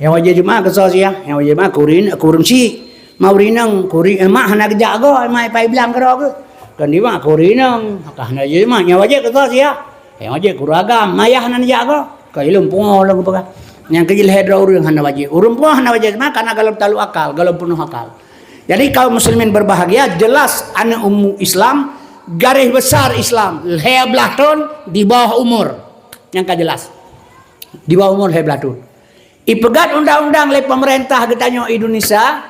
Yang aja Jumaat ke sia, yang aja Jumaat kurun si. Mau rinang kuring emak hana kerja go, mai pai bilang kero ke. Kan di mak kurinang kah na je mak nyawa je kata sia yang aje kuragam mayah nan jago ka ilum pungo lang pagka yang kejil hedra urang hana waje urang pungo hana waje mak kana galap talu akal galap penuh akal. Jadi kaum muslimin berbahagia, jelas anak Islam garis besar Islam heblah ton di bawah umur yang ka jelas di bawah umur heblah ton ipegat undang-undang oleh pemerintah getanyo Indonesia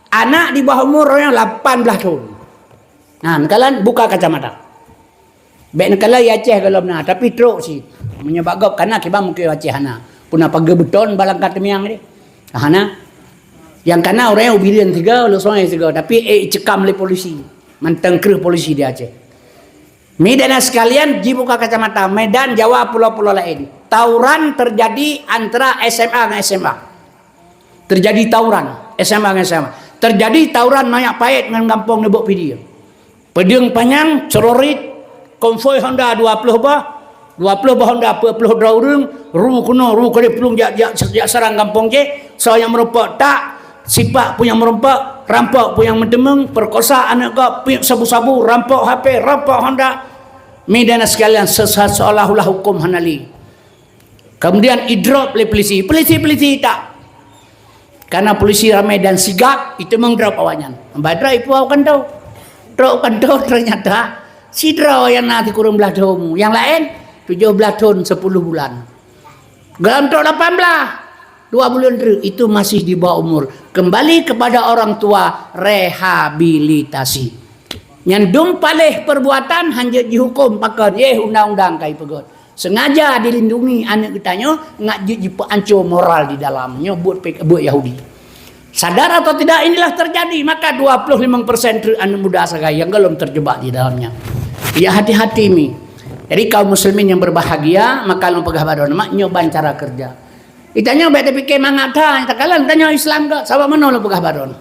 anak di bawah umurnya 18 tahun. Nah, nekalan buka kacamata. Baik nekalan Aceh kalau benar, tapi teruk sih. Menyebabkan karena kita mungkin Aceh hana. Puna pagi beton balang kat miang ni. Hana. Yang kana orang ubirin tiga, lu soalnya tiga, tapi cekam oleh polisi. Mentengker polisi di Aceh. Medan sekalian dibuka kacamata. Medan Jawa pulau-pulau lain. Tawuran terjadi antara SMA dan SMA. Terjadi tawuran SMA dengan SMA. Terjadi tawuran Mayak Pahit dengan Kampung Nebok Pidi. Pedang panjang, cerorit, konvoi Honda 20 bah 20 bah Honda 40 orang, ru kuno, ru kali pelung jak sarang kampung je, so yang merompak tak, sipak punya merompak, rampok punya mendemeng, perkosa anak kau, sabu-sabu, rampok HP, rampok Honda. Medan sekalian seolah-olah hukum hanali. Kemudian idrop oleh polisi tak. Karena polisi ramai dan sigap, itu mengdrop awalnya. Badra ipu akan tahu. Drop kan ternyata sidra yang nanti kurang belah tahun. Yang lain 17 tahun 10 bulan. Gantok 18 2 bulan itu masih di bawah umur. Kembali kepada orang tua, rehabilitasi. Nyandung palih perbuatan hanya dihukum pakai undang-undang kai pegot. Sengaja dilindungi anak kitanya ngak ancur moral di dalamnya buat Yahudi. Sadar atau tidak inilah terjadi, maka 25% anak muda sekarang yang belum terjebak di dalamnya. Ya hati-hati mi. Jadi kaum muslimin yang berbahagia, maka lu pegah badon mak nyoban cara kerja. Itanya bete pikir mangata, takalan tanya Islam ke, sabab mana lu pegah badon.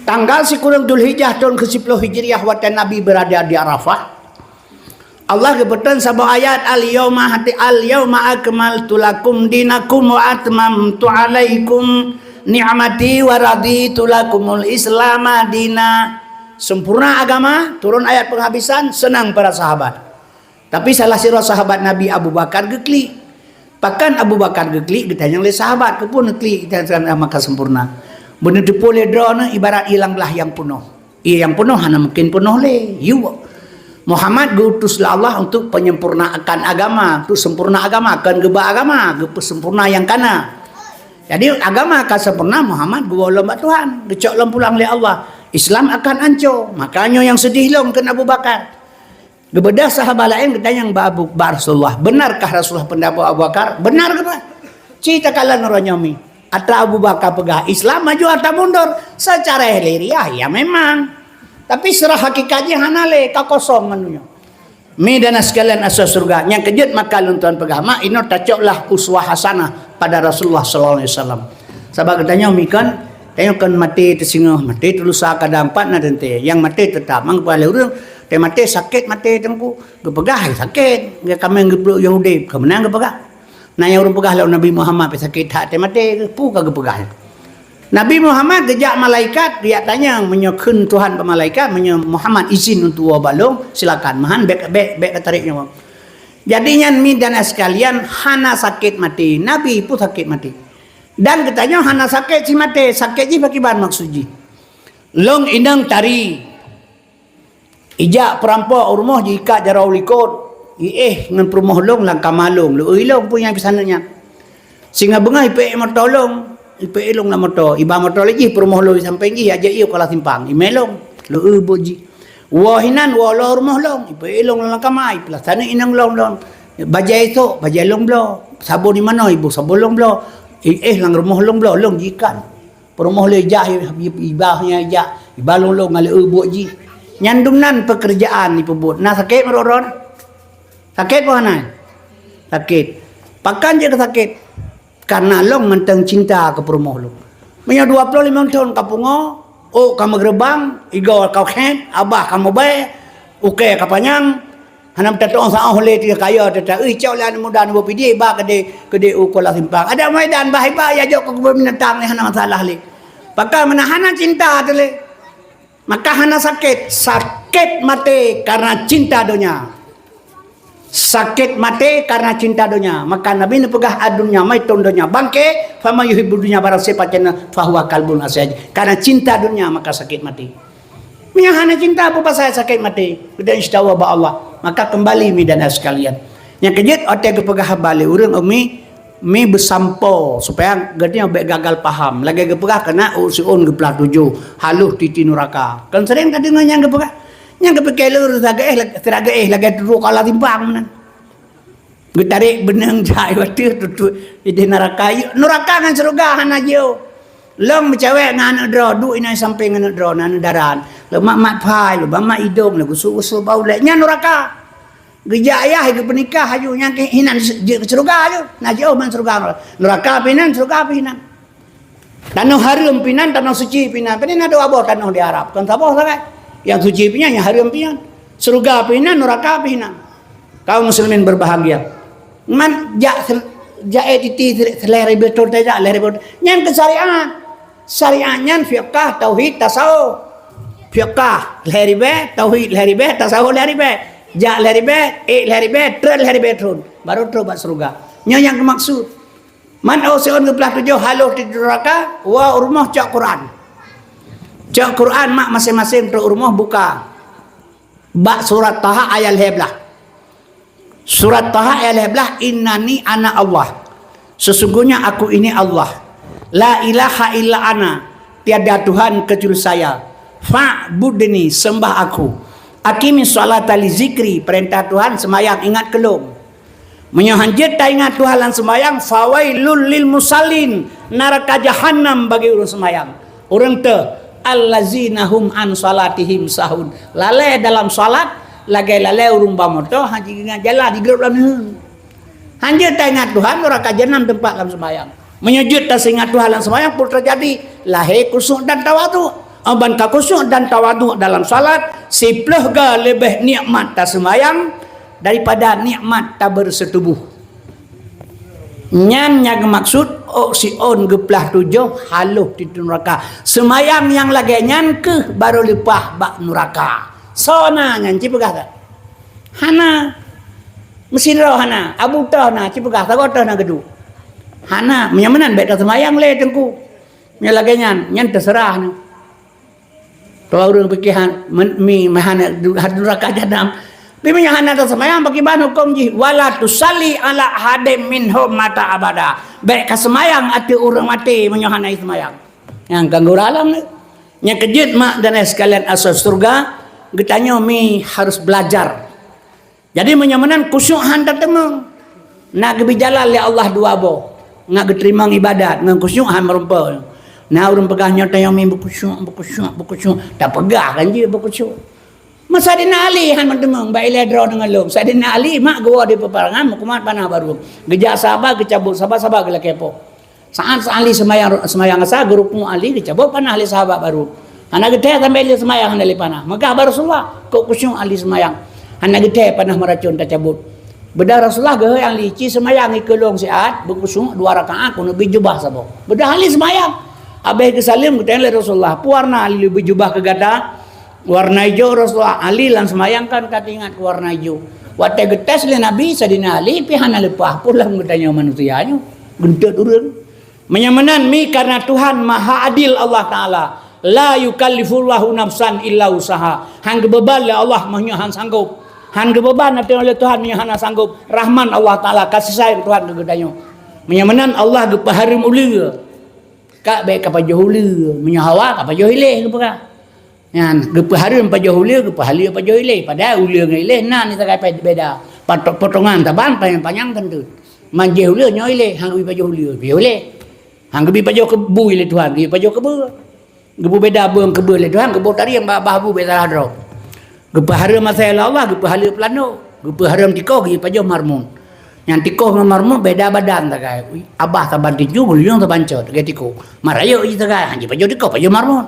Tanggal 10 Dzulhijjah tahun ke-10 Hijriah waktu Nabi berada di Arafah. Allah kebetulan sebuah ayat al-yawma akmaltu lakum dinakum wa atmamtu alaikum ni'mati wa raditu lakumul islam dina. Sempurna agama, turun ayat penghabisan, senang para sahabat. Tapi salah sirah sahabat Nabi Abu Bakar gekli. Bahkan Abu Bakar gekli ditanya oleh sahabat kepun gekli kita maka sempurna. Benar dipoleh drone ibarat hilang belah yang penuh. Ia yang penuh hanya mungkin penuh le. Muhammad diutuslah Allah untuk penyempurnaan agama, untuk sempurna agama, akan geba agama, geba sempurna yang kana. Jadi agama akan sempurna Muhammad gua lomba Tuhan, dicok lom pulang oleh Allah. Islam akan hancur. Makanya yang sedih lom ke Abu Bakar. Gebedah sahabat lain bertanya Abu Rasulullah, benarkah Rasulullah pendapat Abu Bakar? Benar ke Pak? Cerita kalian orang nyomi. Atau Abu Bakar pegah Islam maju atau mundur? Secara hiliriah ya memang. Tapi serah hakikatnya hanale ka kosong manunya. Medan sekalian asal surga. Yang kejut maka luntuan pegama ini tacoklah uswah hasanah pada Rasulullah sallallahu alaihi wasallam. Sebab katanya mikan tengok kan mati tersinggah, mati terlusa kadang 4 na dente. Yang mati tetap mang boleh urang teh mati sakit mati tengku. Gepegah sakit. Dia kami ngepeluk Yahudi, kemenang gepegah. Nah yang urang pegah lawan Nabi Muhammad sakit hak teh mati pu ka gepegah. Nabi Muhammad gejak malaikat, dia tanya menyokun Tuhan pemalaikat, Muhammad izin untuk balong, silakan. Mahan bek tariknya. Jadinya mi dan sekalian hana sakit mati, Nabi pun sakit mati. Dan katanya hana sakit si mati, sakit ji bagi bahan maksudji. Long indang tari. Ijak perampok rumah jika jarau likut. Ngan perumah long langkah malung. Lu ilong punya pesanannya. Singa bengai ipe matolong. Ipe ilong la moto. Iba moto lagi perumah long sampai gi aja iyo kala simpang. Imelong. Lu boji. Wahinan wala rumah long. Ipe ilong langkah mai. Pelasana inang long. Bajai itu, bajai long blo. Sabo di mana ibu? Sabo long blo. Lang rumah long blo. Long jikan. Perumah long ijak ibahnya ijak. Ibah long ngale boji. Nyandumnan pekerjaan ni pebut. Nah sakit meroron. Sakit mana? Sakit. Pakan je ke sakit. Karena long mentang cinta ke perumah long. Punya 25 tahun kapungo. Oh kamu gerbang. Igo kau khen. Abah kamu baik. Oke kapanyang. Hanam tatong sa oleh dia kaya tata. Cau lah muda nu pidi ba kede ukola simpang. Ada maidan bahaya ya jok ke binatang ni hana masalah le. Pakai menahan cinta tu le. Maka hana sakit mati karena cinta dunia. Sakit mati karena cinta dunia. Maka Nabi ni pegah adunya maitun dunia bangke fama yuhibbu dunya barang siapa cina fahuwa kalbun asaj. Karena cinta dunia maka sakit mati. Punya hana cinta apa pasal sakit mati. Dan istawa ba Allah. Maka kembali mi dan sekalian. Yang kejut otak pegah balik urang mi bersampo supaya gadnya baik gagal paham lagi gepegah kena usun geplah 7 haluh titi neraka kan sering kadang yang gepegah lur teraga lagi dulu kala timpang menan getarik benang jai waktu tutu di neraka kan surga hana jauh long cewek ngana dro du ina sampai ngana dro ngana daran lemak mat pai lu bama idom lu gusu bau leknya neraka geja ayah ke penikah haju yang hinan surga aja nah jauh man surga neraka pinan surga pinan tanah harum pinan tanah suci pinan pinan ada apa tanah di Arab kan sabah sangat yang suci pinan yang harum pinan surga pinan neraka pinan kaum muslimin berbahagia man titi selera betul saja selera betul yang kesarian syariatnya fiqh tauhid tasawuf fiqh leribe tauhid leribe tasawuf leribe ja leribe tren leribe tron baru terus surga nya yang maksud man ausion geplah 7 haluh di neraka wa rumah cak Quran mak masing-masing tu rumah buka bak surat Taha ayat 11 surat Taha ayat 11 innani ana Allah sesungguhnya aku ini Allah la ilaha illa ana tiada Tuhan kecuali saya fa'budni sembah aku akimi salat li zikri perintah Tuhan semayang ingat kelum menyohanjit tak ingat Tuhan lan semayang fawailul lil musallin neraka jahannam bagi orang semayang orang te allazina hum an salatihim sahun lalai dalam salat lagi lalai urung bamoto haji ingat jalan di grup dalam hanjit tak ingat Tuhan neraka jahannam tempat dalam semayang menyujud tak ingat Tuhan lan semayang pun terjadi lahir kusuk dan tawadu aban ka khusyuk dan tawadu dalam salat siploh ga lebih nikmat ta semayang daripada nikmat ta bersetubuh nyan yang maksud si on geplah 7 haluh di neraka semayang yang lagi nyan ke baru lepah bak neraka sona nyan cipegah tak hana mesin roh hana abu tah na cipegah tak gotah na gedu hana menyamanan baik semayang le tengku nya lagi nyan terserah na kalau orang pikiran mi mahana neraka jahannam bimanya hana semayang bagaimana hukum ji wala tusalli ala hadim minhum mata abada baik ka semayang ati urang mati menyohana semayang yang ganggu alam nya kejut mak dan sekalian asal surga getanya mi harus belajar jadi menyamanan khusyuk hantar temeng nak gebijalal ya Allah dua bo nak geterima ibadat ngan khusyuk han merumpel nah orang pegahnya tayang mi berkusyuk tak pegah kan dia berkusyuk masa dina ali han mentemang baile draw dengan lom sadina ali mak gua di peperangan mukumat panah baru geja sabar kecabut sabar gela kepo saat ali semayang asa grupmu ali kecabut panah ali sahabat baru anak gede sampai ali semayang dari panah maka Rasulullah kok kusyuk ali semayang anak gede panah meracun tercabut bedah Rasulullah ge yang lici semayang ikelong siat berkusyuk 2 rakaat kuno bijubah sabo bedah ali semayang Abah kesalim ketanya Rasulullah puarna ali lebih jubah ke gada warna hijau Rasulullah ali lang semayangkan katingat warna hijau wate getes le Nabi sadina ali pihana lepah pulang ketanya manusianya gentet urang menyamanan mi karena Tuhan maha adil Allah Ta'ala la yukallifullahu nafsan illa usaha. Hang beban le Allah mahnya han sanggup. Han beban nanti oleh Tuhan mahnya han sanggup. Rahman Allah Taala kasih sayang Tuhan kegedanyo. Menyamanan Allah ge paharim ulir. Kak baik ka pajoh ulir, menyahawa ka pajoh ileh ke pera. Yan ge paharim pajoh ulir, ge pahalia pajoh ileh. Padahal ulir ngan ileh nan ni takai beda. Potongan taban panjang tentu. Manje ulir nyo ileh, hang ubi pajoh ulir, bi ileh. Hang ge bi pajoh kebu ileh Tuhan, ge pajoh kebu. Gebu beda buang kebu ileh Tuhan, gebu tari yang bahabu beda hadro. Ge paharim masalah Allah, ge pahalia plano. Ge paharim tiko ge pajoh marmun. Yang tiko dengan marmun beda badan tak kaya. Abah tak bantu juga, yang tak bancot. Kaya tiko. Marayo je tak kaya. Hanji pajo tiko, pajo marmun.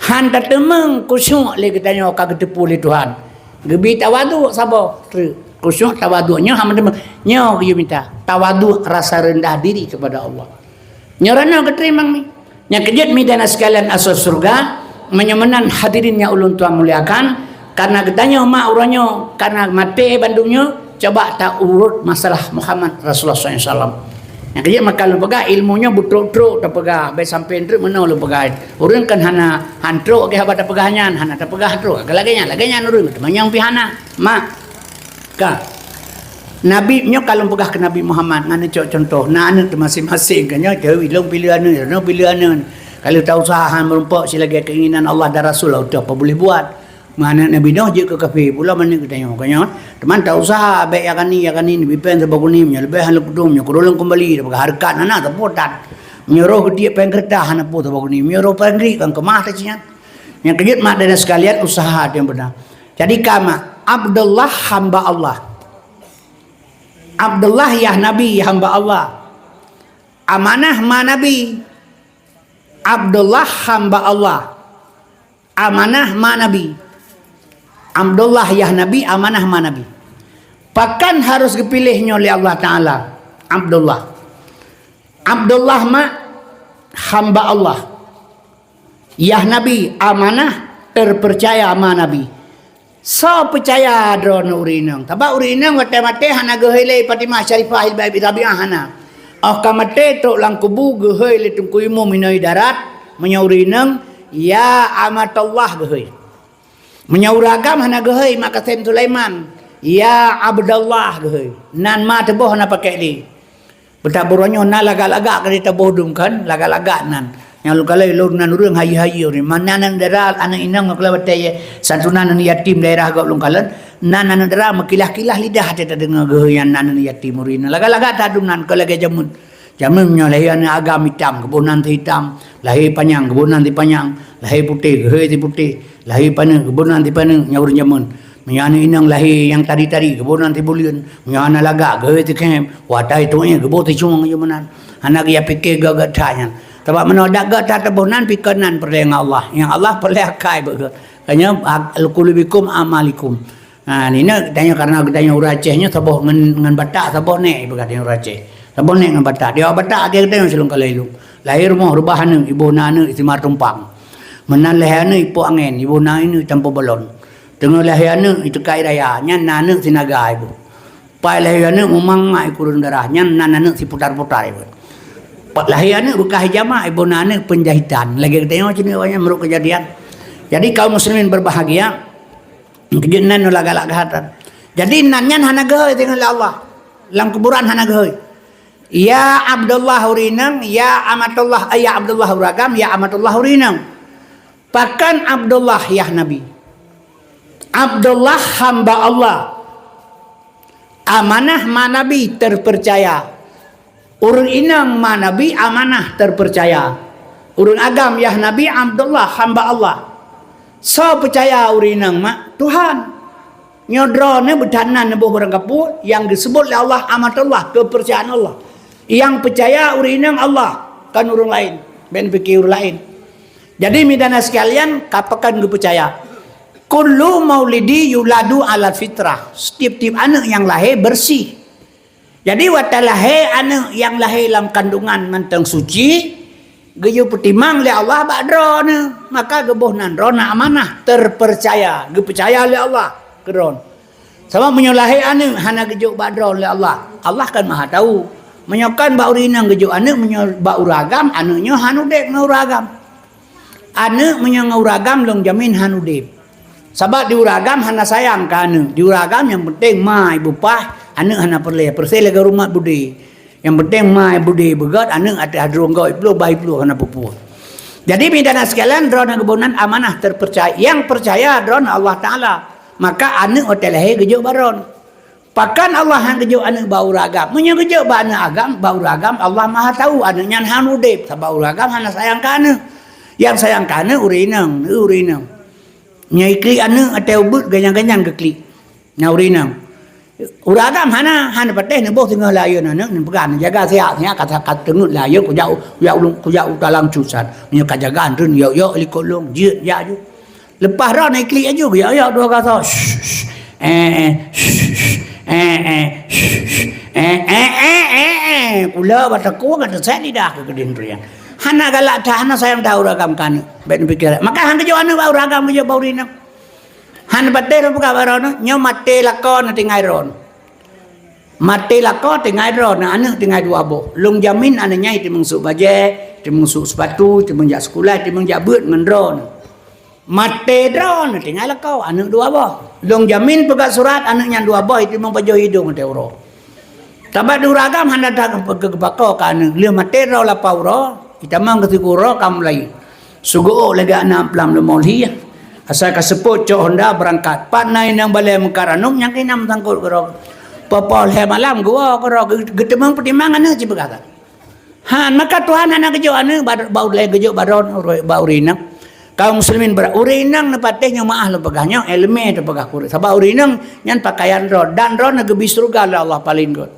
Han tak temeng kusyuk le katanya kak ketepu le Tuhan. Gebi tawadu sabo. Kusyuk tawadunya hama temeng. Nyo kaya minta. Tawadu rasa rendah diri kepada Allah. Nyorana keterimang ni. Yang kejut midana sekalian asal surga. Menyamanan hadirinnya ulun Tuhan muliakan. Karena katanya mak uranyo. Karena mati bandungnya. Coba tak urut masalah Muhammad Rasulullah SAW. Yang kerja maka lu pegang ilmunya betul-betul tak pegang. Baik sampai itu mana lu pegang. Urun kan hana hantruk ke habat tak pegahnya. Hana tak pegah hantruk. Laginya urun. Teman pihana. Mak. Kak. Nabi nya kalau pegah ke Nabi Muhammad. Ngana contoh. Nah anak masing-masing kan. Kau ilmu pilihan ni. Kalau tak usaha merumpak selagi keinginan Allah dan Rasul. Udah apa boleh buat. Mana Nabi Nuh je ke kafir pula mana kita tengok kan teman tak usah baik akan ni bipen sebab ni lebih hal kudum kurulung kembali dapat harkat nana terpotat menyuruh dia pengkertah hana pu sebab ni menyuruh pengri kan kemah tacian yang kejut mak dan sekalian usaha yang benar jadi kama Abdullah hamba Allah Abdullah ya Nabi hamba Allah amanah ma Nabi Abdullah hamba Allah amanah ma Nabi Abdullah ya Nabi, amanah ma Nabi. Pakan harus dipilihnya oleh Allah Ta'ala. Abdullah. Abdullah ma hamba Allah. Ya Nabi, amanah terpercaya ma Nabi. So percaya drone urinang. Taba urinang mate-mate hana gehele Fatimah Syarifah Hilbai Rabi'ah hana. Oh kamate tok lang kubu gehele tungkuimu minoi darat menyaurinang ya amatullah gehele. Menyauragam hana gehei mak Qasim Sulaiman ya Abdullah gehei nan ma teboh na pakai li betaburonyo na laga-laga kali teboh dum kan laga-laga nan yang lu kalai lu nan urang hayi-hayi ni mananan daral anak inang ngakla batay santunan yatim daerah gak lu kalan nan dara makilah-kilah lidah ta dengar geheyan nan yatim urina laga-laga ta dum nan kalage jamun nya lahian agam hitam kebunan hitam lahir panjang kebunan panjang lahir putih gehei putih lahir panang kebunan panang nyaur jamun menyana inang lahir yang tadi-tadi kebunan bulian menyana laga gehei kem watai tuanya kebut cung jamunan anak ya pikir gagak tanya sebab menodak gak tabunan pikanan perleng Allah yang Allah perlekai begitu kanya al-qulubikum amalikum nah ini tanya karena tanya uracehnya saboh ngan batak saboh ne berkata uraceh saboh ne ngan batak dia batak dia tanya selung kalailu lahir rumah rubahan ibu nana isimar tumpang menan lahana ipo angin ibu nana ini campur balon tengah lahana itu kai raya nyan nana sinaga ibu pai lahana memang kurun darah nyan nana si putar-putar ibu lahirnya rukah hijama ibu nana penjahitan lagi tengok sini banyak meruk kejadian jadi kaum muslimin berbahagia kejadian laga-laga hatan jadi nanyan hana gehei dengan Allah lang kuburan hana gehei ya Abdullah urinang ya amatullah ya Abdullah uragam ya amatullah urinang pakan Abdullah ya Nabi Abdullah hamba Allah amanah ma Nabi terpercaya urun inang ma Nabi amanah terpercaya urun agam ya Nabi Abdullah hamba Allah so percaya urun inang ma Tuhan nyodrone bedanan nebuh barang kapur yang disebut oleh Allah amatullah kepercayaan Allah yang percaya urun inang Allah kan urun lain ben fikir urun lain jadi midana sekalian kapakan gue percaya kullu maulidi yuladu ala fitrah setiap-tiap anak yang lahir bersih jadi watalahe anak yang lahir dalam kandungan mantang suci geyu petimang oleh Allah bakdron maka gebohnan rona amanah terpercaya ge percaya oleh Allah keron sama menyolahi anak hana gejuk bakdron oleh Allah Allah kan maha tahu menyokan baurinang gejuk anak menyol bauragam anaknya hanu dek ngauragam ane menyanguragam long jamin hanudip. Sebab diuragam hana sayang ke ane. Diuragam yang penting mai bupah ane hana perle persele ke rumah budi. Yang penting mai budi begat ane ada hadronggo iplo bai iplo hana pupu. Jadi bidana sekalian drone kebunan amanah terpercaya. Yang percaya drone Allah Taala. Maka ane hotel he gejuk baron. Pakan Allah yang gejuk ane bau ragam. Munya gejuk ba ane agam bau ragam Allah Maha tahu ane nyan hanudip. Sabau ragam hana sayang ke ane. Yang sayang ke ane urinang. Nyai klik ane atau but ganyang-ganyang ke klik. Nya urinang. Uragam hana pateh ne boh tengah layan ane ne pegan jaga siak kata tengut layan ku jau dalam cusan. Nya kajagaan run yo likolong jeut ya ju. Lepas dah naik klik aja ya dua kata. Pula bataku kata saya lidah ke kedin riang. Hana galak dah hana sayang tahu ragam kan. Bet pikir. Maka hang kejo anu bau ragam kejo bau rina. Han batte ro buka baron nyo mate lakon tingai ron. Mate lakon tingai ron anu tingai dua boh. Long jamin anu nyai timung su baje, timung su sepatu, timung jak sekolah, timung jak beut ngendron. Mate dron tingai lakon anu dua boh. Long jamin pegat surat anu nyan dua boh timung baju hidung te uro. Tabat duragam han datang ke bako kan le mate ro la pauro. Kita mang ketikuro kam lai. Sugo lagi anak pelam lemolhi. Asal kaseput cok Honda berangkat. Pat naik nang balai mengkaranung yang kinam tangkut kerok. Popol he malam gua kerok getemang pertimbangan aja berkata. Han maka Tuhan anak kejo ane bau lay kejo baron bau rinang. Kaum muslimin urinang nepatehnya maah lo pegahnya elemen tu pegah kurit. Sebab urinang nyan pakaian ron dan ron gebi surga Allah paling good.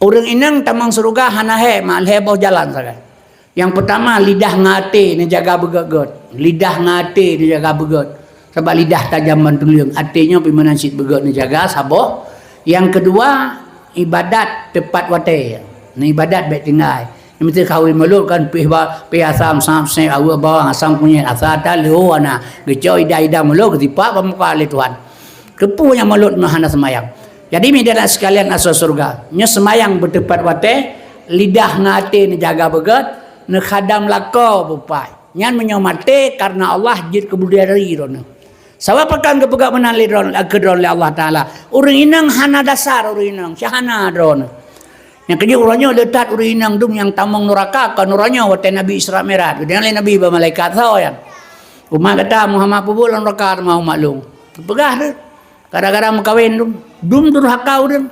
Urang inang tamang surga hanahe mal he bau jalan saja. Yang pertama lidah ngate ni jaga begot. Lidah ngate ni jaga begot. Sebab lidah tajam mantuliung. Artinya pimanansit begot ni jaga saboh. Yang kedua ibadat tepat wate. Ni ibadat baik tinggal. Yang mesti kawin mulut kan pih asam samse awu bawang asam punya asata leu ana. Gecoi ida mulut ketipak pemuka oleh Tuhan. Kepunya mulut mahana semayang. Jadi media sekalian asal surga. Nya semayang bertepat wate, lidah ngate ni jaga begot. Nekhadam lako bupai nyan menyomate karena Allah jid kebudayai ron sawa pakan kepegak menan li ron kedron li Allah taala urang inang hana dasar urang inang syahana ron yang keje urangnya letat urang inang dum yang tamong neraka kan urangnya wate Nabi Isra Mi'raj dengan Nabi ba malaikat tau ya umat kata Muhammad pubul neraka mau maklum pegah de gara-gara mengkawin dum durhaka urang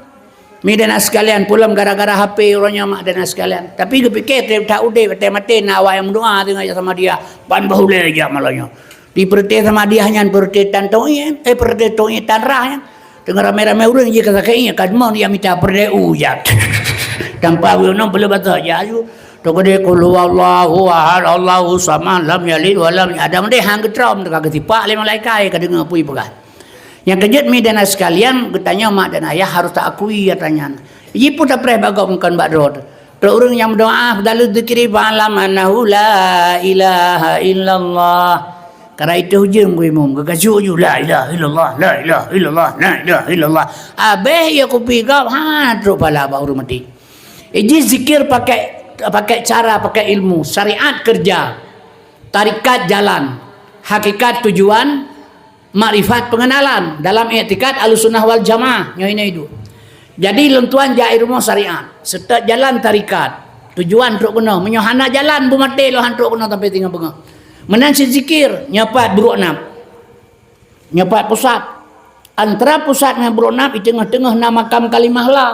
Midana sekalian pulang gara-gara HP orangnya mak dan sekalian. Tapi dia fikir dia tak udah mati nawa yang doa dengan sama dia. Pan bahule aja malahnya. Di perti sama dia hanya perti tantoin perti toin tanrah ya. Dengar ramai-ramai orang je kata kayaknya kadmon dia minta perti ujat. Tanpa uno boleh baca aja ayu. Toko dia qul huwallahu ahad Allahu samad lam yalid wa lam ada mende hang getrom dekat ketipak le malaikat ka dengar pui pegat. Yang kejut mi dan sekalian bertanya mak dan ayah harus tak akui katanya. Ia pun tak pernah bagongkan badrod. Kalau orang yang berdoa dalam zikri fa'lam annahu la ilaha illallah. Karena itu hujung gue mum gagajuju la ilaha illallah la ilaha illallah la ilaha illallah. Abeh ya kopi kau terus pala baru mati. Ini zikir pakai cara pakai ilmu, syariat kerja, tarikat jalan, hakikat tujuan, makrifat pengenalan dalam i'tikad Ahlussunnah wal Jamaah ini itu. Jadi lentuan jair rumah syariat, serta jalan tarikat. Tujuan truk kena menyohana jalan bu mati lo hantruk kena sampai tinggal bengah. Menansi zikir nyapat beruknap. Nyapat pusat. Antara pusat dengan beruknap di tengah-tengah nama makam kalimah la.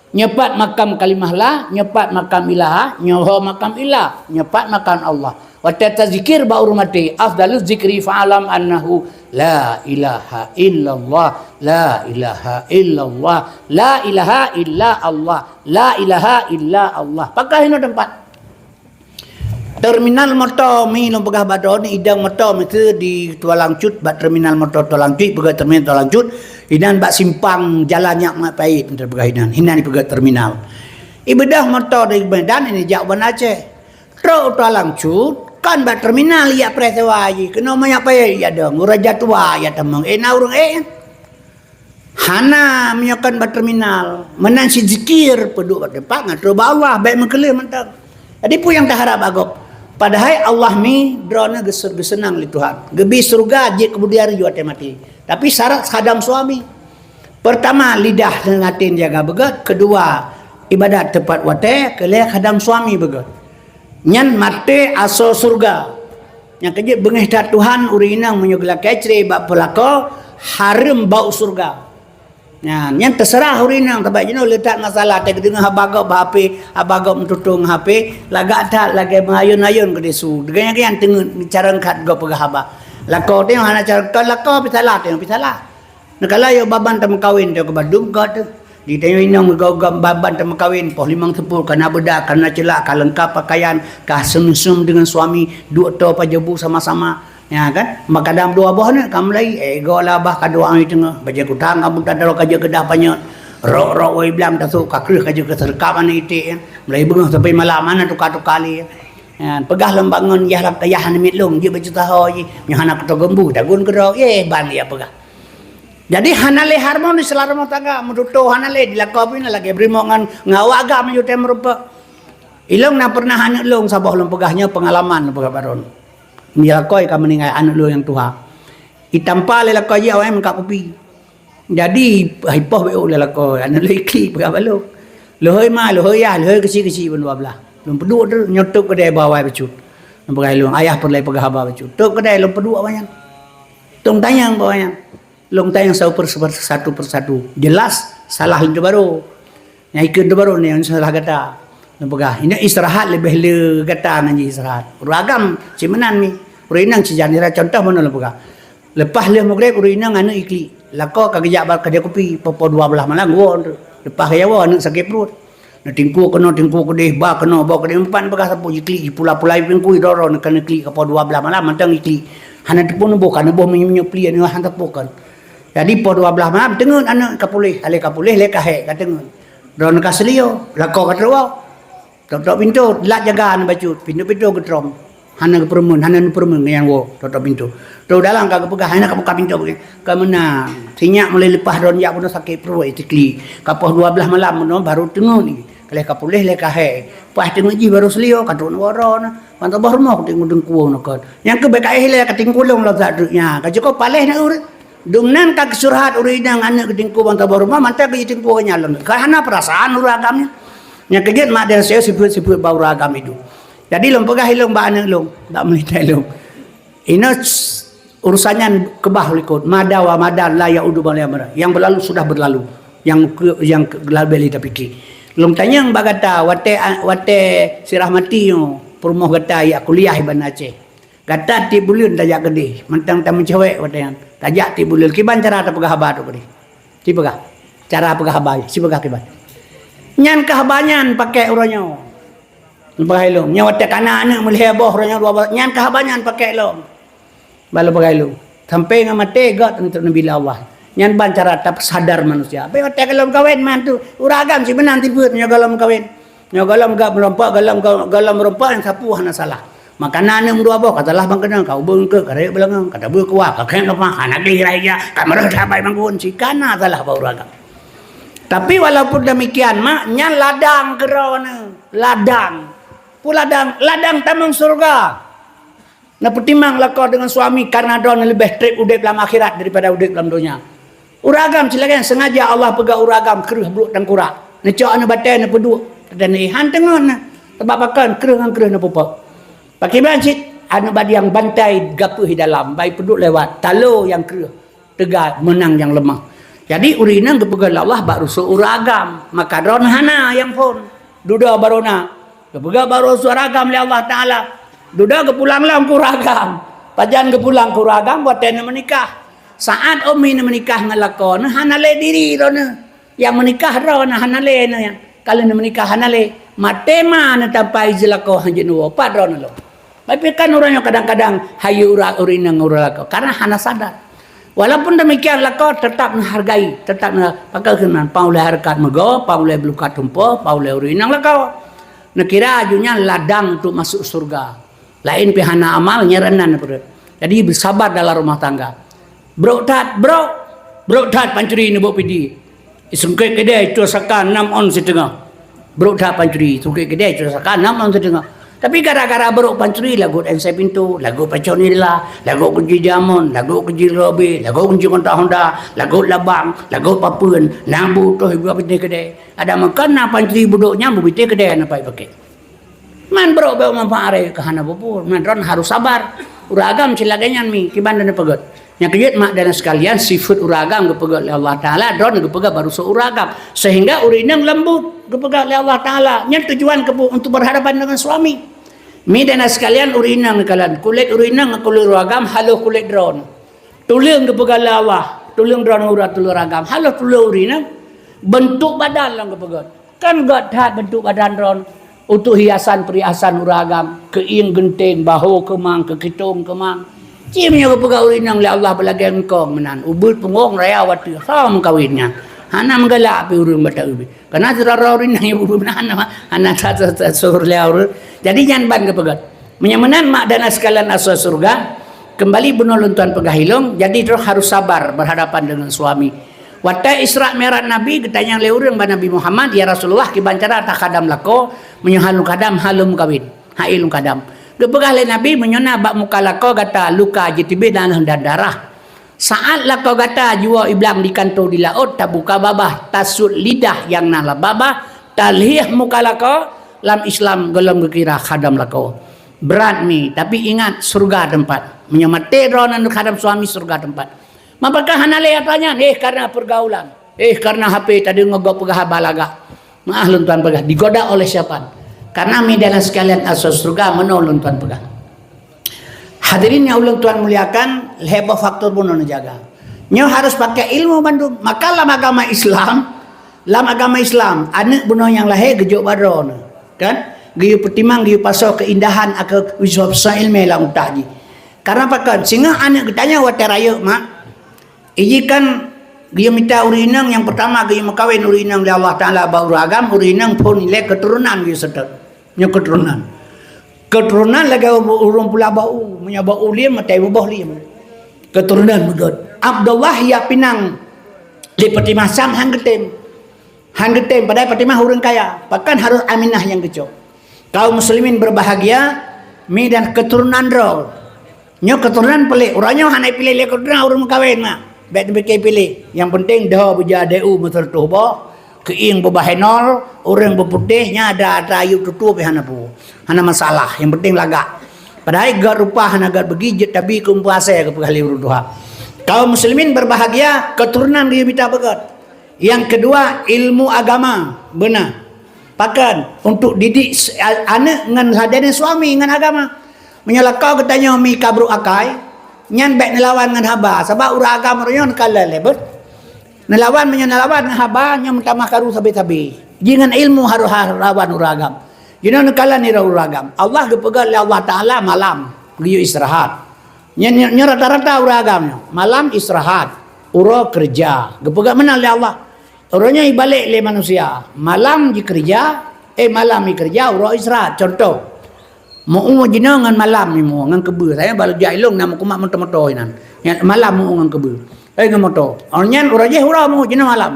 Nyapat makam kalimah la, nyapat makam ilah, nyoho makam ilah, nyapat makam Allah. Wa tazikir baru mati afdaluz zikri fa'alam annahu la ilaha illallah la ilaha illallah la ilaha illa Allah la ilaha illa Allah. Pakai ini tempat terminal motor mi lo pegah badon idang motor itu di Tualang Cut bat terminal motor Tualang Cut pegah terminal Tualang Cut idan bat simpang jalan yang mak pait pegah hinan pegah terminal ibadah motor dari Medan ini jauh ban Aceh tro Tualang Cut kan ba terminal ya presewaji kena banyak apa ya dong raja tua ya temang naurung hana menyakan ba terminal menan si zikir peduk ba depak ngatro Allah baik mengkelir mentang jadi pu yang tak harap agok Padahal Allah mi drone gesenang li Tuhan. Gebi surga je kemudian juga mati. Tapi syarat khadam suami. Pertama lidah dengan hati jaga begat. Kedua ibadat tepat wate. Kelih khadam suami begat. Nyan mati asal surga. Yang kerja bengih dah Tuhan urinang menyugulah kecri bak pelako haram bau surga. Yang terserah urinang sebab jenuh letak masalah tak dengar habagau HP, habagau mentutung HP, lagak tak lagi mengayun-ayun ke desu. Dengan yang tengah bicara kat go pegah haba. Lako tengok anak cara kau lako pisalah tengok pisalah. Nakala yo baban tam kawin tengok badung kat tu. Di tengok inang gam baban tam kawin poh 5 sepul kana bedak kana celak ka lengkap pakaian ka sum-sum dengan suami dua to pajebu sama-sama. Ya kan, maka dalam dua buah ni kamu lagi ego lah bah kadua ang tengah baca kutang kamu tak ada kerja kedah banyak rok oi bilang tak suka kerja kerja keserkapan itu kan mulai bengah sampai malam mana tukar kali ya pegah lembangun ya lah kayahan mitlung dia baca tahu je nyahana keto gembu dagun kerok ban ya pegah. Jadi hanale harmonis selama rumah tangga menutup hanale dilakopin lagi brimongan ngawaga menyute merupa ilong na pernah anak long sabah long pegahnya pengalaman pegah baron. Dia lakoi ka meninggal anak lu yang tua. Itampa le lakoi awak mengkap kopi. Jadi hipoh be le lakoi anak lu ikli pegah balu. Lohoi ma lohoi ya lohoi kecil-kecil pun 12. Lum peduk tu nyotok kedai bawai becut. Pegah lu ayah perlai pegah haba becut. Tok kedai lum peduk awaknya. Tong tayang bawahnya. Lum tayang satu persatu. Jelas salah itu baru. Yang ikut itu baru ni yang salah kata. Nampak ini istirahat lebih le kata ngaji istirahat. Beragam cimenan mi. Urinang cijanira contoh mana nampak. Lepas le maghrib urinang anu ikli. Lako kagejak bar kedai kopi popo 12 malam gua. Lepas kaya wa anu sakit perut. Na tingku kedai ba kena bawa kedai empan bekas sapu ikli pula-pula pingku doro nak kena ikli popo 12 malam mantang ikli. Hana tepun bukan boh menyup pli anu han tepukan. Jadi po 12 malam tengun anu kapulih, ale kapulih le kahe katengun. Ron kaslio lako katwa. Tutup pintu, lat jaga anu bacut, pintu-pintu getrom. Hana permun yang wo, tutup pintu. Tu dalam kagak pegah, hana buka pintu begini. Kemana? Sinyak mulai lepas ron yak pun sakit perut itikli. Kapoh 12 malam no baru tengok ni. Kalih kapulih le kahe. Pas tengok ji baru selio katun waron. Mantap bah rumah tengok dengkuang nak. Yang ke bekai le katingkulung lah zadnya. Kajiko paleh nak urut. Dungnan kag surhat uridang anak ketingku mantap bah rumah mantap ke tingku nyalon. Karena perasaan uragamnya. Yang kejut mak dan saya sibuk bau ragam itu. Jadi long pegah long ba anak long, tak melihat long. Ini urusannya kebah likut. Madawa madan la yaudu balamara. Yang berlalu sudah berlalu. Yang labeli tak fikir. Long tanya yang bagata wate sirah mati yo permoh gata ya kuliah Iban Aceh. Gata ti bulan tajak gede. Mentang tamu cewek wate yang tajak ti bulan. Kiban cara ta pegah haba tu gede. Ti pegah. Cara pegah haba. Si pegah kiban. Nyan kehabanyan pakai uranyo. Pakai long. Nyawa tak anak anak melihat boh uranyo dua. Nyan kehabanyan pakai long. Balu pakai long. Sampai ngam mati gat untuk nabi Allah. Nyan bancara tak sadar manusia. Apa yang tak galam kawin mantu. Uragam si benan tibut nyogalam kawin. Nyogalam gak merompak galam merompak yang sapu hana salah. Makanan yang dua boh katalah bang kenang kau bengke karek belangang kata beu kuah kakek lemah anak lirainya kamera sabai manggun si kana salah bau uragam. Tapi walaupun demikian maknya ladang kerana ladang tamang surga. Nah pertimbang lakau dengan suami karena don lebih trip udip dalam akhirat daripada udip dalam dunia. Uragam silakan sengaja Allah pegang uragam kerah beluk dan kurak. Necok anu batai na peduk dan ihan tengon na. Tebabakan kerah na pupak. Pakai bancit anu badi yang bantai gapuh dalam baik peduk lewat talo yang kerah tegak menang yang lemah. Jadi urinang kepegal Allah baru seuragam. Maka ron hana yang pun. Duda barona. Kepegal baru seuragam oleh Allah Ta'ala. Duda kepulang lang kuragam. Pajan kepulang kuragam buat tena menikah. Saat umi menikah ngelakon. Hanale diri rona. Yang menikah rona hanale na yang. Kalau menikah hanale. Matema na tapai jelako hanjenuwa. Pat rona lo. Tapi kan orangnya kadang-kadang hayu urinang uralako. Karena hana sadar. Walaupun demikian lakau tetap menghargai, tetap pakai kenan paulai harkat mego, paulai belukat tumpo, paulai urinang lakau. Nakira ajunya ladang untuk masuk surga. Lain pihana amalnya renan perut. Jadi bersabar dalam rumah tangga. Bro tat pancuri ni bok pidi. Isungkai kedai itu sakan 6 on setengah. Bro tat pancuri, sungkai kedai itu sakan 6 on setengah. Tapi gara-gara beruk pancuri, lagu ensai pintu, lagu paconila, lagu kunci jamun, lagu kunci robi, lagu kunci kontak Honda, lagu labang, lagu papun, nambu toh ibu piti kedai. Ada makan na pancuri buduknya, bu piti kedai apa pakai. Man beruk bau mampare kahana bubur, man ron harus sabar. Uragam silaganyan mi kiban dan pegot. Yang kejut mak dan sekalian sifat uragam gepegat oleh Allah Ta'ala, drone gepegat baru seuragam. Sehingga urinang lembut gepegat oleh Allah Ta'ala. Yang tujuan untuk berhadapan dengan suami. Mi dan sekalian urinang kalian. Kulit urinang kulit uragam, halo kulit drone. Tulang gepegat oleh Allah. Tulang drone urat tulang uragam. Halo tulang urinang. Bentuk badan lang gepegat. Kan gak hat bentuk badan drone. Untuk hiasan perhiasan uragam. Keing genting, bahu kemang, kekitung kemang. Cimnya kepegang urinang oleh Allah belagi engkau menan. Ubud pengong raya waktu sama kawinnya. Hana menggalak api urun bata ubi. Karena serara urinang ibu benar hana tata sur liaur. Jadi jangan ban kepegang. Menyamanan mak dan sekalian asal surga. Kembali bunuh tuan pegahilong. Jadi terus harus sabar berhadapan dengan suami. Waktu Isra Mi'raj Nabi ketanya leurang ba Nabi Muhammad, ya Rasulullah kibancara tak kadam lako menyuhalung kadam halum kawin. Hailung kadam. Gepegah le Nabi menyona bak muka lako gata luka jitibe dan darah. Saat lako gata jua iblang di kantor di laut tabuka babah tasut lidah yang nala babah talhih muka lako lam Islam gelom gekira khadam lako. Berat mi tapi ingat surga tempat. Menyamate ronan khadam suami surga tempat. Mapakah hanale tanya karena pergaulan. Karena HP tadi ngogok pegah balaga. Maaf tuan pegah digoda oleh siapa? Karena medan sekalian asal surga menolong tuan pegang. Hadirin yang ulang tuan muliakan, heboh faktor pun jaga. Nyo harus pakai ilmu bantu. Maka lam agama Islam, anak bunuh yang lahir gejuk baron, kan? Giyu petimang, giyu pasau keindahan, aku wiswabsa ilmu lah utaji. Karena apa kan? Sehingga anak ketanya wateraya mak, ini kan dia minta urinang yang pertama dia makawin urinang oleh Allah Ta'ala baru agam urinang pun nilai keturunan dia sedar nya keturunan lagi urung pula bau punya bau liam matai bau liam keturunan begot Abdullah ya pinang di peti masam hang getem padahal peti mah urang kaya bahkan harus Aminah yang kecok kaum muslimin berbahagia mi dan keturunan rol nya keturunan pelik orangnya hanai pilih keturunan urung kawin mah baik dibekay pilih. Yang penting dah berjadeu betul tu bah. Keing berbahenol, orang berputihnya ada ayu tutup hana pu. Hana masalah. Yang penting lagak. Padahal gak rupa hana gak begijit tapi kumpuasa ke pekali urduha. Kaum muslimin berbahagia keturunan dia minta begat. Yang kedua ilmu agama benar. Pakan untuk didik anak dengan hadane suami dengan agama. Menyalakau katanya mi kabru akai. Nyan baik nelawan dengan haba sebab uragam orang kala lebet nelawan nelawan dengan haba nya minta makaru sabi-sabi jangan ilmu harus lawan uragam jangan kala ni uragam Allah gepegal Allah Ta'ala malam giyu istirahat nya rata-rata uragam malam istirahat uro kerja gepegal mana oleh Allah orangnya ibalik le manusia malam di kerja malam di kerja uro istirahat contoh mau jenengan malam ni mau ngan kebur saya baru jailung nama kumak motor-motor inan malam mau ngan kebur ngan motor orangnya urajeh hura mau jenengan malam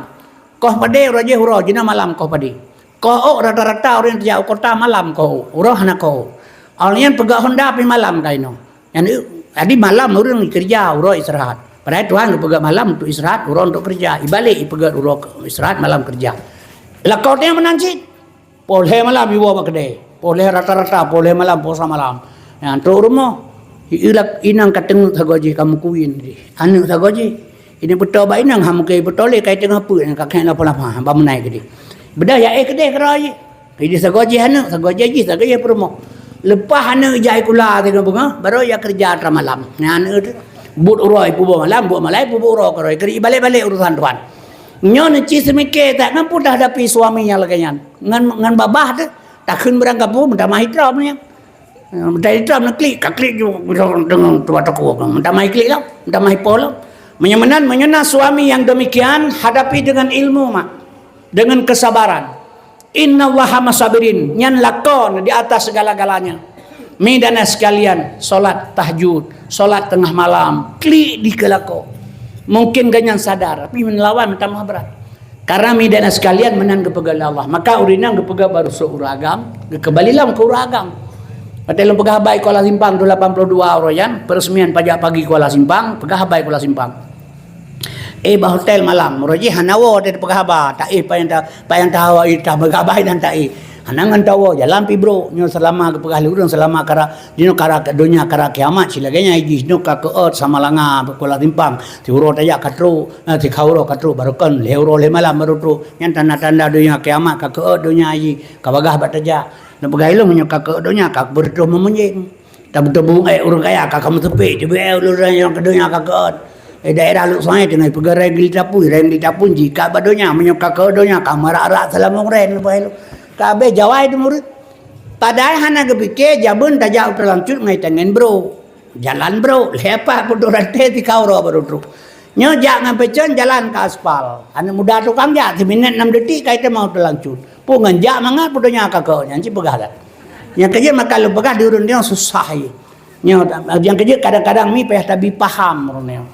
koh pade urajeh hura jenengan malam koh pade koh rata-rata orang yang kota malam koh urah hana koh orangnya pegak Honda pi malam kaino yang tadi malam orang kerja urah istirahat padahal Tuhan pegak malam untuk istirahat urah untuk kerja ibalik pegak urah istirahat malam kerja lakotnya menanci polhe malam ibu apa kedai boleh rata-rata, boleh malam, puasa malam. Yang tu rumah, inang kateng sagoji kamu kuin. Anu sagoji, ini betul ba inang hamu kei betul le kai tengah apa yang kakek lapa-lapa, ba menai gede. Bedah ya kedai kerai. Ini sagoji anu, sagoji ji, sagoji rumah. Lepas anu jai kula tengah bunga, baru ya kerja tra malam. Anu but uroi pubo malam, buat malai pubo uro kerai. Keri balik-balik urusan tuan. Nyon ci semike tak mampu dah hadapi suaminya lagi ngan babah tu. Tak kun berangkat pun minta mahi drop ni. Minta drop nak klik dengan tua toko. Minta mahi klik lah, minta mahi pol. Menyena suami yang demikian hadapi dengan ilmu mak. Dengan kesabaran. Innallaha masabirin. Nyan lakon di atas segala-galanya. Mi dan sekalian solat tahajud, solat tengah malam, klik di kelako. Mungkin ganyan sadar, tapi menelawan minta maha berat. Karena midana sekalian menang kepegal Allah. Maka urinang kepegal baru seuragam. Kembalilah ke uragam. Patel pegah baik Kuala Simpang 82 orang yan, peresmian pajak pagi Kuala Simpang, pegah baik Kuala Simpang. Bah hotel malam, moroji hanawo dari pegah ba, tak payang tahu itah pegah baik dan tak hanangan tawo jalan pi bro, nyo selama ke pegah lurang selama kara dino kara dunia kara kiamat silaganya iji no ka keot sama langa Kuala Simpang, ti uro tajak katru, ti kauro katru barukan leuro le malam baru yang tanda-tanda dunia kiamat ka keot dunia iji ka bagah batajak. Na pagaylo mo kakak donya kak berdoa memunjing. Tak betul bung urang kaya kak kamu tepi coba uluran yang kedonya kakak. Daerah lu saya dengan pegawai reng ditapun jika badonya menyok kakak donya kamera selama ren pagaylo. Kabe Jawa itu murid. Padahal hana kepikir jabun tajak terlanjut ngai tangan bro. Jalan bro, lepas puturan teh di kauro baru tu. Nyo jak ngampecon jalan ke aspal. Anu muda tukang jak 1 minit 6 detik kait mau terlanjut. Pungan jak mangat pudonya kakak nyanci pegah dah. Yang kerja maka lu pegah diurun dia susah ye. Nyo yang kerja kadang-kadang mi payah tabi paham orangnya.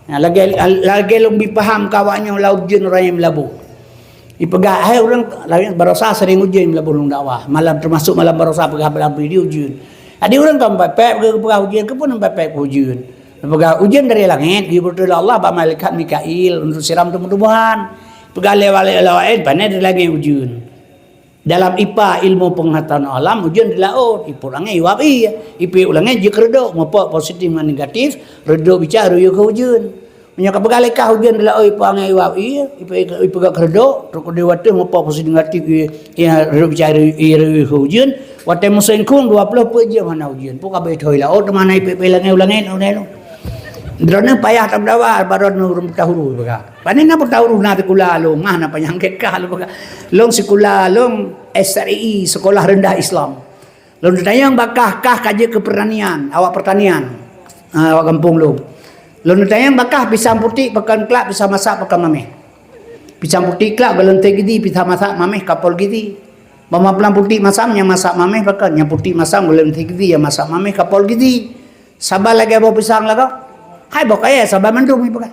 Ya lagi lebih paham kawannya laut jin orang yang melabuh. Ipegah hai orang lain barosa sering ujian melabuh lung dakwah. Malam termasuk malam barosa pegah berlabuh di ujian. Adi orang kan pepek ke pegah ujian ke pun pepek ujian. Pegah ujian dari langit diberdoa Allah ba malaikat Mikail untuk siram tumbuh-tumbuhan. Pegah lewat panai lagi ujian. Dalam IPA ilmu pengetahuan alam ujian di laut ipulangnya iwapi IP ulangnya je redo ngopo positif dan negatif redo bicara yo ke ujian menyaka begalai ka ujian di laut ipulangnya iwapi IP ga redo terus dewate ngopo positif negatif ya redo bicara ke ujian wate musen kung 20 pe je mana ujian pu ka be thoi laut mana IP ulangnya ulangnya drone payah tak dawa baron nurum tahuru baga panen na tahuru na kula long mana panyangket ka lu baga long sekolah long SRI sekolah rendah Islam long ditayang bakah kaji kepertanian awak pertanian awak kampung lu long ditayang bakah pisang putih pekan kelak bisa masak pekan mameh pisang putih kelak balente gidi bisa masak mameh kapol gidi mama pelan putih masamnya masak mameh pekan yang putih masam balente gidi ya masak mameh kapol gidi sabar lagi bawa pisang laga hai bokaya sabar mandung ibu kan.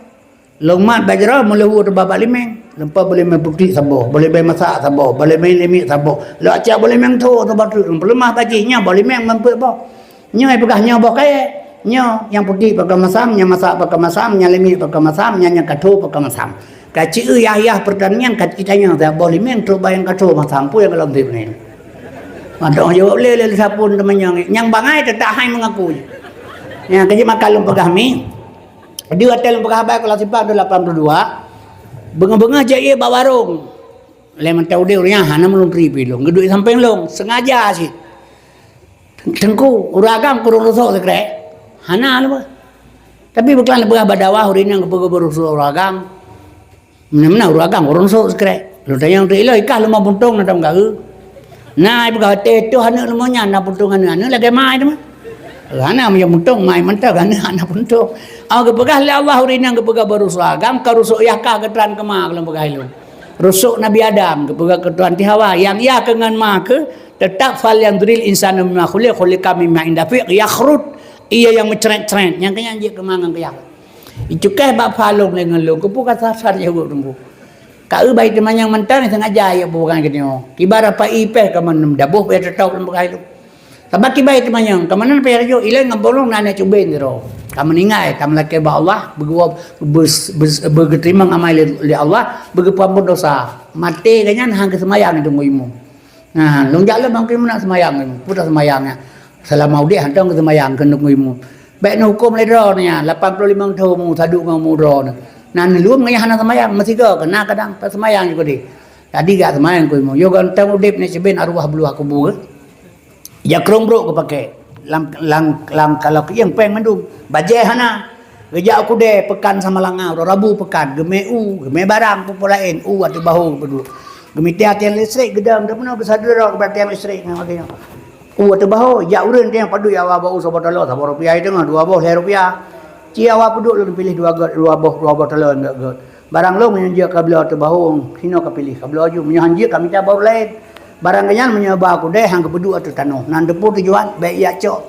Longmat bajra melewu tu baba limeng. Lempa boleh main putih sabo, boleh main masak sabo, boleh main lemik sabo. Lo acak boleh main tu batu. Pelemah bajinya boleh main mampu bo. Nyo ai pegah nyo bokaya. Nyo yang putih pakai masam, nya masak pakai masam, nya lemik pakai masam, nya katu pakai masam. Kaci yah pertanian kat kitanya tak boleh main tu bayang katu masam pu yang dalam tip ni. Madong jawab le sapun teman yang bangai tak hai mengaku. Yang kerja makalum pegah mi di hotel pegah baik Kuala Simpang 82 benga-benga je bawa warung lemon tahu dia orangnya hana melung tripi long geduk sampai long sengaja sih tengku uragam kurung rusuk sekre hana lu tapi bukan pegah badawah urin yang pegah berusuk uragam mana uragam kurung rusuk sekre lu tanya untuk ilo ikah lu mau buntung na tam gaeu nah pegah hotel tu hana lu nya na buntung hana lagi mai tu hana yang buntung mai mentah hana buntung ke pegah le Allah urina ke pegah berusuk agam ka rusuk yah ka ketran ke ma kelam pegah ilmu rusuk Nabi Adam ke pegah ketran ti Hawa yang ya kengan ma ke tetap fal yang duril insanu mimma khuliqa mimma indafiq yakhrut ia yang mencret-cret yang kenya je ke mangang ke yak icukeh ba falong dengan lu ke pegah sasar je go tumbu ka eu bai teman yang mentan sengaja ya bukan kenyo kibara pa ipeh ka man dabuh pe tetau kelam pegah itu sabak kibai teman yang kamanan pe rajo ile ngabolong nana cuben ro kamu ingat kamu laki ba Allah berterima amal oleh Allah berkepampun dosa mati kanya hang kesemayang itu ngoimu nah long jalan bang kimu nak semayang putar semayangnya selama udah hantong kesemayang kena ngoimu baik no hukum le ro nya 85 tahun mu sadu ngamu ro nah luang ngaya hana semayang masih ke kena kadang pas semayang juga di tadi gak semayang ngoimu yo kan tahu dep ni seben arwah beluah kubur ya krong bro ko pakai lang kalau yang peng mandung baje hana geja aku deh pekan sama langau Rabu pekan geme barang popolain atau bahu berdua gemi tiang listrik gedang dah pernah bersadar ke tiang listrik makanya atau bahu ya urun dia padu ya bau sobat telur sabar rupiah itu ngah 2 boh rupiah cia wa padu lu pilih 2 boh telur enggak barang lo menyanjia kabel atau bahu sino kapilih kabel aju menyanjia kami tak baru lain barang kenyan menyoba aku deh hang kebedu atau tanuh nan depu tujuan baik ya cok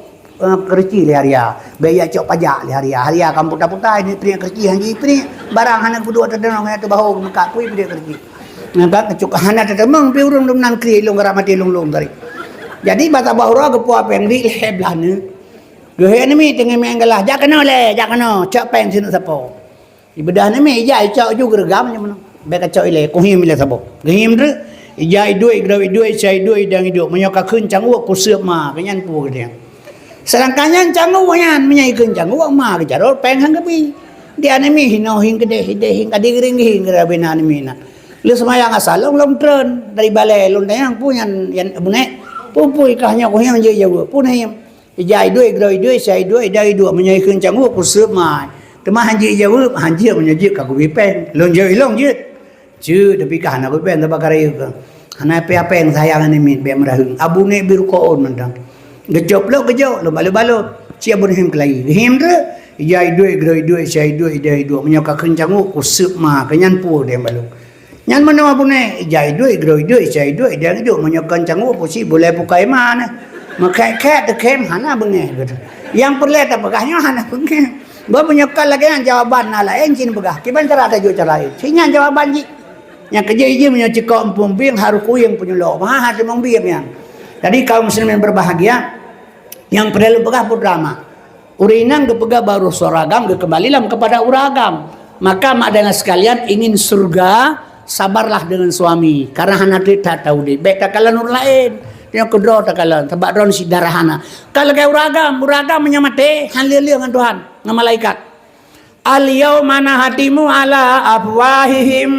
kerci le haria baik ya cok pajak le haria kampung putai ini pria kerci hanji pria barang hana kebedu atau tanuh hanya tu bahu muka kui pria kerci nampak kecuk hana tetemang pi urung nan kri long garamati long dari Jadi bata bahura ke puak peng di leh belah ni. Gehe ni mi tengah menggelah. Jak kena le, jak kena. Cak peng sini sapo. Ibadah ni mi ijai cak ju gergam je mana. Baik cak ile kuhim ile sapo. Gehim tu ijai duit grawi duit cai duit dang hidup. Menyoka keun canguk ku seup ma kenyan pu dia. Sedangkan canguk nyan menyai keun canguk ma ke jarol peng hang kepi. Dia ni mi hino hing gede hing adigring hing gerabena ni mi na. Lu semayang asal long tren dari balai long tayang punya yan abune pupui kahnya ko yang je jauh pun hayam ijai duit groi duit sai duit dari dua menyai keun canguk ku seup mai tema hanji jauh hanji menyaji ka ku bipeng long je je tapi kah na ku bipeng ta bakari ke hana pe apa yang sayang ni min be merahung abune biru ko on mandang gejop lo balo cia bun him kelai him re ijai duit groi duit sai duit dari dua menyoka keun canguk ku seup ma kenyan pu dem balo nyan mana apune ijai duit groi duit cai duit dia hidup menyokan canguk posi boleh bukai mana makai kat de kem hana benge gitu yang perle ta begahnya hana benge ba menyokan lagi yang jawaban ala engine begah kiban cara ada jo cara sinyan jawaban ji yang kerja je menyoci kaum pumping haru kuyang penyulo mah hati mong biam yang jadi kaum muslimin berbahagia yang perlu begah pudrama urinang ke pegah baru soragam ke kembalilah kepada uragam maka makdana sekalian ingin surga sabarlah dengan suami karena hana tak tahu deh baik takalan nur lain dia kedro takalan sebab ron si darahana kalau kayak uragam menyamate halil dengan Tuhan dengan malaikat al yauma hatimu ala afwahihim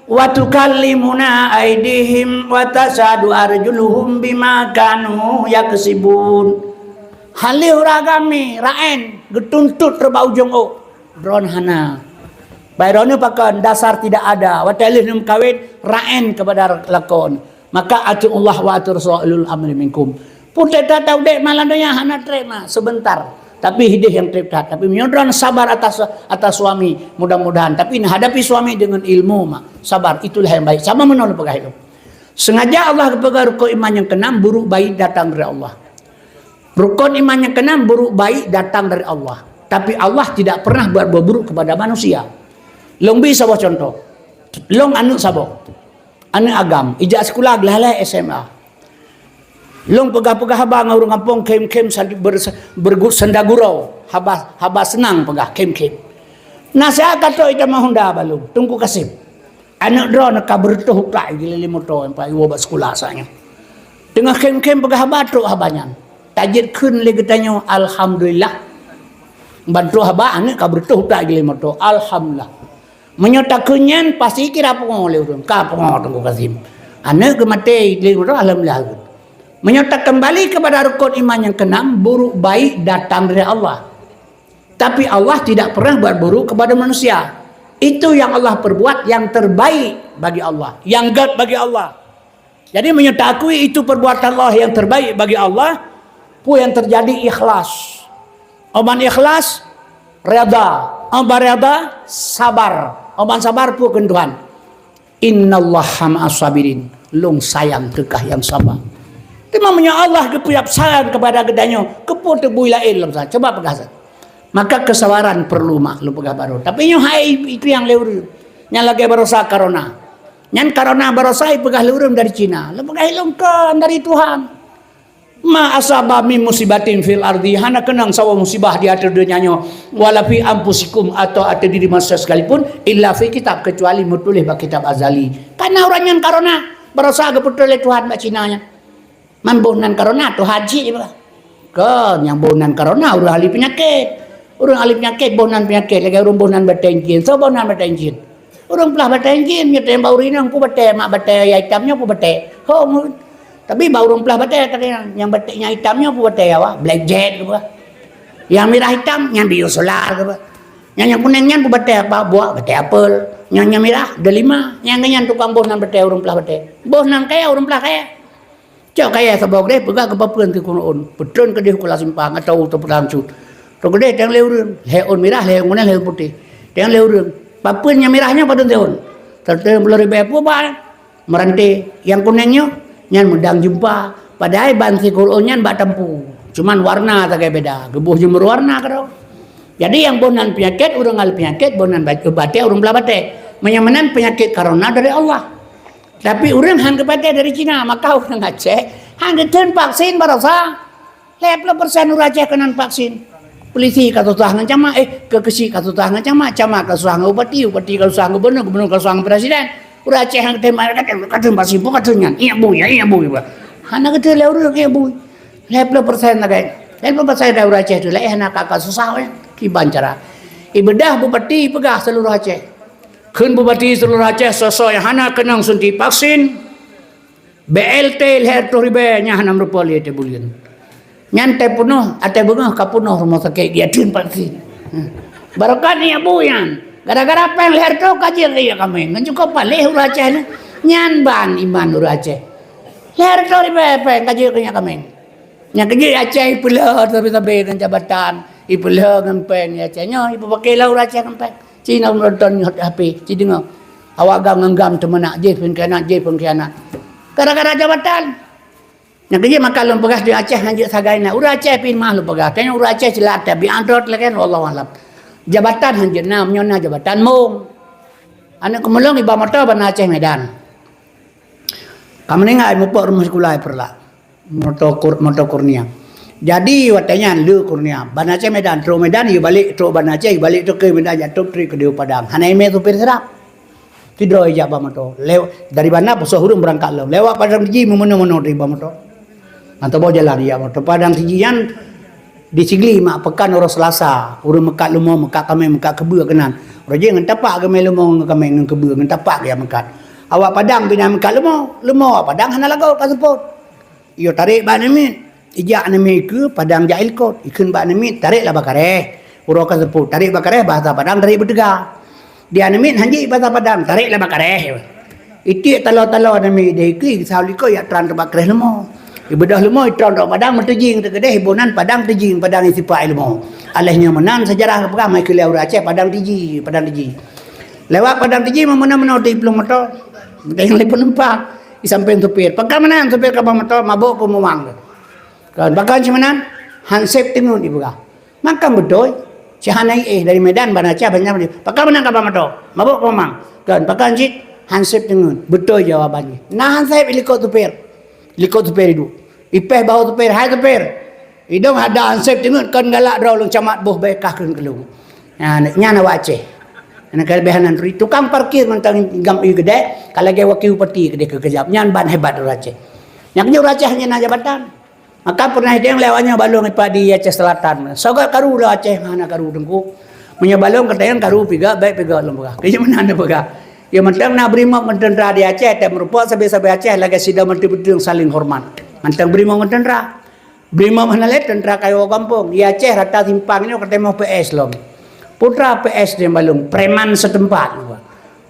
wa tukallimuna aidihim wa tasadu arjuluhum bima kanu yaksibun halil uragami raen getuntut rebau jongo ron hana Bayronnya pakan dasar tidak ada. Watalih num kawin raen kepada lakon. Maka atiullah wa atur rasulul amri minkum. Putih tak tahu dek malandanya hana terima sebentar. Tapi hidih yang terima. Tapi menyodron sabar atas suami mudah-mudahan. Tapi hadapi suami dengan ilmu mak. Sabar itulah yang baik. Sama menolak pegah itu. Sengaja Allah kepada rukun iman yang keenam buruk baik datang dari Allah. Rukun iman yang keenam buruk baik datang dari Allah. Tapi Allah tidak pernah berbuat buruk kepada manusia. Long bi sabo contoh. Long anu sabo. Anu agam. Ijak sekolah gelalai SMA. Long pegah-pegah haba ngurung kampung kem-kem bersendagurau. Haba senang pegah kem-kem. Nasihat kata ita mahunda balung. Tunggu kasih. Anak drone kabertuh tak gilili moto yang pak iwo bak sekolah asanya. Tengah kem-kem pegah haba tu habanya. Tajid kun le getanya alhamdulillah. Bantu haba anak kabertuh tak gilili moto. Alhamdulillah. Menyotakunnya pasti kira pengol urang ka pengol tunggu kasim ane ke mate urang alhamdulillah menyotak kembali kepada rukun iman yang keenam buruk baik datang dari Allah tapi Allah tidak pernah buat buruk kepada manusia itu yang Allah perbuat yang terbaik bagi Allah yang God bagi Allah jadi menyotakui itu perbuatan Allah yang terbaik bagi Allah pu yang terjadi ikhlas oman ikhlas reda oman reda sabar oman sabar pu keun Tuhan. Innallaha ma'as sabirin. Long sayang kekah yang sabar. Timamnya Allah kepuyap sayang kepada gedanyo. Kepu tebu lain lam sa. Coba pegah. Maka kesabaran perlu mak lu pegah baru. Tapi nyo hai itu yang leureum. Nya lagi barosa corona. Nyan corona barosa pegah leureum dari Cina. Lu pegah ilungkeun dari Tuhan. Ma asaba min musibatin fil ardi hana kenang sawa musibah di atas dunianya wala fi ampusikum atau ada diri manusia sekalipun illa fi kitab kecuali mutulih bak kitab azali karena orang yang corona berasa geputulih Tuhan bak Cinanya man bonan corona tu haji kan yang bonan corona urang ahli penyakit bonan penyakit lagi urang bonan batengkin so bonan batengkin urang pelah batengkin nyetem baurinang pu bate mak bate hitamnya pu bate ho tapi baru rumplah batai katanya yang batiknya hitamnya apa batai apa black jet ke apa yang merah hitam yang biosolar ke apa yang kuningnya apa batai apa buah batai apel yang merah delima yang ganyan tukang bohnan batai rumplah batai bohnan kaya rumplah kaya cok kaya sebab deh pegah ke papuan ke kunoon petron ke dia kula simpang atau perang cut to gede yang leurun leon merah leon kuning leon putih yang leurun papuan yang merahnya pada leon terus belum ribu apa merantai yang kuningnya nyan mudang jumpa padahal bansi kulonnya mbak tempu cuman warna tak kayak beda gebuh jemur warna karo jadi yang bonan penyakit urang ngal penyakit bonan bate urang belah bate menyamanan penyakit corona dari Allah tapi urang hang ke bate dari Cina maka urang Aceh hang turun vaksin barasa leplo persen Aceh kenan vaksin polisi kata tuhangan cama ke kesi kata tuhangan cama ke tuhangan upati ke tuhangan gubernur ke tuhangan presiden Aceh hang tema kata vaksin pun katanya iya bu hana kata lewur ke bu leplo persen leplo persen da Aceh tu leh hana kakak susah kiban cara ibadah bupati pegah seluruh Aceh kun bupati seluruh Aceh sesuai hana kenang sunti vaksin BLT leher tu ribe nya hanam rupoli te bulian nyante punuh ate bengah ka punuh rumah sakit dia tun vaksin barakat ni abu yan gara-gara pen leher tu kajian dia kami ngan cukup paleh Aceh ni nyan ban iman Aceh leher tu ribe pen kajian nya kami nya kajian Aceh pula tapi kan jabatan ipula ngan pen Aceh nya ibu pakai lau Aceh kan pen Cina nonton HP ci dengar awak gam temenak je pun kianat gara-gara jabatan yang kerja maka lu pegas di Aceh hanjit sagaina ura Aceh pin mah lu pegas tanya ura Aceh celata bi androt lagi wallahu alam jabatan hanjit nam nyona jabatan mung anak kemelong iba motor ban Aceh Medan kamu ngai mupok rumah sekolah perla motor Kurnia jadi watanya lu Kurnia ban Aceh Medan tro Medan yu balik tro ban Aceh balik tro ke Medan jatuh tri ke Dewa Padang hanai me tu serap tidur aja bamoto dari mana pasal hurung berangkat lewat Padang Tiji memono dari bamoto atau bawa jalan dia moto Padang Tijian di Sigli mak pekan orang Selasa urang mekat lumo mekat kami mekat kebua kenan raja ngan tapak kami lumo kami ngan kebua ngan tapak dia mekat awak Padang bina mekat lumo Padang hana lagau passport yo tarik ba nami ijak nami ke Padang Jail Kot ikun ba nami tarik lah bakare urang passport tarik bakare bahasa Padang tarik berdegar dia namin hanji bahasa Padang tarik lah bakareh itu talo nami deki sauliko ya tran bakareh lemo ibadah lemo tran Padang mentejing tegede hibunan Padang tejing Padang isipa ilmu alehnya menan sejarah apa mai ke Laur Aceh Padang Tiji lewat Padang Tiji memenang di pelung motor dengan lepon lempak di samping supir pagamanan supir kapal motor mabuk pemumang kan bakal cumanan hansep tingun ibu makan betul Cihanai dari Medan Aceh banyak pakar menang kapal motor mabuk pemang kan pakar cik hansip dengan betul jawabannya nah hansip ilikot tupir itu ipeh bau tupir hai tupir hidung ada hansip dengan kan galak draw long camat boh bekah kan kelung nya na Aceh ana kelebihanan tukang parkir mentang gam gede kalau ge wakil bupati gede kekejap nyan ban hebat Aceh yang Aceh hanya jabatan maka pernah dia yang lewatnya balong di Aceh Selatan. Sogat karu lah Aceh mana karu dengku. Punya balong katanya karu piga baik piga lembaga. Kaya mana anda piga? Ya mentang nak berima mentera di Aceh dan merupakan sampai Aceh lagi sidang menteri yang saling hormat. Mentang berima mentera. Berima mana let tentera kayu kampung. Di Aceh rata simpang ini katanya mau PS lom. Putra PS dia balong preman setempat.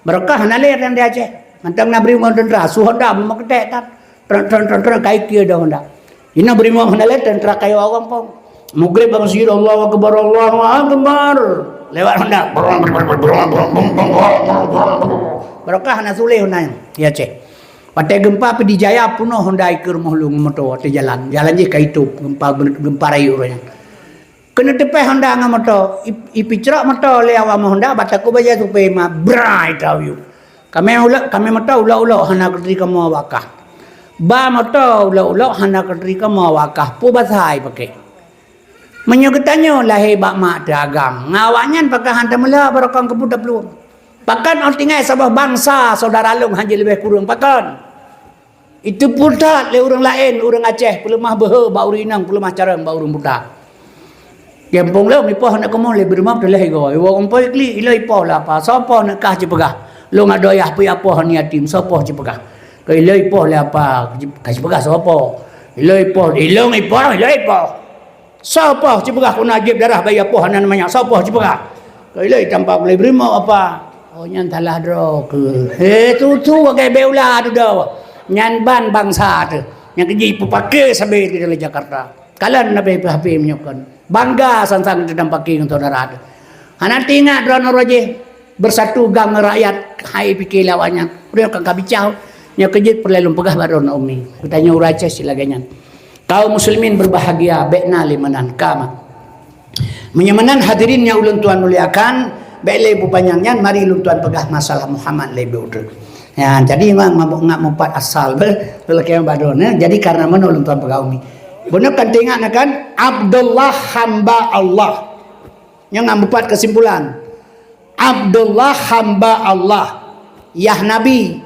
Berkah nalir yang di Aceh. Mentang nak berima mentera suhoda memaktek kan. Tentera kai kia dah honda. Ina berima mendalet dan terakai awam pun. Maghrib masjid Allahu Akbar lewat hendak. Barakah na suleh hunai. Ya Aceh. Pada gempa di Jaya puno Honda ikir mohlung motor di jalan je kaitu gempa rayu orangnya. Kena tepe Honda ngam motor. Ipicrak motor le awam Honda bataku baja tupe ma brai tahu. Kami motor ulah hana ketri kamu wakah. Ba motor ulah hana ketrika mau wakah pu basai pakai menyogetanyo lahi bak mak dagang ngawanyan pakai hantar mula barakang kebudak belum pakan ortingai sabah bangsa saudara lung hanji lebih kurang pakan itu putat le orang lain orang Aceh pelemah behe ba urinang pelemah carang ba urang budak Gempong lo mi poh nak komo le berumah tu leh go wo kompoi kli ilai poh la pa sapa nak kah cipegah lo ngadoyah pi apa ni atim sapa cipegah ke ilai poh le apa kasih pegah sapa ilai poh ilong ipoh ilai poh sapa cipegah ku najib darah bayi apa namanya sapa cipegah ke ilai tanpa boleh berima apa oh nyan talah dro ke tu ke beula tu dah nyan ban bangsa tu yang keji pakai sampai di Jakarta kalian nabi HP menyokon bangga sang-sang di dampaki untuk saudara anak tinggal drone roje bersatu gang rakyat hai pikir lawannya udah kagak bicau nya kejit perlelum pegah baron umi katanya urace silaganyan kaum muslimin berbahagia bekna limanan kama menyamanan hadirin yang ulun tuan muliakan bele bu panjangnya mari ulun tuan pegah masalah Muhammad lebih udah Ya, jadi ngak mempat asal belakang badona. Jadi karena menolong tuan pagaumi. Benar kan tengok kan Abdullah hamba Allah. Yang membuat kesimpulan. Abdullah hamba Allah. Ya Nabi.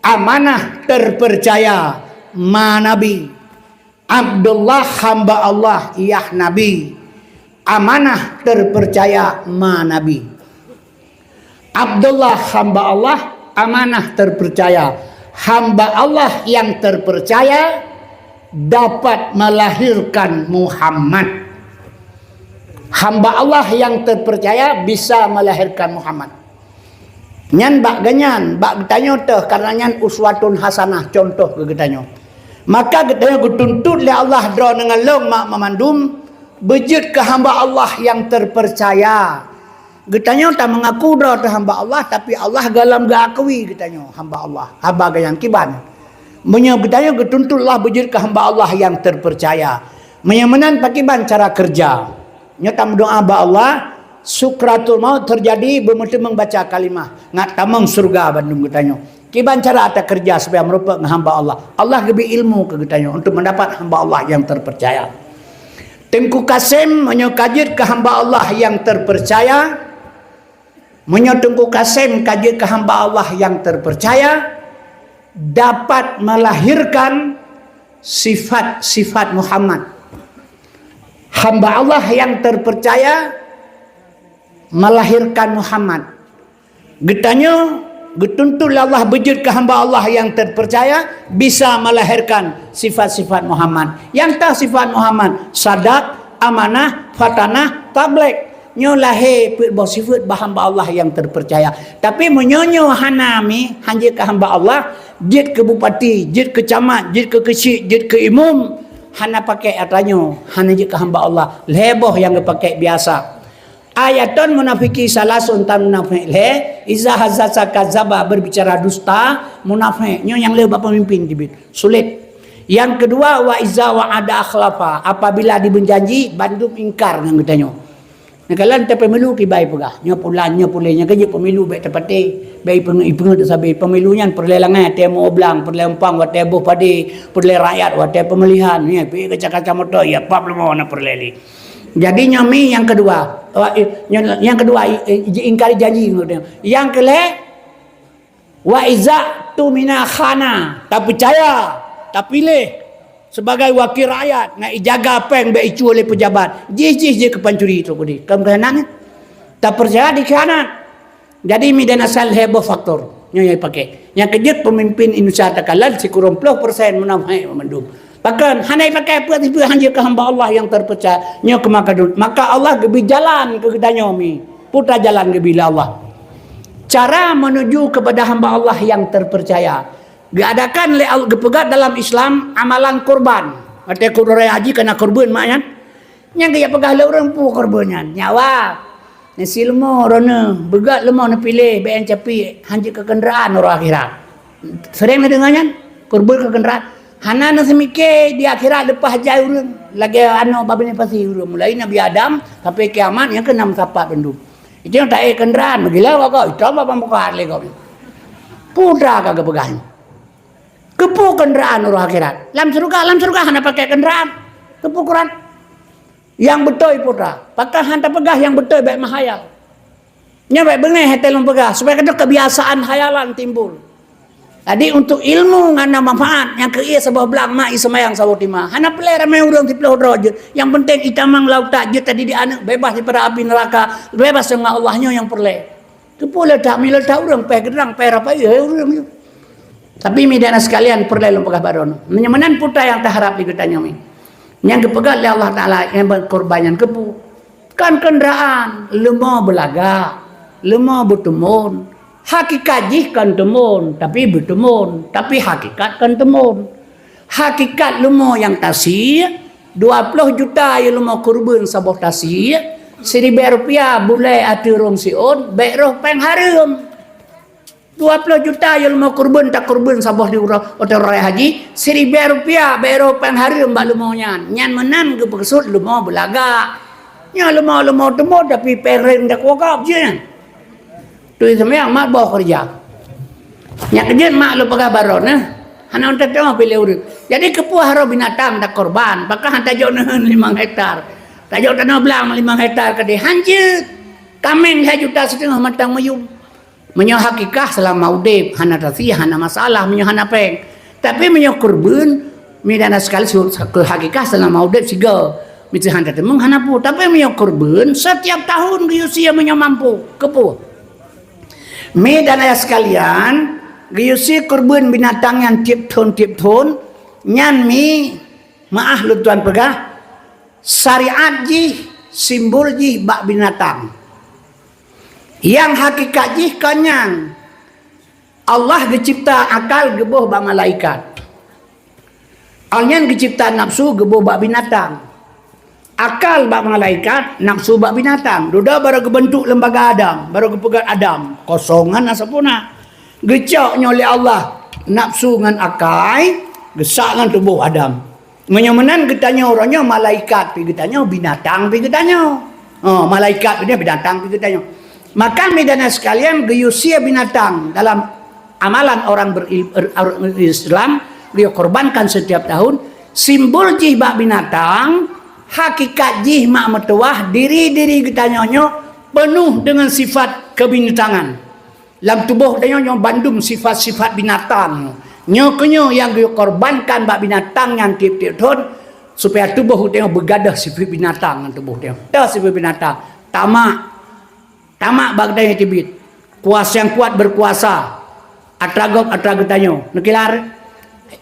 Amanah terpercaya ma Nabi. Abdullah hamba Allah. Ya Nabi. Amanah terpercaya ma Nabi. Abdullah hamba Allah. Amanah terpercaya. Hamba Allah yang terpercaya dapat melahirkan Muhammad. Hamba Allah yang terpercaya bisa melahirkan Muhammad. Nyan bak ganyan, bak getanyo teh karena nyan uswatun hasanah, contoh ke getanyo. Maka getanyo getuntut le Allah dra dengan long mak memandum bejut ke hamba Allah yang terpercaya. Getanyo tak mengaku dra tu hamba Allah, tapi Allah galam gakui getanyo hamba Allah, hamba gayang kiban. Menyo getanyo getuntutlah bejut ke hamba Allah yang terpercaya. Menyamanan pakiban cara kerja. Nyo tam doa ba Allah, sukratul maut terjadi bermutu membaca kalimah ngat tamang surga bandung getanyo. Kiban cara ata kerja supaya merupakan hamba Allah. Allah gebi ilmu ke getanyo untuk mendapat hamba Allah yang terpercaya. Tengku Kasim menyo kajit ke hamba Allah yang terpercaya. Menyo Tengku Kasim kajit ke hamba Allah yang terpercaya dapat melahirkan sifat-sifat Muhammad. Hamba Allah yang terpercaya melahirkan Muhammad. Getanyo getuntut Allah bejut ke hamba Allah yang terpercaya bisa melahirkan sifat-sifat Muhammad. Yang tak sifat Muhammad sadak, amanah, fatanah, tabligh. Nyo lahir bersifat hamba Allah yang terpercaya. Tapi menyonyo hanami hanya ke hamba Allah, jid ke bupati, jid ke camat, jid ke kecik, jid ke imam, hana pakai atanyo, hana jid ke hamba Allah. Leboh yang pakai biasa. Ayatun munafiki salasun tan munafik le iza hazza kadzaba berbicara dusta munafik nyo yang le bapa pemimpin dibit sulit. Yang kedua wa iza wa'ada akhlafa apabila dibenjanji bandum ingkar nang getanyo. Nakalan te pemilu ki bai pegah nyo pulan nyo pulenya gaji pemilu bai tepate bai pengu tak sabi pemilu nyan perlelangan te mo oblang perlempang wa te boh padi perle rakyat wa te pemilihan ni pi kecak-kacak motor ya pap lemo na perleli. Jadi nyami yang kedua ingkari janji. Yang kele wa iza tumina khana tak percaya tak pilih sebagai wakil rakyat nak jaga apa yang diicu oleh pejabat je ke pancuri itu budi kemana tak percaya dikhianat. Jadi midan asal heboh faktor nyoy pakai yang kejut pemimpin Indonesia takalan si kurang 10% menamai memandum. Bahkan hanai pakai apa tiba hanya ke hamba Allah yang terpercaya nyo ke maka Allah gebi jalan ke gedanyo mi putra jalan gebi Allah. Cara menuju kepada hamba Allah yang terpercaya diadakan oleh gepegat dalam Islam amalan kurban. Ada kurban haji kena kurban maknya. Yang dia pegah le orang pu kurbannya nyawa. Nasi lemo rona begat lemo na pilih ben capi hanya ke kendaraan orang akhirat. Sering dengannya kurban ke kendaraan. Hana na semike di akhirat lepas jai urang lagi anu babine pasti urang mulai Nabi Adam sampai kiamat yang ke-6 sapat bendu. Itu yang tak kendaraan begila kau itu apa muka le kau. Putra kagak pegang. Kepu kendaraan orang akhirat. Lam surga hana pakai kendaraan. Kepu Quran. Yang betul putra. Pakai hantar pegah yang betul baik mahayal. Nya baik bengai hetelung pegah supaya kada kebiasaan hayalan timbul. Tadi untuk ilmu ngana manfaat yang ke ia sebuah belang mai semayang sawo timah. Hana pelai ramai urang ti pelau drajat. Yang penting itamang laut takjud tadi di anak bebas daripada api neraka, bebas dengan Allahnya yang perle. Kepu le tak milal tak urang pe gerang pe apa ya urang. Tapi midana sekalian perle lempagah baron. Menyamanan putra yang tak harap diketanya mi. Yang kepegat oleh Allah Taala yang berkorbanyan kepu. Kan kendaraan lemah belaga, lemah bertemun. Hakikat jih kan temun, tapi bertemun, tapi hakikat kan temun. Hakikat lemah yang tasir 20 juta yang lemah kurban sabah tasir 1,000 rupiah boleh aturung siun baik roh peng harum 20 juta yang lemah kurban tak kurban sabah di hotel raya haji 1,000 rupiah baik roh peng harum mbak lemahnya nyan menan ke maksud lemah belaga nya lemah temu tapi pereng dak wakap je tu semayang mak bawa kerja Nya kejut mak lu pagabaron nah. Hana onta teh pilih urip. Jadi kepuah haro binatang tak korban, maka hantar jauh 5 hektar. Tak jauh tanah belang 5 hektar ke dia hancur. Kamen 2,5 juta matang mayum. Menyo hakikah selama udip hana tasih hana masalah menyo hana peng. Tapi menyo kurban midana sekali ke hakikah selama udip siga. Mesti hantar temung hana pu. Tapi menyo kurban setiap tahun ke usia menyo mampu kepuh. Midana sekalian Giyusi kurban binatang yang tiap tahun nyan mi maah lu tuan pegah syariat ji simbol ji bak binatang yang hakikat ji kanyang Allah gecipta akal gebuh bak malaikat alnyan gecipta nafsu gebuh bak binatang akal bak malaikat nafsu bak binatang duda baru kebentuk lembaga Adam baru kepegat Adam kosongan asapuna gecoknya oleh Allah nafsu dengan akai gesak dengan tubuh Adam menyemenan getanya orangnya malaikat pi getanya binatang pi getanya malaikat ini binatang pi getanya maka medana sekalian geyusia binatang dalam amalan orang berislam dia korbankan setiap tahun simbol jih bak binatang hakikat jih mak metuah diri getanya penuh dengan sifat kebinatangan dalam tubuh dia bandung sifat-sifat binatang nyokonyo yang dikorbankan bak binatang yang tiap-tiap tahun supaya tubuh dia bergadah sifat binatang tubuh dia dah sifat binatang tamak bak dia tibit kuasa yang kuat berkuasa atragop tanyo nekilar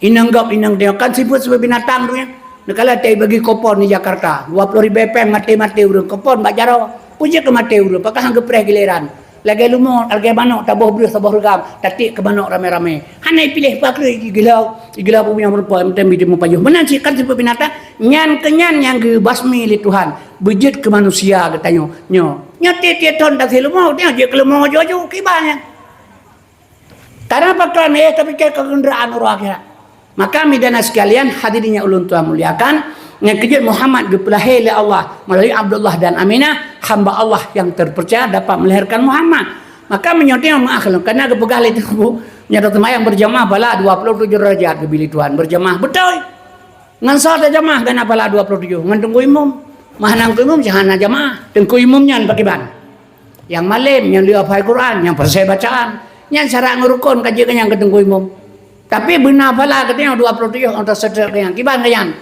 inanggap dia kan sifat binatang tu ya nekala tai bagi kopon di Jakarta 20.000 PM mati urang kopon bak jaro puji ke mati urang pakah gepreh giliran lagi lumut, lagi manok, tabuh beruh, tabuh regam, tatik ke manok rame-rame. Hanai pilih pakri, gila punya merupa, macam dia mempayuh. Menansi kan seperti binatang, nyan kenyan yang basmi li Tuhan, bejit ke manusia katanya. Nyo tiap tahun tak silumau, dia je kelumau jauh-jauh kibanya. Karena pakaian tapi kayak kenderaan orang akhirat. Maka midana sekalian hadirinnya ulun Tuhan muliakan. Yang kejut Muhammad dipelahi oleh Allah melalui Abdullah dan Aminah hamba Allah yang terpercaya dapat melahirkan Muhammad maka menyotnya maaf karena kepegah itu nyata yang berjamaah bala 27 derajat kebili Tuhan berjamaah betul ngansal ada jamaah dan bala 27 ngantungku imum mahanang imum jahana jamaah tengku imumnya pakai ban yang malam yang dia hafal Quran yang pasai bacaan yang cara ngerukun kajian yang ketengku imum tapi benar bala katanya 27 untuk sedek yang kiban kayan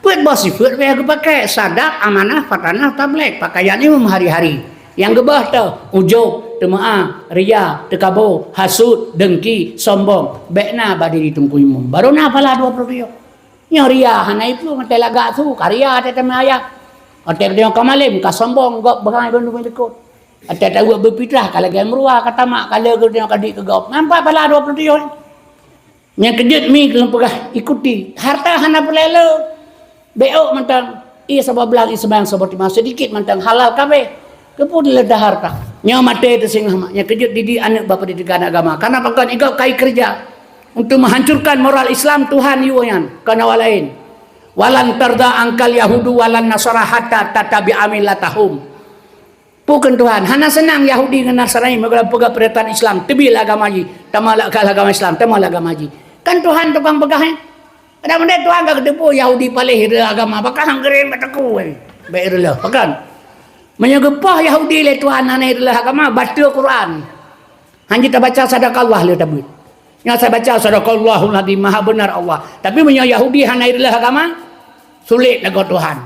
buat bos sifat yang pakai sadak amanah fatanah tablek pakaian ini hari-hari yang gebah tu ujub temaah ria tekabo hasud dengki sombong bekna badi ditungku imum baru na pala 20 nya ria hana itu mate laga tu karya ate temaya ate dia kamalim ka sombong gop bagai bandung ikut ate tahu berpitrah kalau ge meruah kata mak kalau dia kadik ke gop nampak pala 20 nya kejut mi kelem pegah ikuti harta hana pelelo beok mentang iya sabab belang iya sebayang seperti masa sedikit mentang halal kabeh kepun ledah harta nya mate itu sing nya kejut didik anak bapa didikan agama karena pakan igau kai kerja untuk menghancurkan moral Islam Tuhan yuyan kana walain walan tarda angkal yahudu walan nasara hatta tatabi amilatahum bukan Tuhan hana senang Yahudi dengan Nasrani megala pegah perintah Islam tebil agama ji tamalak agama Islam tamalak agama ji kan Tuhan tukang pegahnya ada benda Tuhan gak kedepu Yahudi palih hira agama pakah hanggerin bataku baik rela pakan menyegepah Yahudi le Tuhan aneh hira agama baca Quran hanya kita baca sadakallah le tabut nya saya baca sadaqallahul ladzi maha benar Allah tapi menyo Yahudi hana hira agama sulit lagu Tuhan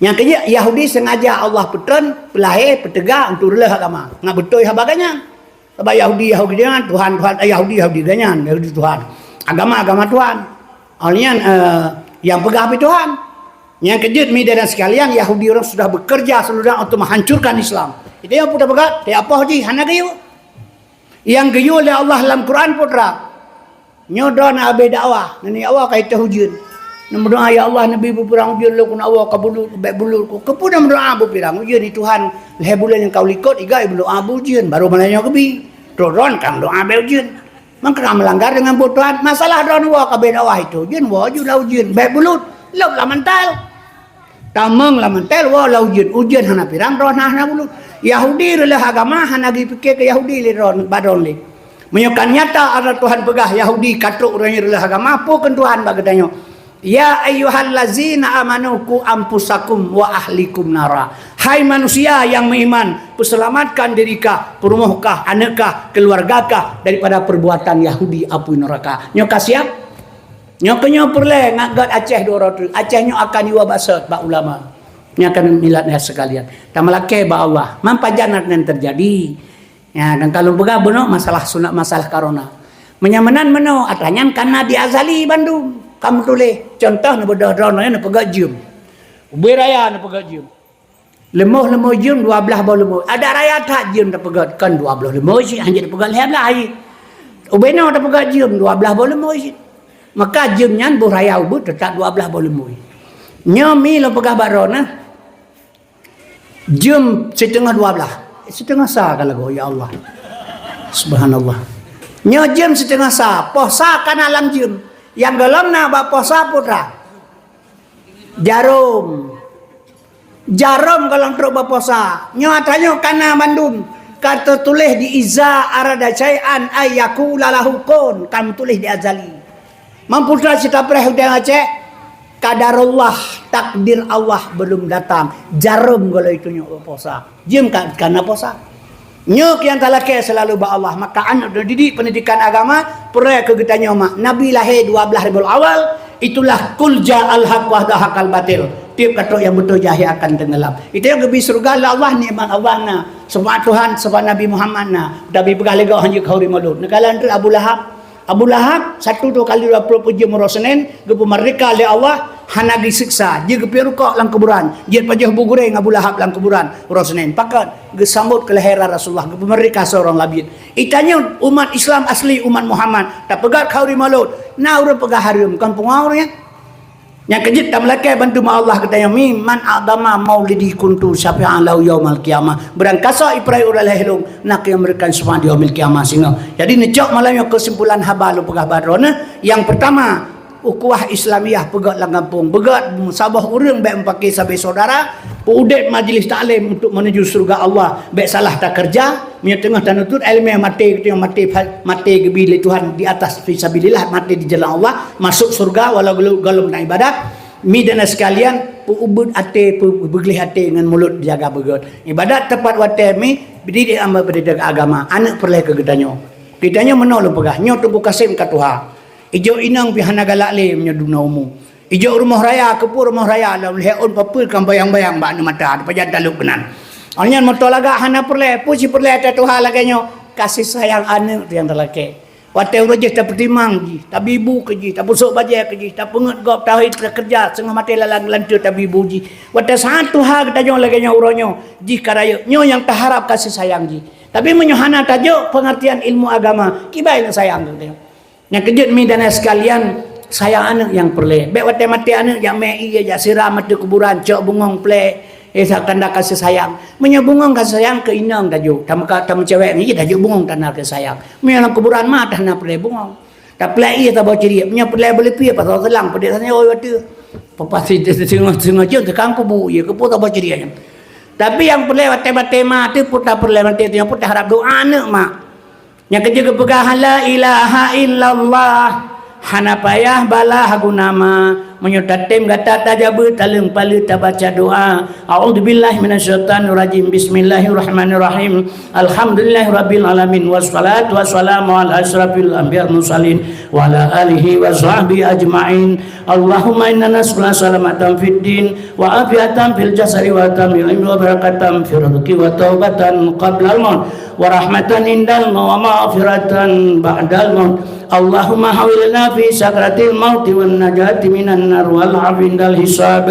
yang kerja Yahudi sengaja Allah petun pelahir petegak untuk rela agama ngak betul habaganya sebab Yahudi jangan Tuhan Yahudi ganyan Yahudi Tuhan agama Tuhan alian yang pegang api Tuhan yang kejut media dan sekalian Yahudi orang sudah bekerja seluruh untuk menghancurkan Islam itu yang putra pegat dia apa haji hana gayu yang gayu oleh Allah dalam Quran putra nyodon abe dakwah nani awak kait hujun berdoa ya Allah nabi berperang hujun lu kun awak kabulur baik bulur ku kepudah berdoa berperang hujun itu Tuhan leh bulan yang kau likut igai berdoa hujun baru malanya kebi doron kang doa be hujun maka melanggar dengan butuhan masalah don wa ka bedawah itu jin wa ju laujin baik bulut lauk la mental tameng la mental wa laujin ujian hana pirang ron hana bulut Yahudi rela agama hana dipikir ke Yahudi le ron badon le Menyokan nyata ada Tuhan pegah Yahudi katuk orang yang agama apa kan Tuhan bagatanya. Ya ayyuhallazina amanu ku ampusakum wa ahlikum nara. Hai manusia yang beriman, perselamatkan diri kah, perumah kah, anak kah, keluarga kah daripada perbuatan Yahudi api neraka. Nyo siap? Nyo kenyo perle ngagat Aceh dua tu. Aceh nyo akan iwa basat ba ulama. Nyo akan milatnya sekalian. Tamalake ba Allah. Mampajanat yang terjadi. Ya, dan kalau begah beno masalah sunat masalah corona. Menyamanan meno atanyan karena di Azali Bandung. Kamu tulis contoh na bodoh-bodoh na pegak jum. Ubi raya na pegak jum. Lemoh jum 12 bau lemoh. Ada raya tak jum na pegak kan 12 lemoh sih hanya pegak lihat lah ai. Ubi na na pegak jum 12 bau lemoh sih. Maka jum nyan bu raya ubu tetap 12 bau lemoh. Nyomi lo pegak barona. Jum setengah 12. Setengah sah kalau ya Allah. Subhanallah. Nyo jum setengah sah. Posa kan alam jum. Yang dalam na baposa putra jarum kalau teruk baposa nyatanya kana Bandung kata tulis di iza arada caian ayaku lalahukun kamu tulis di Azali mamputra cita preh udah Aceh kadarullah takdir Allah belum datang jarum kalau itu nyok baposa jem karena posa nyok yang talake selalu ba Allah maka anak didik pendidikan agama peraya ke kita nyoma Nabi lahir 12 Rabiul Awal itulah kul ja'al haq wa dahaqal batil tiap kata yang betul jahil akan tenggelam itu yang lebih surga Allah nikmat Allah na semua Tuhan sebab Nabi Muhammad na tapi pegah lega hanya khauri malut nekalan tu Abu Lahab 1-2 kali 20 puji murah Senin gepu merdeka oleh Allah hana disiksa dia gepi rukuk lang kuburan dia pajah bugureng Abu Lahab lang kuburan murah Senin pakat gesambut kelahiran Rasulullah gepu merdeka seorang labid itanya umat Islam asli umat Muhammad tak pegat khauri malut na urang pegah harum kampung aurnya yang kejit tak melaki bantu ma Allah katanya man adama maulidi kuntu syafi'an lahu yaumal qiyamah berangkasa iprai ural helung nak yang memberikan semua di yaumil qiyamah singa jadi necok malamnya kesimpulan habalu pegah barona yang pertama ukuah Islamiyah pegat lang kampung pegat sabah urang baik pakai sabai saudara pudet majlis taklim untuk menuju surga Allah baik salah tak kerja punya tengah dan utut ilmu mati gebili Tuhan di atas fisabilillah mati di jalan Allah masuk surga walau galum na ibadat mi dan sekalian ubud ate beglih ate dengan mulut jaga begot ibadat tepat wate mi didik amba pendidik agama anak perleh ke gedanya menolak pegah nyo tubuh kasim ka Tuhan ijo inang pihana galak le menyeduna umu ijo rumah raya kepur rumah raya lalu heun papul kan bayang-bayang ba mata pajan taluk kenan alnya moto laga hana perle puji perle ta Tuhan laganya kasih sayang anak yang terlake wate urang tak pertimang ji tabibu ke ji tak busuk baje ke ji tak pengut gop tauhid kerja setengah mati lalang lantur tabibu ji wate satu hal kita laganya uronyo ji karaya nyo yang taharap kasih sayang ji tapi menyohana tajuk pengertian ilmu agama kibai sayang tu yang kejut mi dan sekalian sayang anak yang perle baik wate mati anak yang mei ya siram mati kuburan cok bungong ple tanda kasih sayang menyabungong kasih sayang ke inang tajuk tamu cewek ni tajuk bungong tanda kasih sayang menyang kuburan mah tanda perle bungong tak ple ia tak bawa ceria punya perle boleh pi pasal telang pada tanya oi wate papasi tengah je tekang kubu ya kepo tak bawa ceria tapi yang perle wate mah tu putar perle mati tu yang putar harap doa anak mak yang kejaga pegahan la ilaha illallah hana payah balah gunama menyutatim gata tajabu taleng palu tabaca doa a'udzubillahi minasyaitonir rajim bismillahirrahmanirrahim alhamdulillahirabbil alamin wassalatu wassalamu ala asyrafil anbiya'i mursalin wa ala alihi wa sahbihi ajmain Allahumma inna nas'aluka salamatan fid din wa afiatan fil jasadi wa tamil ilmi wa barakatan fil rizqi wa taubatan qabla al-maut wa rahmatan indal maut wa maghfiratan ba'dal maut Allahumma hawilna fi sakratil maut wan najati minan nar wal afindal hisab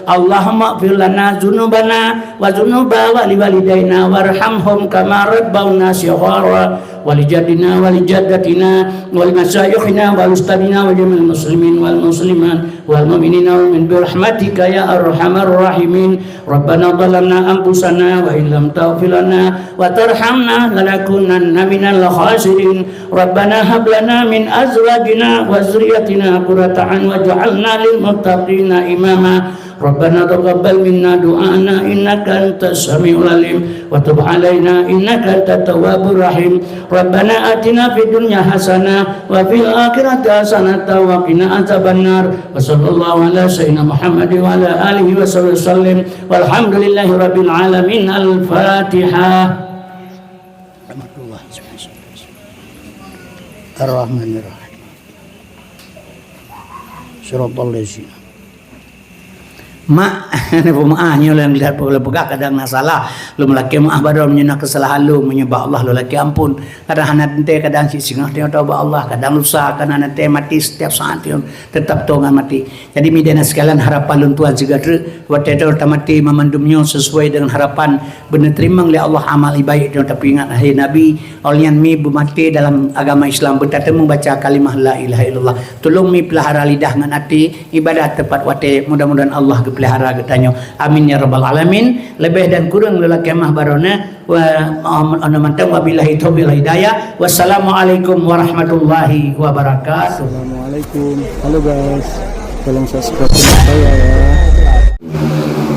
Allahumma ighfir lana dzunubana wa dzunuba walidaina warhamhum kama rabbawna shighara walijadina walijaddatina wal masyayikhina wal ustadina wa jamil muslimin wal muslimat wal mu'minina min birahmatika ya arhamar rahimin rabbana dhalamna anfusana wa illam taghfir lana wa tarhamna lanakunanna minal khasirin rabbana hab lana min azwajina wa dzurriyyatina qurrata a'yun waj'alna lil muttaqina imama Rabbana taqabbal minna du'ana innaka antas samiul alim wa tub alaina innaka antat tawwabur rahim. Rabbana atina fid dunya hasanah wa fil akhirati hasanah wa qina adzabannar. Wa sallallahu ala sayyidina Muhammad wa ala alihi wa sallam. Walhamdulillahi rabbil alamin. Al-Fatihah. Ar-Rahmanir-Rahim. Siratal ladzina. Mak, ni pemaahnya yang lihat boleh pegak kadang nak salah. Lu melaki maaf baru menyenang kesalahan lu menyembah Allah lu laki ampun. Kadang anak nanti kadang si singah dia tahu Allah, kadang lusa kadang nanti mati setiap saat dia tetap tongan mati. Jadi midana sekalian harapan lu Tuhan juga waktu itu mati memandumnya sesuai dengan harapan benar terima oleh Allah amal baik dia. Tapi ingat hai Nabi olian mi mati dalam agama Islam bertemu membaca kalimah la ilaha illallah. Tolong mi pelihara lidah dengan hati ibadat tepat waktu mudah-mudahan Allah pelihara katanya. Amin ya rabbal alamin. Lebih dan kurang lelaki mah barona wa mantan wabillahi taufiq hidayah. Wassalamualaikum warahmatullahi wabarakatuh. Assalamualaikum. Halo guys, tolong subscribe channel saya ya.